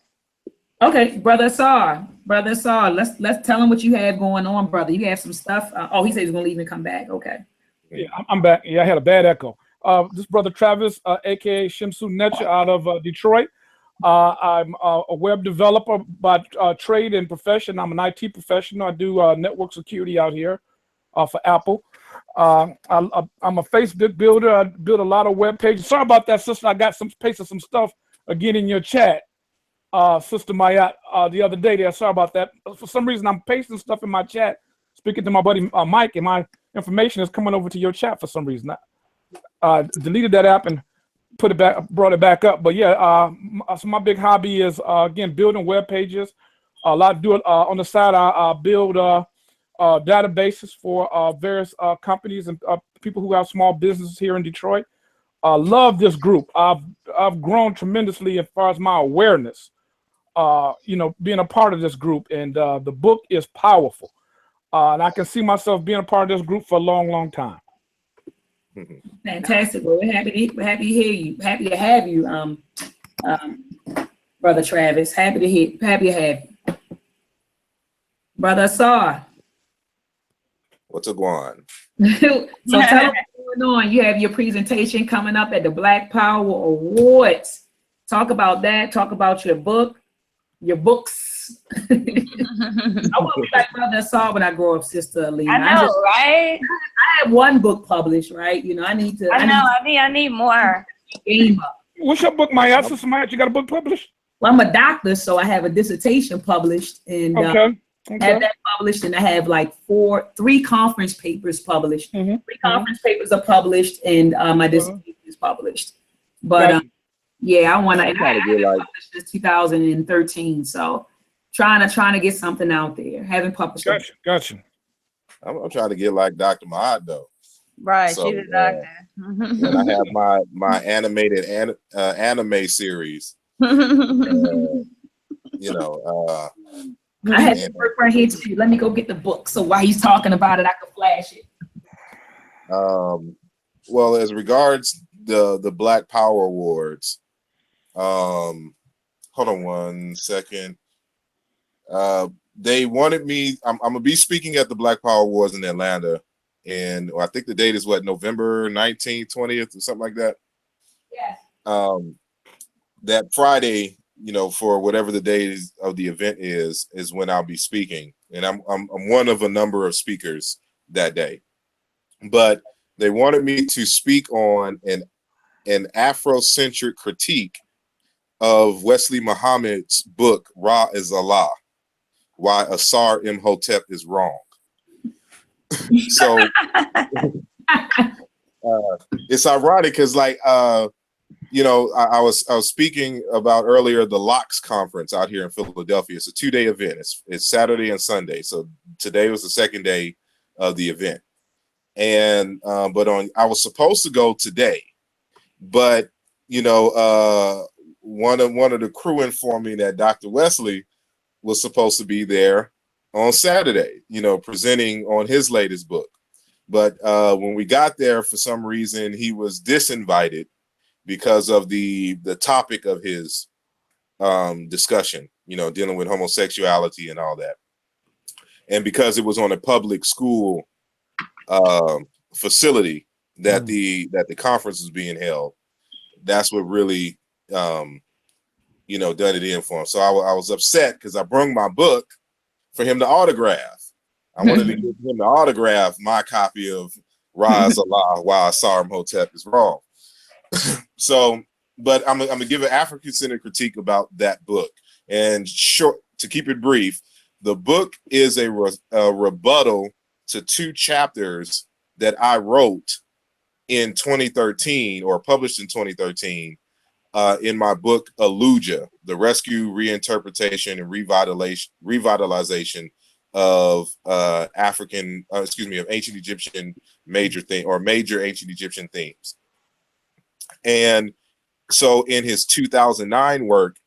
Okay, Brother Sar, let's tell him what you have going on, brother. You have some stuff. Oh, he said he's gonna leave and come back. Okay. Yeah, I'm back. Yeah, I had a bad echo. This is Brother Travis, aka Shimsu Netcha out of Detroit. I'm a web developer by trade and profession. I'm an IT professional. I do network security out here for Apple. I'm a Facebook builder. I build a lot of web pages. Sorry about that, sister. I got pasted some stuff again in your chat, Sister Mayat, the other day there. Sorry about that. For some reason, I'm pasting stuff in my chat, speaking to my buddy Mike, and my information is coming over to your chat for some reason. I deleted that app and brought it back up. But yeah, so my big hobby is again building web pages. A lot do it on the side. I build databases for various companies and people who have small businesses here in Detroit. Love this group. I've grown tremendously as far as my awareness. Being a part of this group, and the book is powerful. And I can see myself being a part of this group for a long, long time. Fantastic. Well, we're happy to hear you. Happy to have you, Brother Travis. Happy to have you. Brother Sar. What's going on? So tell us what's going on. You have your presentation coming up at the Black Power Awards. Talk about that. Talk about your book, your books. I want to be like Brother Sar when I grow up, Sister Alina. I know, right? I have one book published, right? You know, I need to. I need more. Game up. What's your book, Maya? Sister Maya, you got a book published? Well, I'm a doctor, so I have a dissertation published, and okay. I have that published, and I have like three conference papers published. Mm-hmm. 3 conference papers are published, and my dissertation is published. But yeah, I want to. I published this 2013, so trying to get something out there. Haven't published. Gotcha. I'm trying to get like Dr. Maat though. Right, so, she's a doctor. And I have my animated anime series. I have the work right here too. Let me go get the book. So while he's talking about it, I can flash it. Well, as regards the Black Power Awards, hold on one second. They wanted me. I'm gonna be speaking at the Black Power Awards in Atlanta, and I think the date is November 19th, 20th, or something like that. Yes. That Friday, for whatever the day of the event is when I'll be speaking, and I'm one of a number of speakers that day. But they wanted me to speak on an Afrocentric critique of Wesley Muhammad's book Ra is Allah, Why Asar Imhotep is Wrong. So it's ironic because, like, you know, I was speaking about earlier the Locks conference out here in Philadelphia. It's a 2-day event. It's Saturday and Sunday. So today was the second day of the event, and but I was supposed to go today, but you know, one of the crew informed me that Dr. Wesley was supposed to be there on Saturday, you know, presenting on his latest book. But when we got there, for some reason, he was disinvited because of the topic of his discussion, you know, dealing with homosexuality and all that. And because it was on a public school facility that the conference was being held, that's what really, you know, done it in for him. So I was upset because I brought my book for him to autograph. I wanted to give him to autograph my copy of Rise Allah Why Sarum Hotep is Wrong. So, but I'm gonna give an African-centered critique about that book. And short, to keep it brief, the book is a rebuttal to 2 chapters that I wrote in 2013 or published in 2013 in my book Aluja, the Rescue, Reinterpretation, and Revitalization of of ancient Egyptian major ancient Egyptian themes. And so in his 2009 work,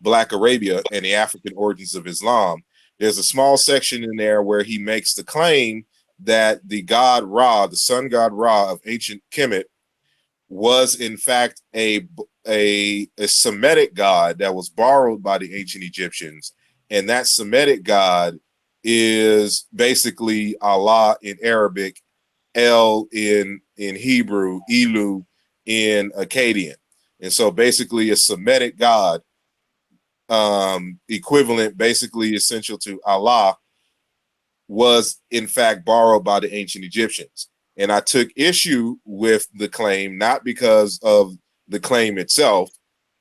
Black Arabia and the African Origins of Islam, there's a small section in there where he makes the claim that the god Ra, the sun god Ra of ancient Kemet, was in fact a Semitic god that was borrowed by the ancient Egyptians. And that Semitic god is basically Allah in Arabic, El in Hebrew, Elu in Akkadian. And so basically a Semitic god, equivalent, basically essential to Allah, was in fact borrowed by the ancient Egyptians. And I took issue with the claim, not because of the claim itself.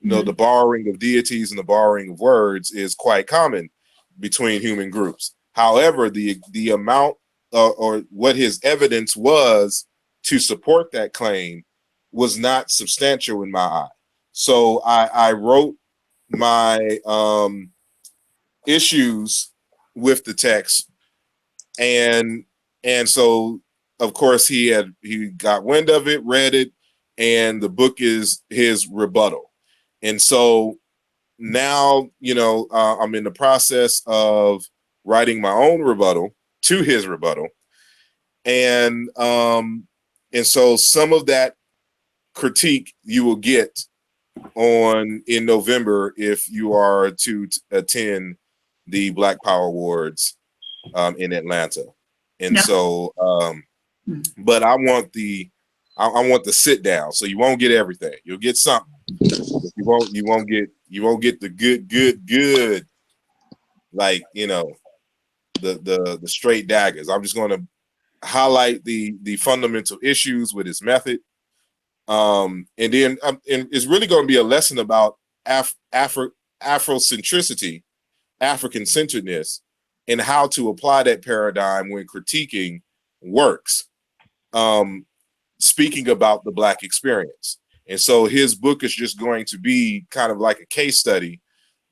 You know, the borrowing of deities and the borrowing of words is quite common between human groups. However, the amount or what his evidence was to support that claim was not substantial in my eye. So I wrote my issues with the text, and so of course he got wind of it, read it, and the book is his rebuttal. And so now, you know, I'm in the process of writing my own rebuttal to his rebuttal, and so some of that critique you will get in November if you are to attend the Black Power Awards in Atlanta. And so but I want the sit down, so you won't get everything. You'll get something. You won't get the good, like, you know, the straight daggers. I'm just going to highlight the fundamental issues with his method. And then and it's really going to be a lesson about Afrocentricity, African-centeredness, and how to apply that paradigm when critiquing works, speaking about the Black experience. And so his book is just going to be kind of like a case study.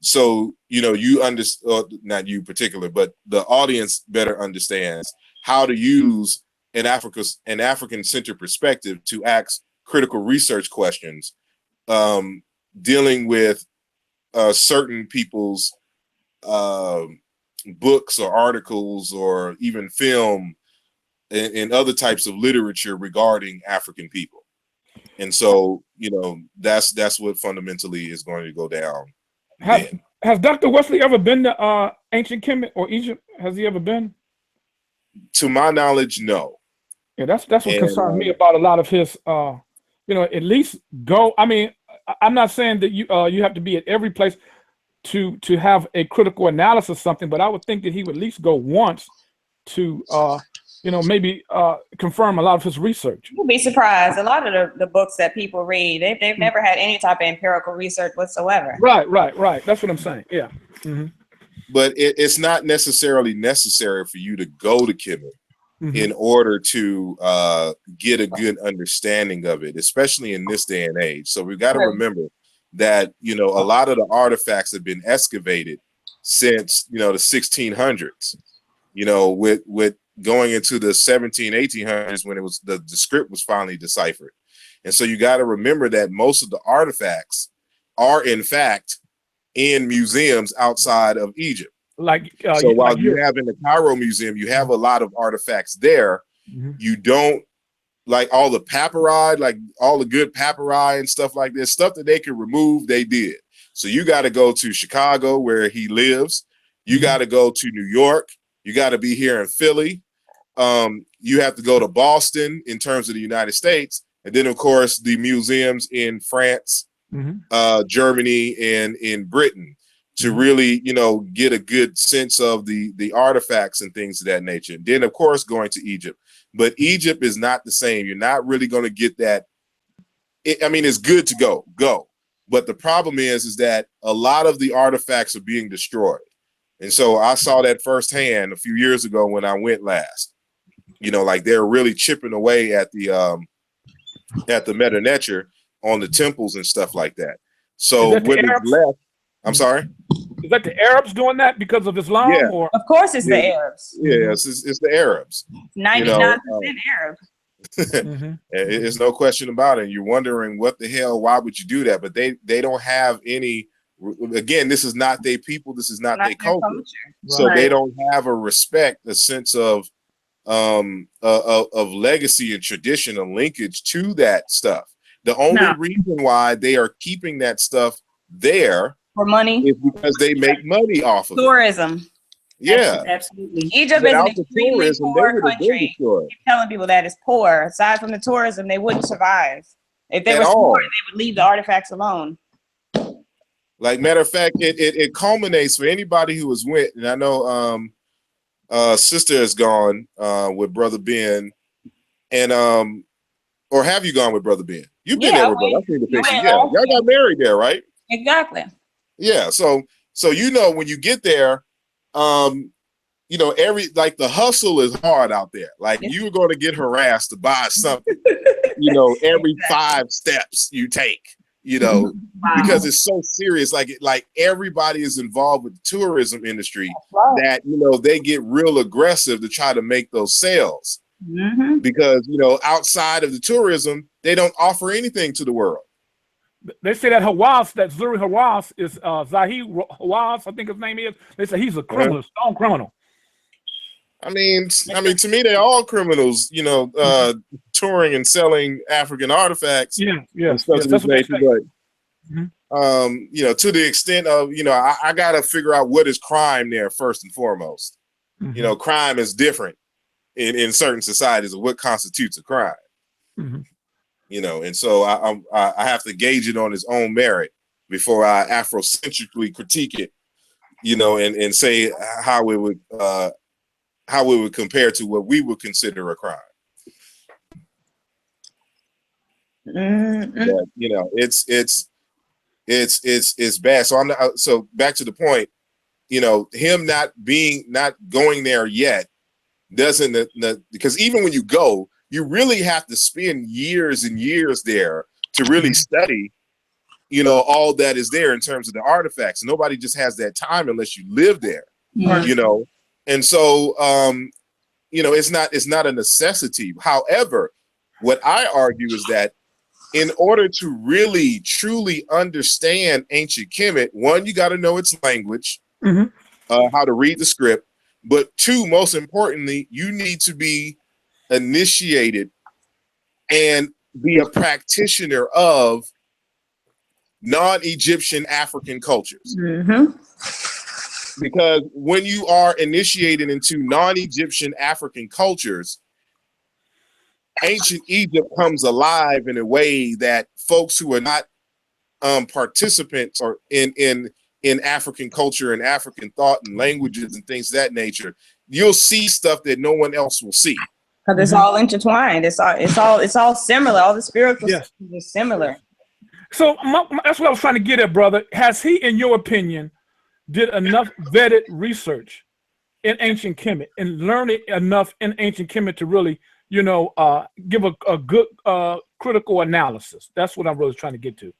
So, you know, you understand, not you particular, but the audience better understands how to use an African-centered perspective to ask critical research questions, dealing with certain people's books or articles or even film and other types of literature regarding African people. And so, you know, that's what fundamentally is going to go down. Has Dr. Wesley ever been to ancient Kemet or Egypt? Has he ever been? To my knowledge, no. Yeah, that's what concerns me about a lot of his. You know, at least go. I mean, I'm not saying that you have to be at every place to have a critical analysis of something, but I would think that he would at least go once to you know, maybe confirm a lot of his research. You'll be surprised. A lot of the books that people read, they've never had any type of empirical research whatsoever. Right. That's what I'm saying. Yeah. But it's not necessarily necessary for you to go to Kemet in order to get a good understanding of it, especially in this day and age. So we've got to remember that, you know, a lot of the artifacts have been excavated since, you know, the 1600s, you know, with going into the 1800s when it was the script was finally deciphered. And so you got to remember that most of the artifacts are in fact in museums outside of Egypt. Like so while you have in the Cairo Museum, you have a lot of artifacts there. You don't, like all the papyri, like all the good papyri and stuff like this, stuff that they could remove, they did. So you got to go to Chicago where he lives. You got to go to New York. You got to be here in Philly. You have to go to Boston in terms of the United States. And then, of course, the museums in France, Germany, and in Britain to really, you know, get a good sense of the artifacts and things of that nature. And then, of course, going to Egypt. But Egypt is not the same. You're not really going to get that. I mean, it's good to go. But the problem is that a lot of the artifacts are being destroyed. And so I saw that firsthand a few years ago when I went last. You know, like they're really chipping away at the Meta Nature on the temples and stuff like that. So when it's left, I'm sorry? Is that the Arabs doing that because of Islam? Yeah. Or? Of course it's the Arabs. Yeah, it's the Arabs. 99% Arab. It's no question about it. You're wondering what the hell, why would you do that? But they don't have any, again, this is not their people, this is not their culture. So they don't have a respect, a sense of legacy and tradition and linkage to that stuff. The only reason why they are keeping that stuff there for money is because they make money off of tourism. Yeah, absolutely. Egypt is an extremely poor country. Keep telling people that it's poor. Aside from the tourism, they wouldn't survive. If they were smart, they would leave the artifacts alone. Like, matter of fact, it culminates for anybody who has went, and I know sister has gone with Brother Ben, and or have you gone with Brother Ben? You've been there with Brother. I've seen the picture. Yeah, y'all got married there, right? Exactly. Yeah. So you know, when you get there, you know, the hustle is hard out there. Like you're going to get harassed to buy something, you know, every 5 steps you take, you know, because it's so serious. Like everybody is involved with the tourism industry that, you know, they get real aggressive to try to make those sales because, you know, outside of the tourism, they don't offer anything to the world. They say that Hawass, that Zuri Hawass is Zahid Hawass, I think his name is. They say he's a criminal, stone criminal. I mean, to me, they're all criminals, you know, touring and selling African artifacts. Yeah. That's what they say. But, you know, to the extent of, you know, I got to figure out what is crime there first and foremost. You know, crime is different in certain societies of what constitutes a crime. You know, and so I have to gauge it on its own merit before I Afrocentrically critique it, you know, and say how it would compare to what we would consider a crime. But, you know, it's bad. So so back to the point, you know, him not going there yet doesn't, because even when you go, you really have to spend years and years there to really study, you know, all that is there in terms of the artifacts. Nobody just has that time unless you live there, you know. And so, you know, it's not a necessity. However, what I argue is that in order to really truly understand ancient Kemet, one, you got to know its language, how to read the script, but 2, most importantly, you need to be initiated and be a practitioner of non-Egyptian African cultures. Because when you are initiated into non-Egyptian African cultures, ancient Egypt comes alive in a way that folks who are not participants or in African culture and African thought and languages and things of that nature, you'll see stuff that no one else will see. Because it's all intertwined. It's all similar. All the spiritual stuff is similar. So that's what I was trying to get at, brother. Has he, in your opinion, did enough vetted research in ancient Kemet and learning enough in ancient Kemet to really, give a good critical analysis. That's what I'm really trying to get to.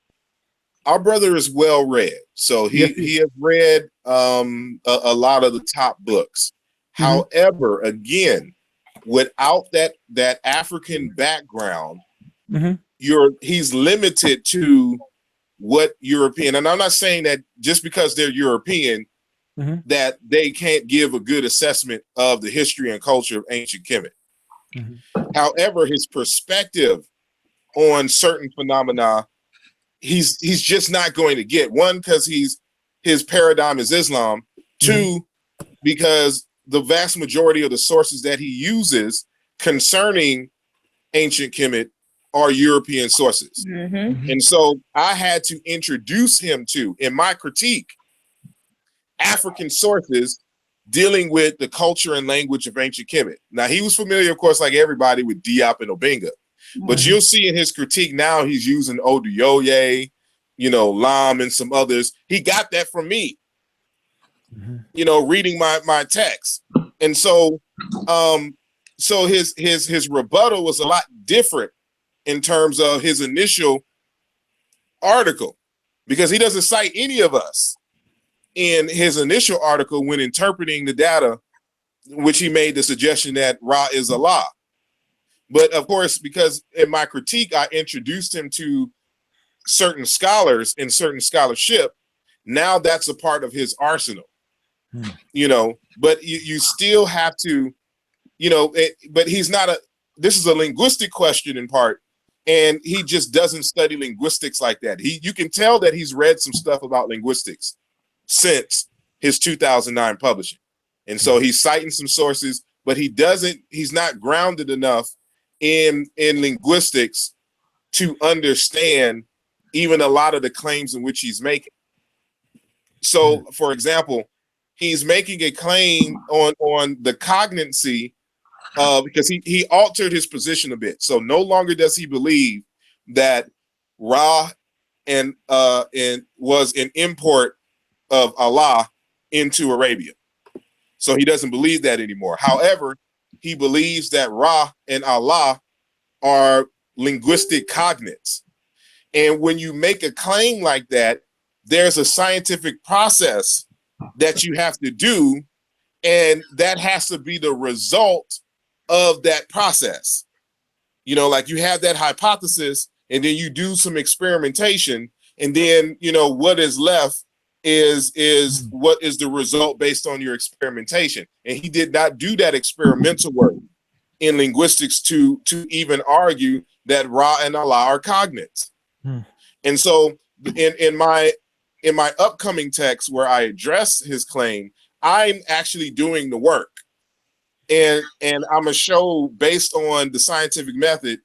Our brother is well read, so he has read a lot of the top books. However, again, without that African background, he's limited to what European. And I'm not saying that just because they're European that they can't give a good assessment of the history and culture of ancient Kemet. However, his perspective on certain phenomena, he's just not going to get. One, because his paradigm is Islam. Two, because the vast majority of the sources that he uses concerning ancient Kemet are European sources. And so I had to introduce him to, in my critique, African sources dealing with the culture and language of ancient Kemet. Now, he was familiar, of course, like everybody, with Diop and Obenga. But you'll see in his critique now he's using Oduyoye, Lam and some others. He got that from me, reading my text. And so so his rebuttal was a lot different in terms of his initial article, because he doesn't cite any of us in his initial article when interpreting the data, which he made the suggestion that Ra is Allah. But of course, because in my critique, I introduced him to certain scholars and certain scholarship, now that's a part of his arsenal, but you still have to, but he's not this is a linguistic question in part, and he just doesn't study linguistics like that. You can tell that he's read some stuff about linguistics since his 2009 publishing. And so he's citing some sources, but he's not grounded enough in linguistics to understand even a lot of the claims in which he's making. So, for example, he's making a claim on the cognancy because he altered his position a bit. So no longer does he believe that Ra and was an import of Allah into Arabia. So he doesn't believe that anymore. However, he believes that Ra and Allah are linguistic cognates. And when you make a claim like that, there's a scientific process that you have to do, and that has to be the result of that process. Like you have that hypothesis, and then you do some experimentation, and then what is left is what is the result based on your experimentation. And he did not do that experimental work in linguistics to even argue that Ra and Allah are cognates. And so in my upcoming text where I address his claim, I'm actually doing the work. And I'm going to show, based on the scientific method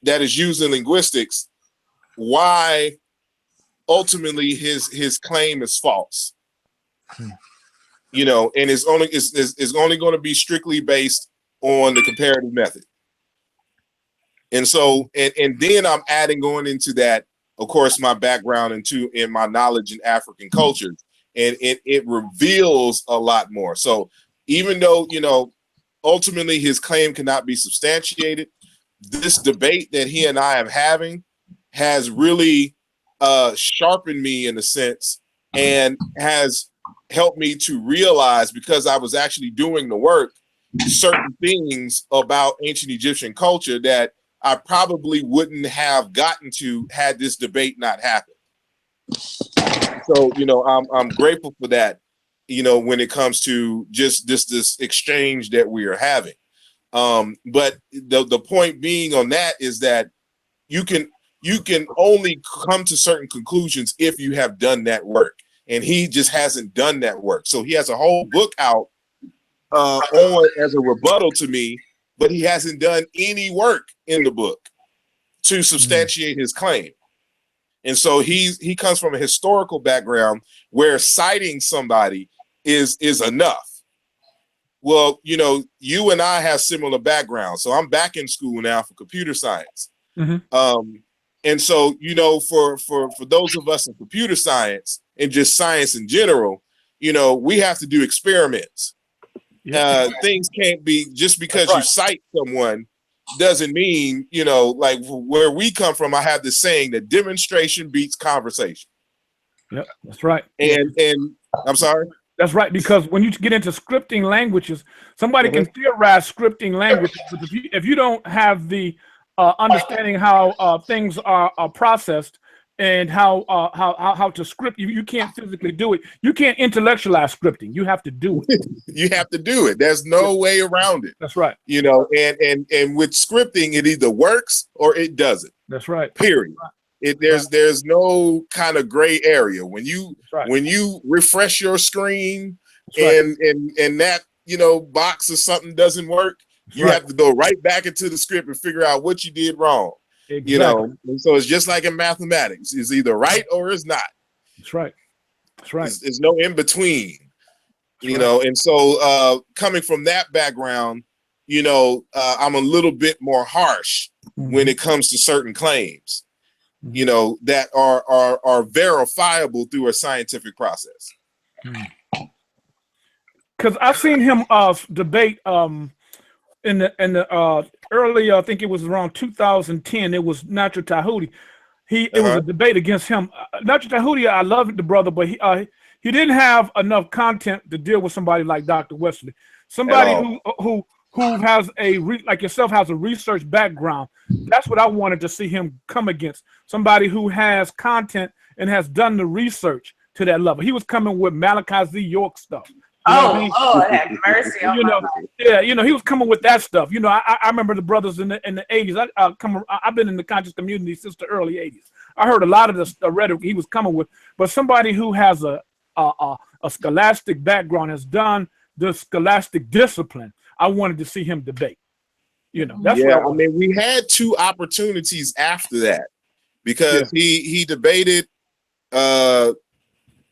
that is used in linguistics, why ultimately his claim is false. And it's only going to be strictly based on the comparative method. And so, and then I'm going into that, of course, my background in my knowledge in African cultures, and it reveals a lot more. So even though, ultimately his claim cannot be substantiated, this debate that he and I am having has really sharpened me in a sense, and has helped me to realize, because I was actually doing the work, certain things about ancient Egyptian culture that I probably wouldn't have gotten to had this debate not happened. So, I'm grateful for that, when it comes to just this exchange that we are having. But the point being on that is that you can only come to certain conclusions if you have done that work. And he just hasn't done that work. So he has a whole book out on as a rebuttal to me, but he hasn't done any work in the book to substantiate his claim. And so he comes from a historical background where citing somebody is enough. Well, you and I have similar backgrounds. So I'm back in school now for computer science. And so, for those of us in computer science and just science in general, you know, we have to do experiments. Things can't be just because you cite someone doesn't mean, you know, like where we come from, I have this saying that demonstration beats conversation. Yep, that's right. And I'm sorry? That's right, because when you get into scripting languages, somebody can theorize scripting languages, but if you don't have the understanding how things are processed and how to script, you can't physically do it. You can't intellectualize scripting. You have to do it. You have to do it. There's no way around it. That's right. You know, and with scripting, it either works or it doesn't. That's right. Period. There's no kind of gray area when you refresh your screen and that, you know, box or something doesn't work, you have to go right back into the script and figure out what you did wrong. Exactly. You know, and so it's just like in mathematics, it's either right or it's not. That's right. That's right. There's no in between. You know, and so coming from that background, you know, I'm a little bit more harsh when it comes to certain claims, you know, that are verifiable through a scientific process. Because I've seen him debate in the early, I think it was around 2010. It was Natural Tahuti. It was a debate against him. Natural Tahuti, I love the brother, but he didn't have enough content to deal with somebody like Dr. Wesley, somebody who has like yourself has a research background. That's what I wanted to see him come against. Somebody who has content and has done the research to that level. He was coming with Malachi Z. York stuff. You know what I mean? Lord have mercy on you know, my life. yeah, you know, he was coming with that stuff. You know, I remember the brothers in the 80s. I've been in the conscious community since the early 80s. I heard a lot of the rhetoric he was coming with, but somebody who has a scholastic background, has done the scholastic discipline, I wanted to see him debate. You know, that's what I mean, we had two opportunities after that because he debated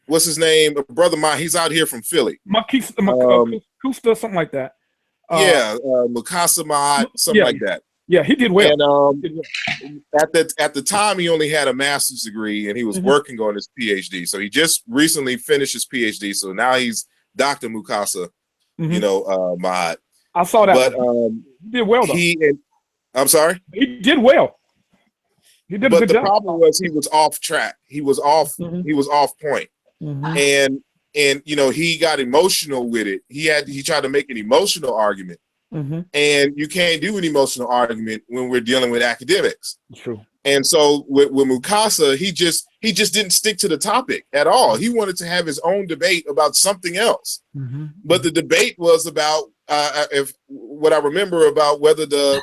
what's his name? Brother mine, he's out here from Philly. Kusta, something like that. Mukasa Maat, something like that. Yeah, he did well. And at the time, he only had a master's degree, and he was working on his PhD. So he just recently finished his PhD. So now he's Dr. Mukasa, you know, Maat. I saw that. But he did well, though. I'm sorry? He did well. He did a good job. But the problem was he was off track. He was off. He was off point. And you know, he got emotional with it. He tried to make an emotional argument. And you can't do an emotional argument when we're dealing with academics. True. And so with Mukasa, he just didn't stick to the topic at all. He wanted to have his own debate about something else. But the debate was about what I remember about whether the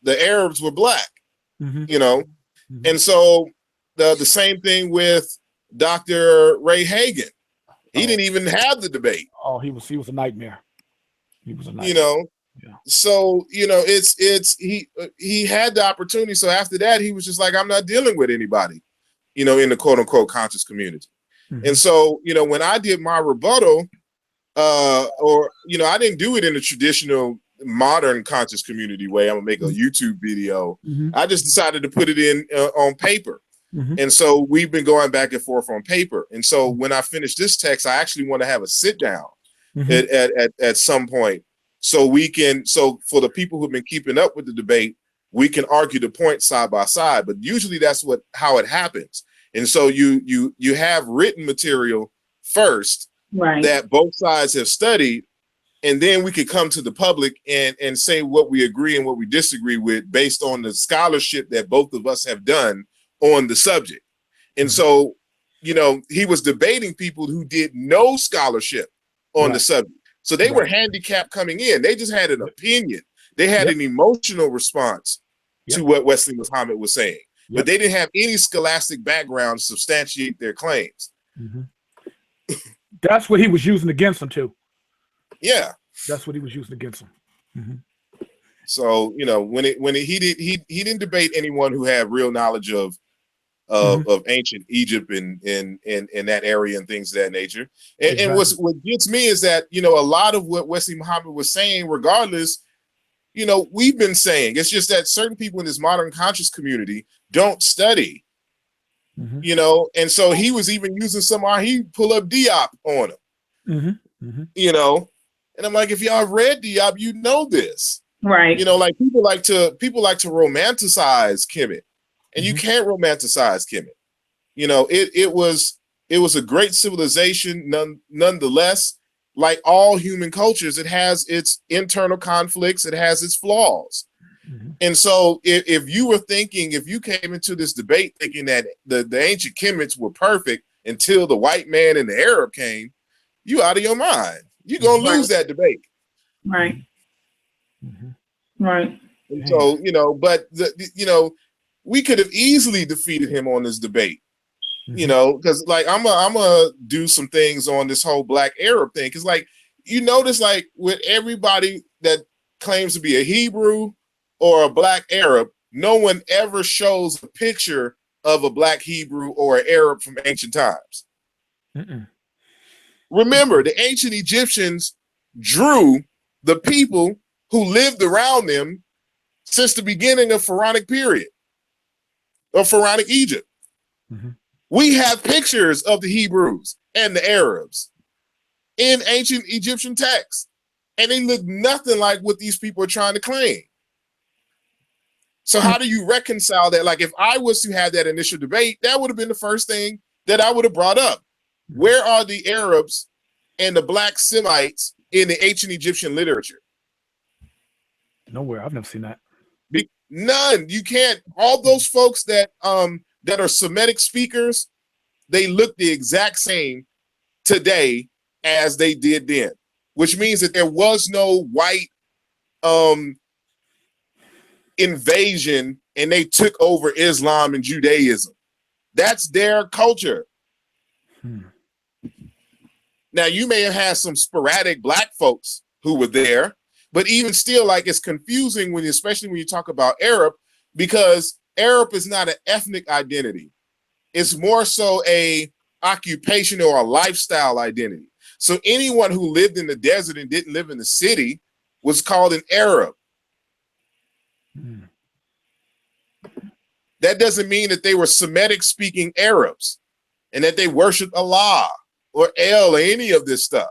Arabs were black. You know, and so the same thing with Dr. Ray Hagan. He didn't even have the debate. Oh, he was a nightmare. He was a nightmare. You know, so you know, he had the opportunity. So after that, he was just like, I'm not dealing with anybody, you know, in the quote unquote conscious community. And so, you know, when I did my rebuttal, or you know, I didn't do it in the traditional modern conscious community way. I'm gonna make a YouTube video. I just decided to put it in on paper. And so we've been going back and forth on paper. And so when I finish this text, I actually want to have a sit down at some point, so for the people who've been keeping up with the debate, we can argue the points side by side. But usually that's how it happens. And so you have written material first that both sides have studied, and then we could come to the public and say what we agree and what we disagree with based on the scholarship that both of us have done on the subject. And so, you know, he was debating people who did no scholarship on the subject. So they were handicapped coming in. They just had an opinion. They had an emotional response to what Wesley Muhammad was saying, but they didn't have any scholastic background to substantiate their claims. That's what he was using against them too. Yeah. That's what he was using against them. So, you know, he didn't debate anyone who had real knowledge of ancient Egypt and that area and things of that nature. And what gets me is that, you know, a lot of what Wesley Muhammad was saying, regardless, you know, we've been saying. It's just that certain people in this modern conscious community don't study You know, and so he was even using he pull up Diop on him. You know, and I'm like, if y'all have read Diop, you know this. Right. You know, like people like to romanticize Kemet, and you can't romanticize Kemet. You know, it was a great civilization, nonetheless. Like all human cultures, it has its internal conflicts, it has its flaws. And so if you came into this debate thinking that the ancient Kemets were perfect until the white man and the Arab came, you out of your mind. You're gonna lose that debate. Right. Right. And so, you know, but we could have easily defeated him on this debate. You know, because like I'm gonna do some things on this whole Black Arab thing. Because like you notice, like with everybody that claims to be a Hebrew or a Black Arab, no one ever shows a picture of a Black Hebrew or an Arab from ancient times. Remember, the ancient Egyptians drew the people who lived around them since the beginning of Pharaonic period, of Pharaonic Egypt. We have pictures of the Hebrews and the Arabs in ancient Egyptian texts, and they look nothing like what these people are trying to claim. So how do you reconcile that? Like if I was to have that initial debate, that would have been the first thing that I would have brought up. Where are the Arabs and the Black Semites in the ancient Egyptian literature? Nowhere. I've never seen that. None. You can't. All those folks that are Semitic speakers, they look the exact same today as they did then, which means that there was no white invasion and they took over Islam and Judaism. That's their culture. Now, you may have had some sporadic Black folks who were there, but even still, like, it's confusing especially when you talk about Arab, because Arab is not an ethnic identity. It's more so a occupation or a lifestyle identity. So anyone who lived in the desert and didn't live in the city was called an Arab. That doesn't mean that they were Semitic speaking Arabs and that they worshiped Allah or El or any of this stuff.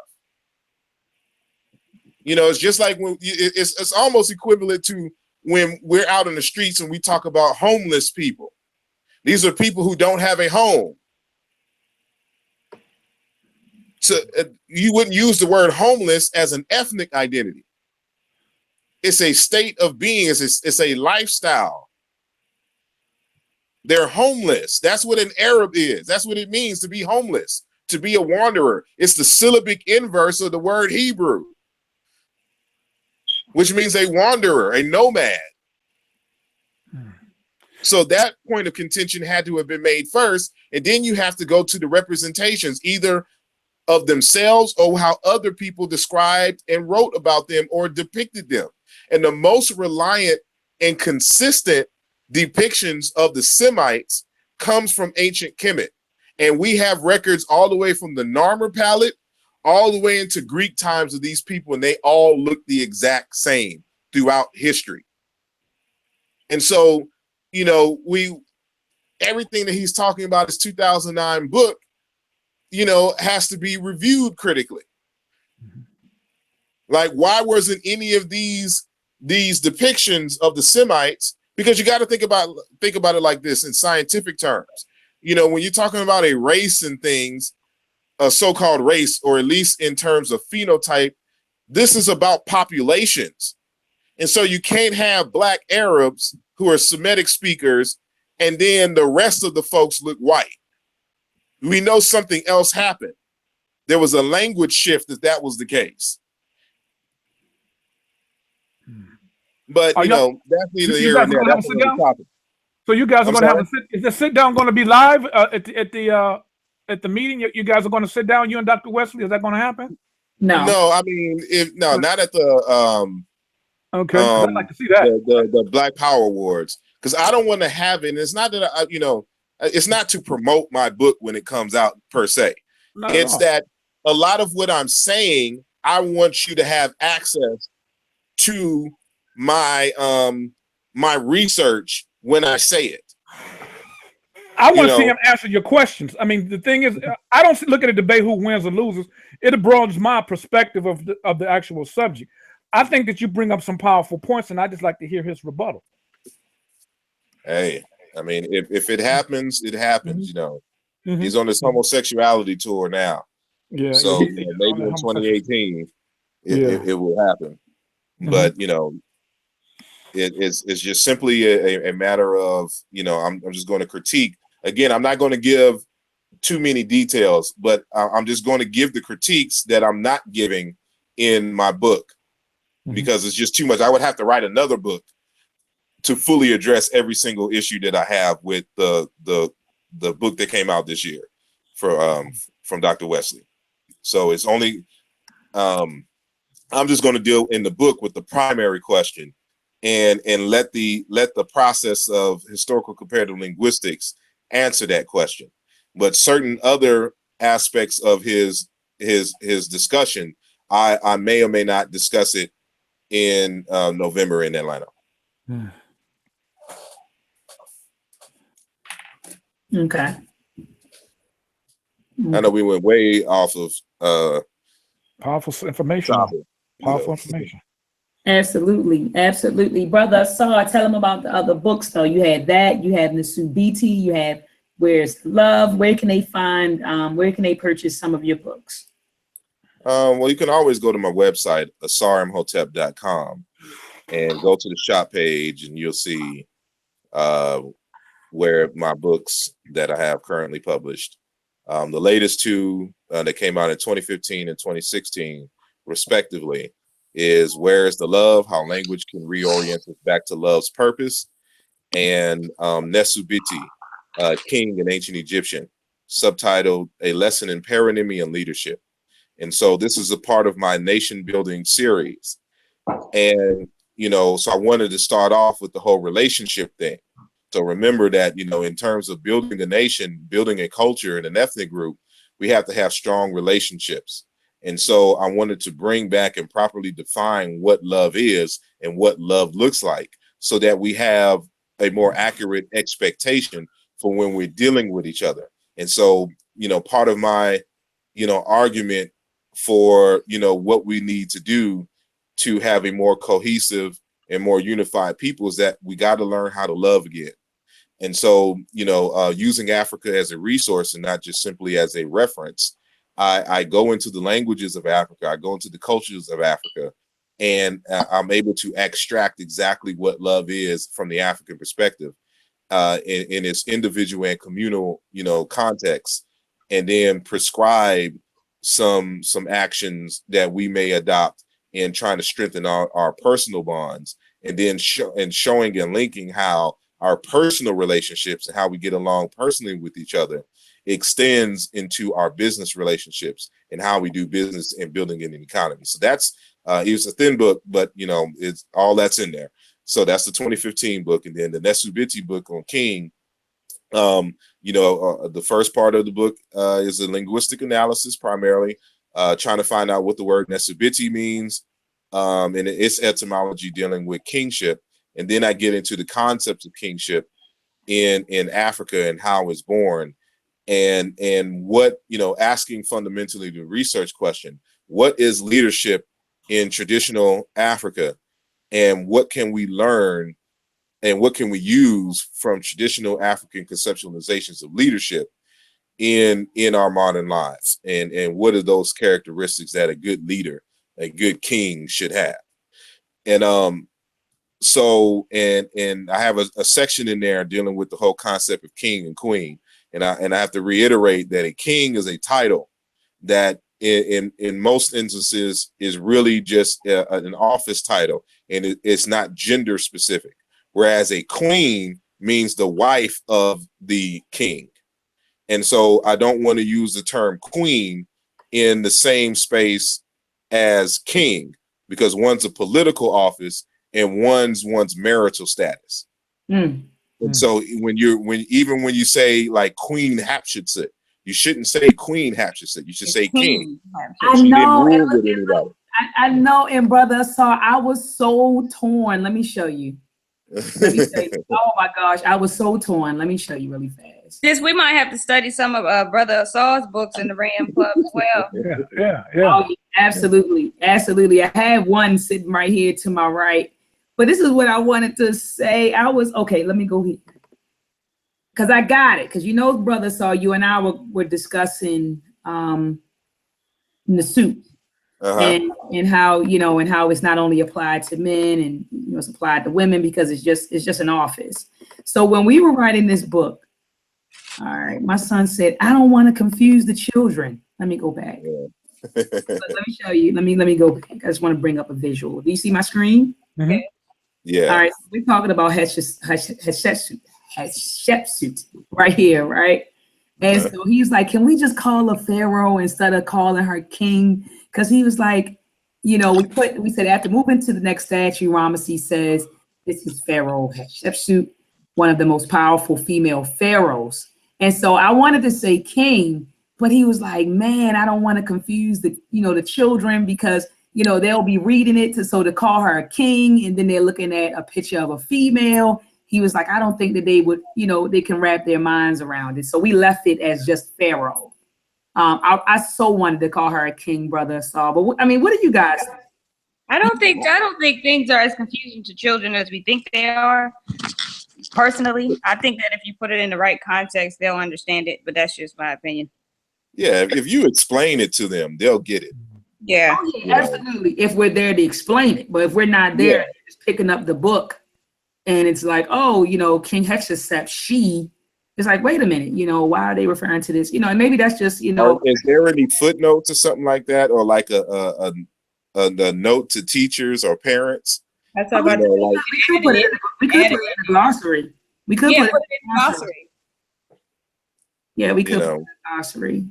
You know, it's just like when it's almost equivalent to when we're out in the streets and we talk about homeless people. These are people who don't have a home. So you wouldn't use the word homeless as an ethnic identity. It's a state of being. It's a lifestyle. They're homeless. That's what an Arab is. That's what it means to be homeless, to be a wanderer. It's the syllabic inverse of the word Hebrew, which means a wanderer, a nomad. So that point of contention had to have been made first, and then you have to go to the representations, either of themselves or how other people described and wrote about them or depicted them. And the most reliant and consistent depictions of the Semites comes from ancient Kemet. And we have records all the way from the Narmer palette all the way into Greek times of these people, and they all look the exact same throughout history. And so, you know, everything that he's talking about, his 2009 book, you know, has to be reviewed critically. Like, why wasn't any of these depictions of the Semites? Because you got to think about it like this in scientific terms. You know, when you're talking about a race and things, a so-called race, or at least in terms of phenotype, this is about populations. And so you can't have Black Arabs who are Semitic speakers and then the rest of the folks look white. We know something else happened. There was a language shift if that was the case. But, you know, that's neither here nor there. That's another topic. So you guys are going to have is the sit down going to be live at the meeting? You guys are going to sit down, you and Dr. Wesley? Is that going to happen? No. No, I mean, not at the okay. I'd like to see that. The Black Power Awards, because I don't want to have it. And it's not that it's not to promote my book when it comes out per se. It's that a lot of what I'm saying, I want you to have access to my my research when I say it. I want to see him answer your questions. I mean, the thing is, I don't look at a debate who wins or loses. It broadens my perspective of the actual subject. I think that you bring up some powerful points, and I just like to hear his rebuttal. Hey, I mean, if it happens, it happens. You know, Mm-hmm. he's on this homosexuality tour now. Yeah. So you know, maybe in 2018, it will happen. Mm-hmm. But you know, it's just simply a matter of, you know, I'm just going to critique. Again, I'm not going to give too many details, but I'm just going to give the critiques that I'm not giving in my book, because it's just too much. I would have to write another book to fully address every single issue that I have with the book that came out this year from Dr. Wesley. So it's only I'm just going to deal in the book with the primary question, and let the process of historical comparative linguistics answer that question. But certain other aspects of his discussion, I may or may not discuss it in November in Atlanta. Okay. I know we went way off of powerful information. Powerful information. Absolutely, absolutely, brother. So tell them about the other books. Though you had that, you have Nasubiti, you have Where's Love. Where can they find? Where can they purchase some of your books? Well, you can always go to my website, asarimhotep.com, and go to the shop page, and you'll see where my books that I have currently published. The latest two that came out in 2015 and 2016, respectively, is Where is the Love? How Language Can Reorient Us Back to Love's Purpose, and Nesubiti, King in Ancient Egyptian, subtitled A Lesson in Paronymy and Leadership. And so this is a part of my nation building series. And, you know, so I wanted to start off with the whole relationship thing. So remember that, you know, in terms of building a nation, building a culture and an ethnic group, we have to have strong relationships. And so I wanted to bring back and properly define what love is and what love looks like, so that we have a more accurate expectation for when we're dealing with each other. And so, you know, part of my, you know, argument for, you know, what we need to do to have a more cohesive and more unified people is that we got to learn how to love again. And so, you know, using Africa as a resource and not just simply as a reference, I go into the languages of Africa, I go into the cultures of Africa, and I'm able to extract exactly what love is from the African perspective in its individual and communal, you know, context, and then prescribe some actions that we may adopt in trying to strengthen our personal bonds, and then showing and linking how our personal relationships and how we get along personally with each other extends into our business relationships and how we do business and building an economy. So that's it was a thin book, but you know, it's all that's in there. So that's the 2015 book. And then the Nesubiti book on King, you know, the first part of the book is a linguistic analysis, primarily trying to find out what the word Nesubiti means and its etymology dealing with kingship. And then I get into the concepts of kingship in Africa and how it's born, and what, you know, asking fundamentally the research question, what is leadership in traditional Africa, and what can we learn and what can we use from traditional African conceptualizations of leadership in our modern lives, and what are those characteristics that a good leader, a good king should have. And so and I have a section in there dealing with the whole concept of king and queen, and I have to reiterate that a king is a title that in most instances is really just an office title, and it's not gender specific, whereas a queen means the wife of the king. And so I don't want to use the term queen in the same space as king, because one's a political office and one's marital status. And so when you say like Queen Hatshepsut, you shouldn't say Queen Hatshepsut. You should say King. I know. I know. And brother, I was so torn. Let me show you. Oh my gosh, I was so torn. Let me show you really fast. kids. This we might have to study some of Brother Saul's books in the Ram Club as well. Yeah. Oh, absolutely. I have one sitting right here to my right. But this is what I wanted to say. Okay, let me go here. Because I got it. Because Brother Saul, you and I were discussing the suit. And how and how it's not only applied to men and it's applied to women because it's just an office. So when we were writing this book, all right, my son said, I don't want to confuse the children. Let me go back. Let me show you. Let me go back. I just want to bring up a visual. Do you see my screen? Mm-hmm. Okay. Yeah. All right. So we're talking about Hatshepsut right here, right? And so he's like, can we just call her Pharaoh instead of calling her king? Because he was like, we said after moving to the next statue, Ramesses says, this is Pharaoh Hatshepsut, one of the most powerful female pharaohs. And so I wanted to say king, but he was like, man, I don't want to confuse the children because, they'll be reading it to call her a king. And then they're looking at a picture of a female. He was like, I don't think that they would, they can wrap their minds around it. So we left it as just Pharaoh. I so wanted to call her a king, Brother Saul. But what do you guys think? I don't think things are as confusing to children as we think they are. Personally, I think that if you put it in the right context, they'll understand it. But that's just my opinion. Yeah, if you explain it to them, they'll get it. Yeah, absolutely. If we're there to explain it, but if we're not there, just picking up the book, and it's like, King Hatshepsut, she. It's like, wait a minute, why are they referring to this? And maybe that's just, Is there any footnotes or something like that, or like a note to teachers or parents? That's about we could put it in the glossary. We could put it in the glossary. Yeah, we could put it in the glossary.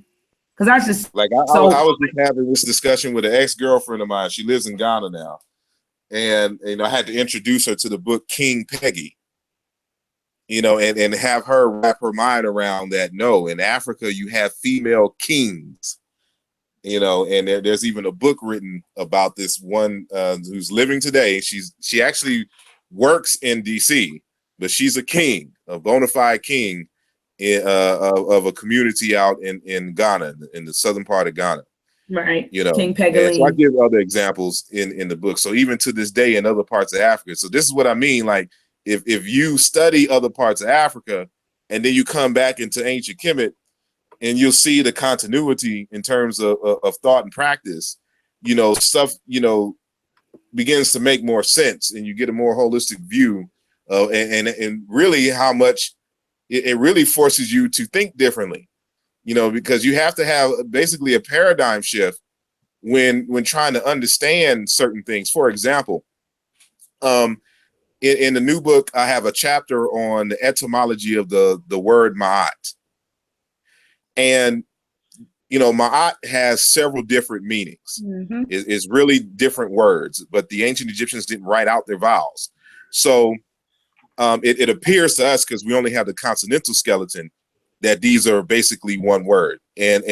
Because I just I was just having this discussion with an ex-girlfriend of mine. She lives in Ghana now, and I had to introduce her to the book King Peggy. And have her wrap her mind around that. No, in Africa, you have female kings, and there's even a book written about this one who's living today. She actually works in DC, but she's a king, a bona fide king of a community out in Ghana, in the southern part of Ghana. Right. King Peggy. So I give other examples in the book. So even to this day in other parts of Africa. So this is what I mean. Like, if you study other parts of Africa and then you come back into ancient Kemet and you'll see the continuity in terms of thought and practice, stuff, begins to make more sense and you get a more holistic view and really how much it really forces you to think differently, because you have to have basically a paradigm shift when trying to understand certain things. For example, in the new book, I have a chapter on the etymology of the word ma'at. And, ma'at has several different meanings. Mm-hmm. It's really different words, but the ancient Egyptians didn't write out their vowels. So it appears to us, because we only have the consonantal skeleton, that these are basically one word. And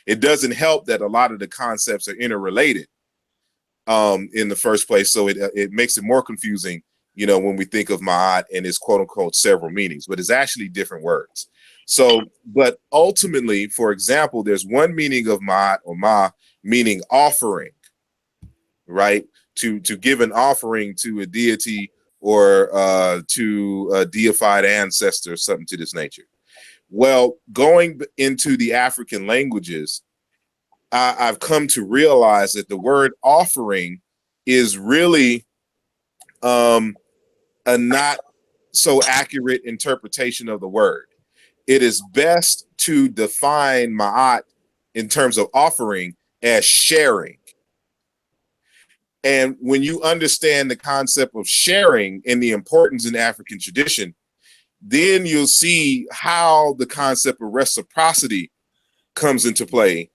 it doesn't help that a lot of the concepts are interrelated in the first place. So it makes it more confusing, when we think of ma'at and its quote unquote several meanings, but it's actually different words. So, but ultimately, for example, there's one meaning of ma'at or ma, meaning offering, right? To give an offering to a deity or to a deified ancestor, something to this nature. Well, going into the African languages, I've come to realize that the word offering is really a not so accurate interpretation of the word. It is best to define ma'at in terms of offering as sharing. And when you understand the concept of sharing and the importance in African tradition, then you'll see how the concept of reciprocity comes into play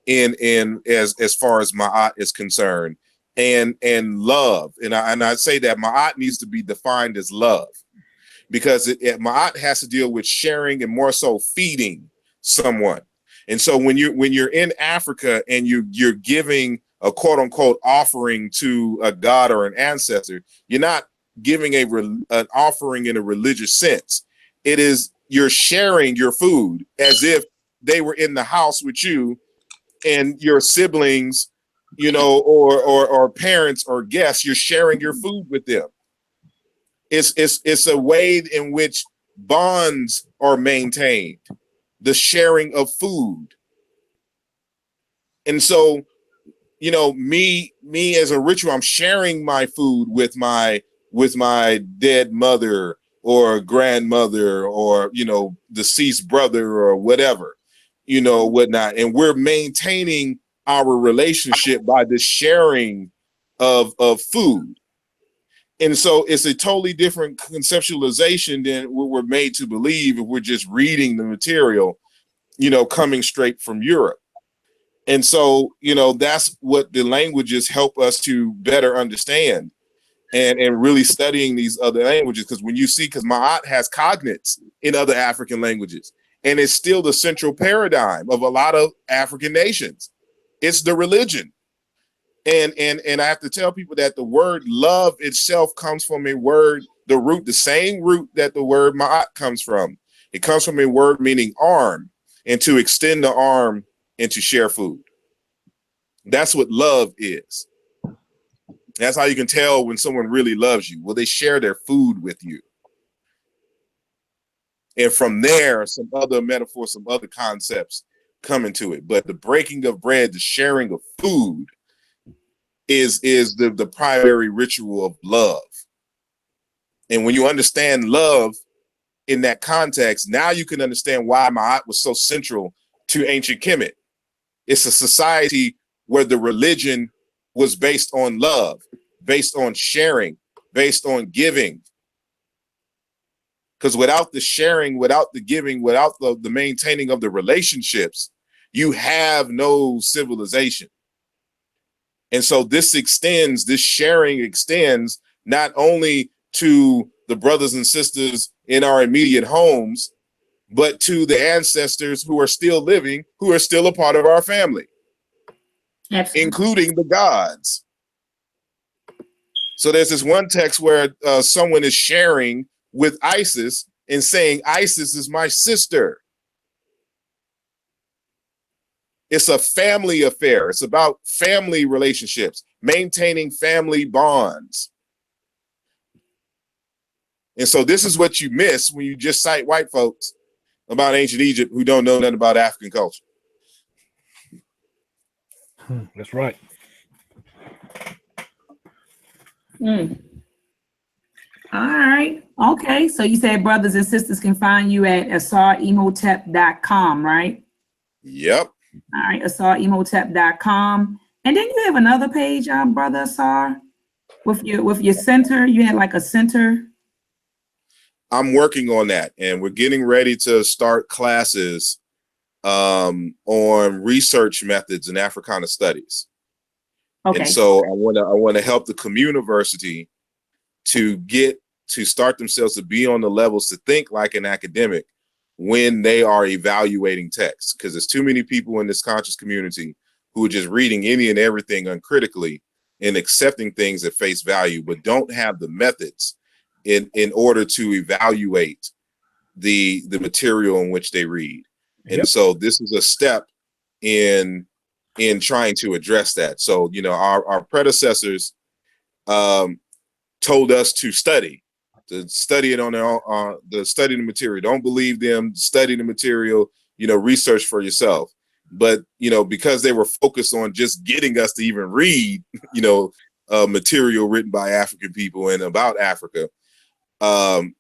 in as far as ma'at is concerned, and love. And I say that ma'at needs to be defined as love, because ma'at has to deal with sharing and more so feeding someone. And so when you're in Africa and you're giving a quote unquote offering to a god or an ancestor, you're not giving an offering in a religious sense. It is you're sharing your food as if they were in the house with you and your siblings, you know, or parents or guests. You're sharing your food with them. It's a way in which bonds are maintained, the sharing of food. And so, you know, me as a ritual, I'm sharing my food with my dead mother or grandmother or, you know, deceased brother or whatever, you know, whatnot. And we're maintaining our relationship by the sharing of food. And so it's a totally different conceptualization than what we're made to believe if we're just reading the material, you know, coming straight from Europe. And so, you know, that's what the languages help us to better understand, and really studying these other languages. Because when you see, because Ma'at has cognates in other African languages, and it's still the central paradigm of a lot of African nations. It's the religion. And I have to tell people that the word love itself comes from a word, the same root that the word Ma'at comes from. It comes from a word meaning arm, and to extend the arm and to share food. That's what love is. That's how you can tell when someone really loves you. Well, they share their food with you. And from there, some other metaphors, some other concepts come into it. But the breaking of bread, the sharing of food is the primary ritual of love. And when you understand love in that context, now you can understand why Ma'at was so central to ancient Kemet. It's a society where the religion was based on love, based on sharing, based on giving. Because without the sharing, without the giving, without the maintaining of the relationships, you have no civilization. And so this sharing extends not only to the brothers and sisters in our immediate homes, but to the ancestors who are still living, who are still a part of our family. Absolutely. Including the gods. So there's this one text where someone is sharing with Isis and saying, Isis is my sister. It's a family affair. It's about family relationships, maintaining family bonds. And so this is what you miss when you just cite white folks about ancient Egypt who don't know nothing about African culture. That's right. All right. Okay. So you said brothers and sisters can find you at asarimotep.com, right? Yep. All right. asarimotep.com. And then you have another page, Brother Asar, with your center. You had like a center. I'm working on that, and we're getting ready to start classes on research methods in Africana studies. Okay. And so I want to help the community to start themselves to be on the levels to think like an academic when they are evaluating texts, because there's too many people in this conscious community who are just reading any and everything uncritically and accepting things at face value, but don't have the methods in order to evaluate the material in which they read. Yep. And so this is a step in trying to address that. So, you know, our predecessors told us to study it on their own, study the material. Don't believe them, study the material, you know, research for yourself. But, you know, because they were focused on just getting us to even read, you know, material written by African people and about Africa,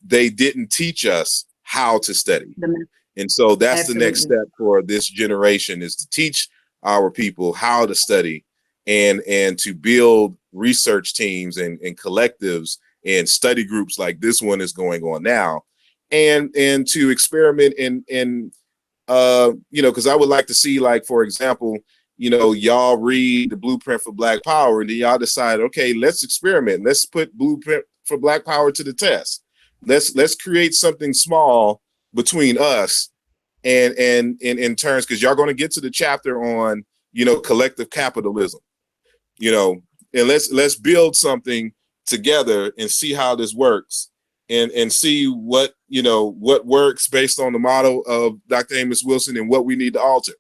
they didn't teach us how to study. And so that's Absolutely. The next step for this generation, is to teach our people how to study and to build research teams and collectives and study groups like this one is going on now, and to experiment in you know, because I would like to see, like, for example, you know, y'all read the Blueprint for Black Power and then y'all decide, okay, let's experiment. Let's put Blueprint for Black Power to the test. Let's create something small between us and in terms, because y'all going to get to the chapter on, you know, collective capitalism, you know, and let's build something together and see how this works and see what, you know, what works based on the model of Dr. Amos Wilson and what we need to alter.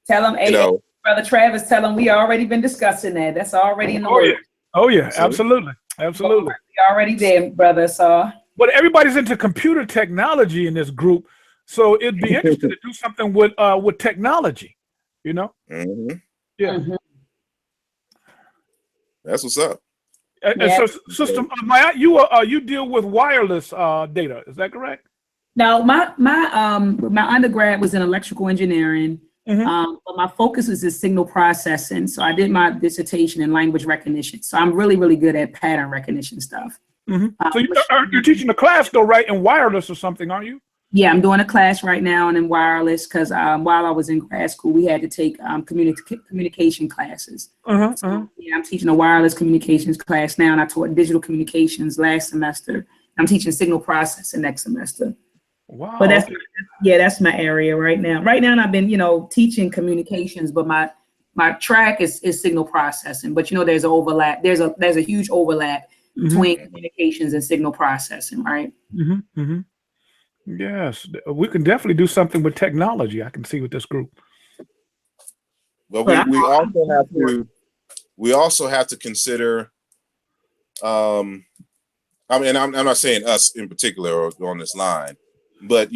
Tell them, You know, Brother Travis, tell them we already been discussing that. That's already in the works. Oh yeah, absolutely. We already there, brother. So, but everybody's into computer technology in this group, so it'd be interesting to do something with technology. You know? Mm-hmm. Yeah. Mhm. That's what's up. So, Sister Maya, you deal with wireless data. Is that correct? No, my undergrad was in electrical engineering. But my focus is in signal processing. So I did my dissertation in language recognition. So I'm really, really good at pattern recognition stuff. So you're teaching a class though, right? In wireless or something, aren't you? Yeah, I'm doing a class right now and in wireless because while I was in grad school, we had to take communication classes. So, yeah, I'm teaching a wireless communications class now, and I taught digital communications last semester. I'm teaching signal processing next semester. Wow. But that's my area right now. Right now, I've been, teaching communications, but my track is signal processing. But there's an overlap. There's a huge overlap between communications and signal processing, right? Yes, we can definitely do something with technology. I can see with this group. But we also have to consider. I mean, I'm not saying us in particular or on this line. But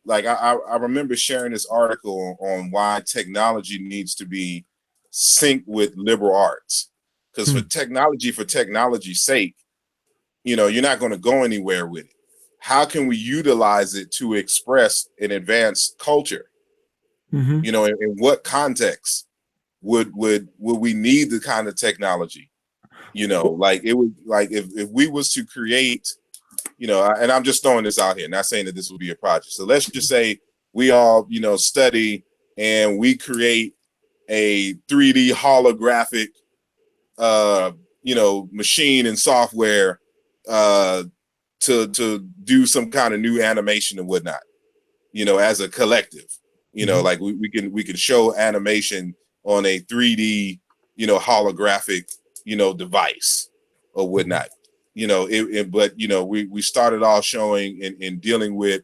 like I remember sharing this article on why technology needs to be synced with liberal arts, because for technology's sake, you're not going to go anywhere with it. How can we utilize it to express an advanced culture? In what context would we need the kind of technology? Like it would, like if we was to create. And I'm just throwing this out here, not saying that this will be a project. So let's just say we all, study and we create a 3D holographic, machine and software to do some kind of new animation and whatnot, as a collective, like we can show animation on a 3D, holographic, device or whatnot. But we started off showing and dealing with,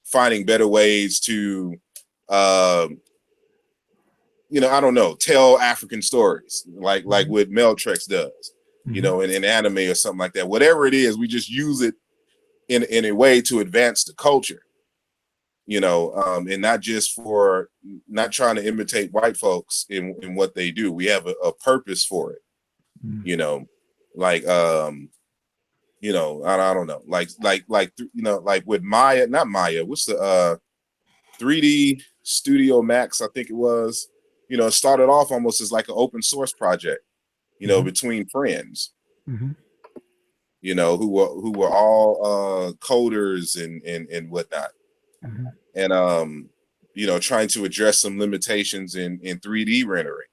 finding better ways to, I don't know, tell African stories like what Meltrex does, in anime or something like that. Whatever it is, we just use it in a way to advance the culture, and not just not trying to imitate white folks in what they do. We have a purpose for it, like I don't know, like with Maya, not Maya, what's the 3D Studio Max, I think it was, it started off almost as like an open source project, between friends, who were all coders and whatnot, and trying to address some limitations in 3D rendering,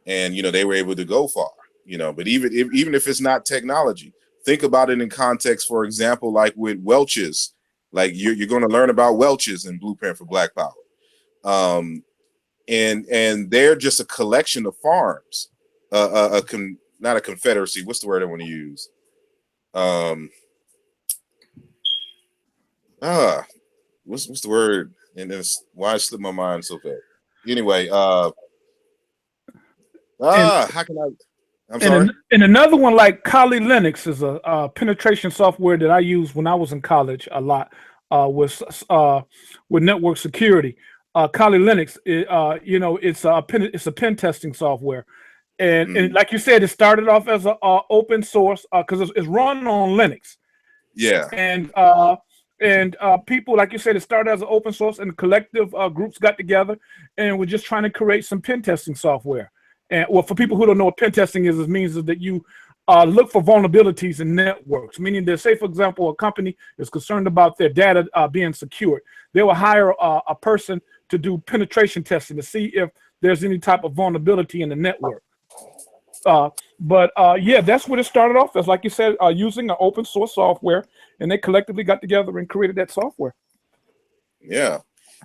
and they were able to go far. But even if it's not technology, think about it in context. For example, like with Welch's, like you're going to learn about Welch's in Blueprint for Black Power, and they're just a collection of farms, not a confederacy. What's the word I want to use? What's the word? And this, why it slipped my mind so fast. Anyway, how can I? I'm sorry. And another one like Kali Linux is a penetration software that I used when I was in college a lot with network security. Kali Linux, it's a pen testing software, and like you said, it started off as a open source because it's run on Linux. Yeah. And people, like you said, it started as an open source, and collective groups got together and were just trying to create some pen testing software. And well, for people who don't know what pen testing is, it means that you look for vulnerabilities in networks, meaning that, say, for example, a company is concerned about their data being secured. They will hire a person to do penetration testing to see if there's any type of vulnerability in the network. Yeah, that's what it started off as, like you said, using an open source software, and they collectively got together and created that software. Yeah,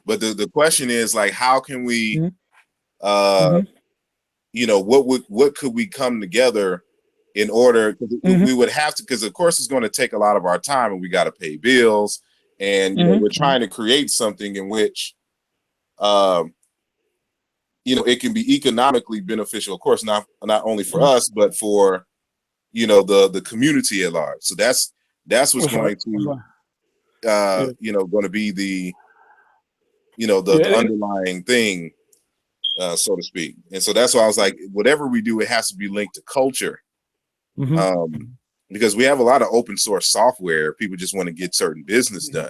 but the question is, like, how can we, what could we come together in order, we would have to, because of course it's going to take a lot of our time, and we got to pay bills, and you know, we're trying to create something in which you know, it can be economically beneficial, of course, not only for us, but for, you know, the community at large. So that's what's going to you know, going to be the, you know, the underlying thing, so to speak. And so that's why I was like, whatever we do, it has to be linked to culture. Because we have a lot of open source software. People just want to get certain business done.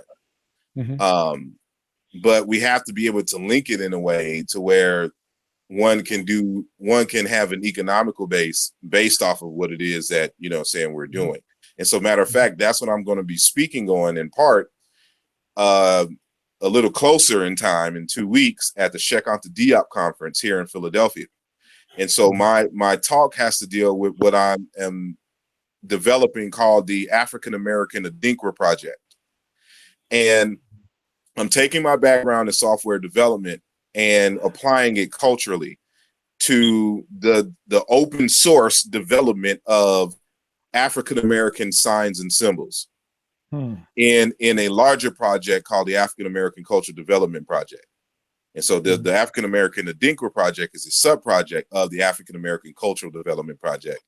But we have to be able to link it in a way to where one can have an economical base based off of what it is that, you know, saying we're doing. And so, matter of fact, that's what I'm going to be speaking on in part a little closer in time, in 2 weeks, at the Check Out the Diop conference here in Philadelphia. And so my talk has to deal with what I am developing called the African American Adinkra Project. And I'm taking my background in software development and applying it culturally to the open source development of African American signs and symbols in a larger project called the African American Cultural Development Project. And so the African American Adinkra Project is a sub-project of the African American Cultural Development Project.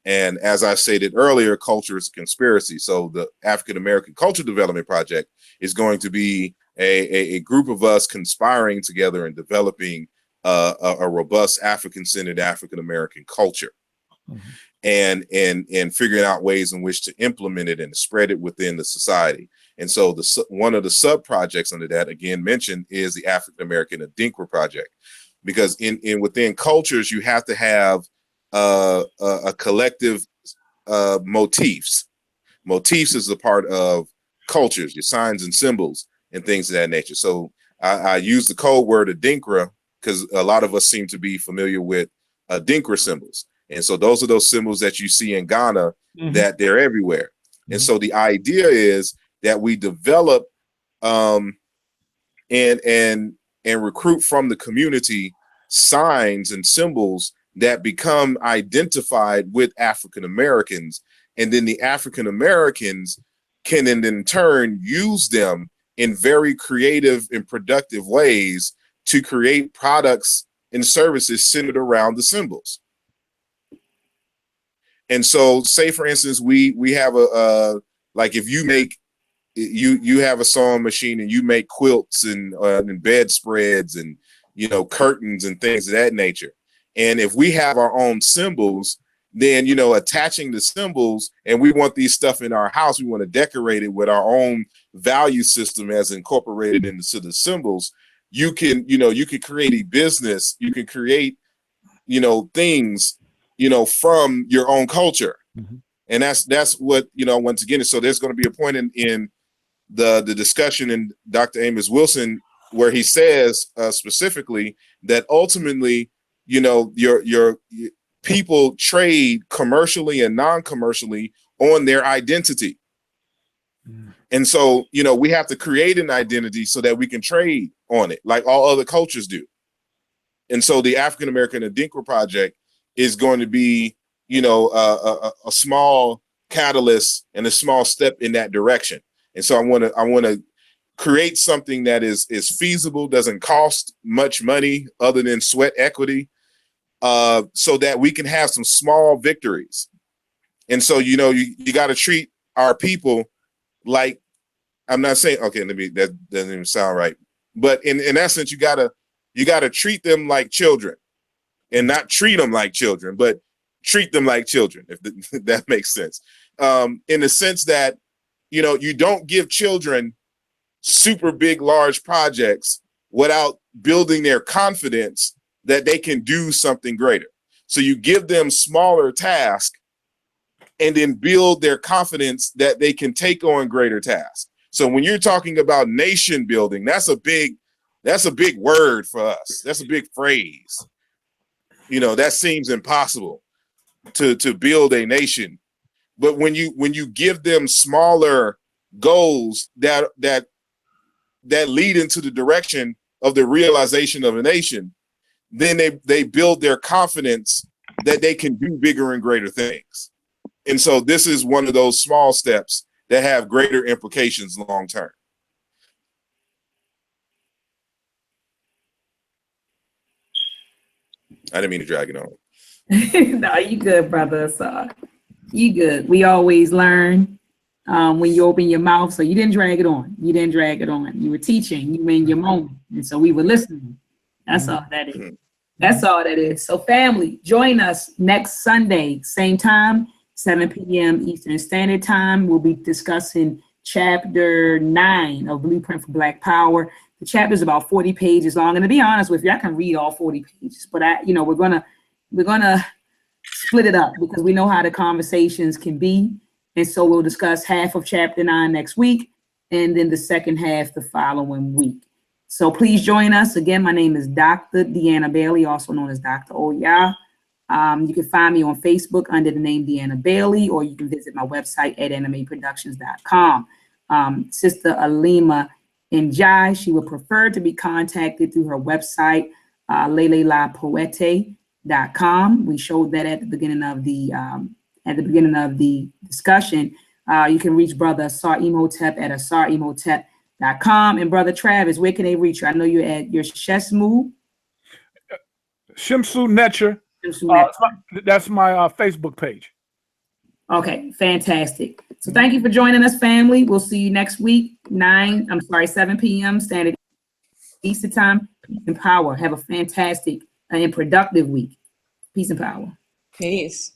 And as I stated earlier, culture is a conspiracy. So the African American Cultural Development Project is going to be a group of us conspiring together and developing a robust African-centered African American culture, and figuring out ways in which to implement it and spread it within the society. And so one of the sub projects under that, again mentioned, is the African American Adinkra Project, because within cultures you have to have a collective motifs. Motifs is a part of cultures, your signs and symbols and things of that nature. So I use the code word Adinkra because a lot of us seem to be familiar with Adinkra symbols. And so those are those symbols that you see in Ghana, that they're everywhere. And so the idea is that we develop and recruit from the community signs and symbols that become identified with African Americans. And then the African Americans can in turn use them in very creative and productive ways to create products and services centered around the symbols. And so, say for instance, we have like if you make you have a sewing machine and you make quilts and bedspreads and, you know, curtains and things of that nature. And if we have our own symbols, then, you know, attaching the symbols, and we want these stuff in our house, we want to decorate it with our own value system as incorporated into the symbols. You can create a business, you can create, you know, things, you know, from your own culture. And that's what, you know, once again, so there's going to be a point in the discussion in Dr. Amos Wilson where he says specifically that ultimately, you know, your people trade commercially and non-commercially on their identity. And so, you know, we have to create an identity so that we can trade on it like all other cultures do. And so the African American Adinkra Project is going to be, you know, a small catalyst and a small step in that direction. And so I want to create something that is feasible, doesn't cost much money other than sweat equity, so that we can have some small victories. And so, you know, you got to treat our people like, I'm not saying, okay, that doesn't even sound right. But in essence, you gotta treat them like children, and not treat them like children, but treat them like children, if that makes sense. In the sense that, you know, you don't give children super big, large projects without building their confidence that they can do something greater. So you give them smaller tasks and then build their confidence that they can take on greater tasks. So when you're talking about nation building, that's a big word for us. That's a big phrase. You know, that seems impossible to build a nation. But when you give them smaller goals that lead into the direction of the realization of a nation, then they build their confidence that they can do bigger and greater things. And so this is one of those small steps that have greater implications long term. I didn't mean to drag it on. No, you good, brother. So you good. We always learn when you open your mouth. So you didn't drag it on. You didn't drag it on. You were teaching. You were in your moment. And so we were listening. That's all that is. That's all that is. So family, join us next Sunday, same time, 7 p.m. Eastern Standard Time. We'll be discussing chapter 9 of Blueprint for Black Power. The chapter is about 40 pages long. And to be honest with you, I can read all 40 pages, but we're gonna split it up because we know how the conversations can be. And so we'll discuss half of chapter 9 next week and then the second half the following week. So please join us. Again, my name is Dr. Deanna Bailey, also known as Dr. Oya. You can find me on Facebook under the name Deanna Bailey, or you can visit my website at animeproductions.com. Sister Alima Njai, she would prefer to be contacted through her website, lelelapoete.com. We showed that at the beginning of the discussion. You can reach Brother Asar Imhotep at asarimhotep.com. And Brother Travis, where can they reach you? I know you're at your Shesmu. Shemsu Netcher. That's my Facebook page. Okay, fantastic. So thank you for joining us, family. We'll see you next week, 7 p.m. Standard Eastern Time. Peace and power. Have a fantastic and productive week. Peace and power. Peace.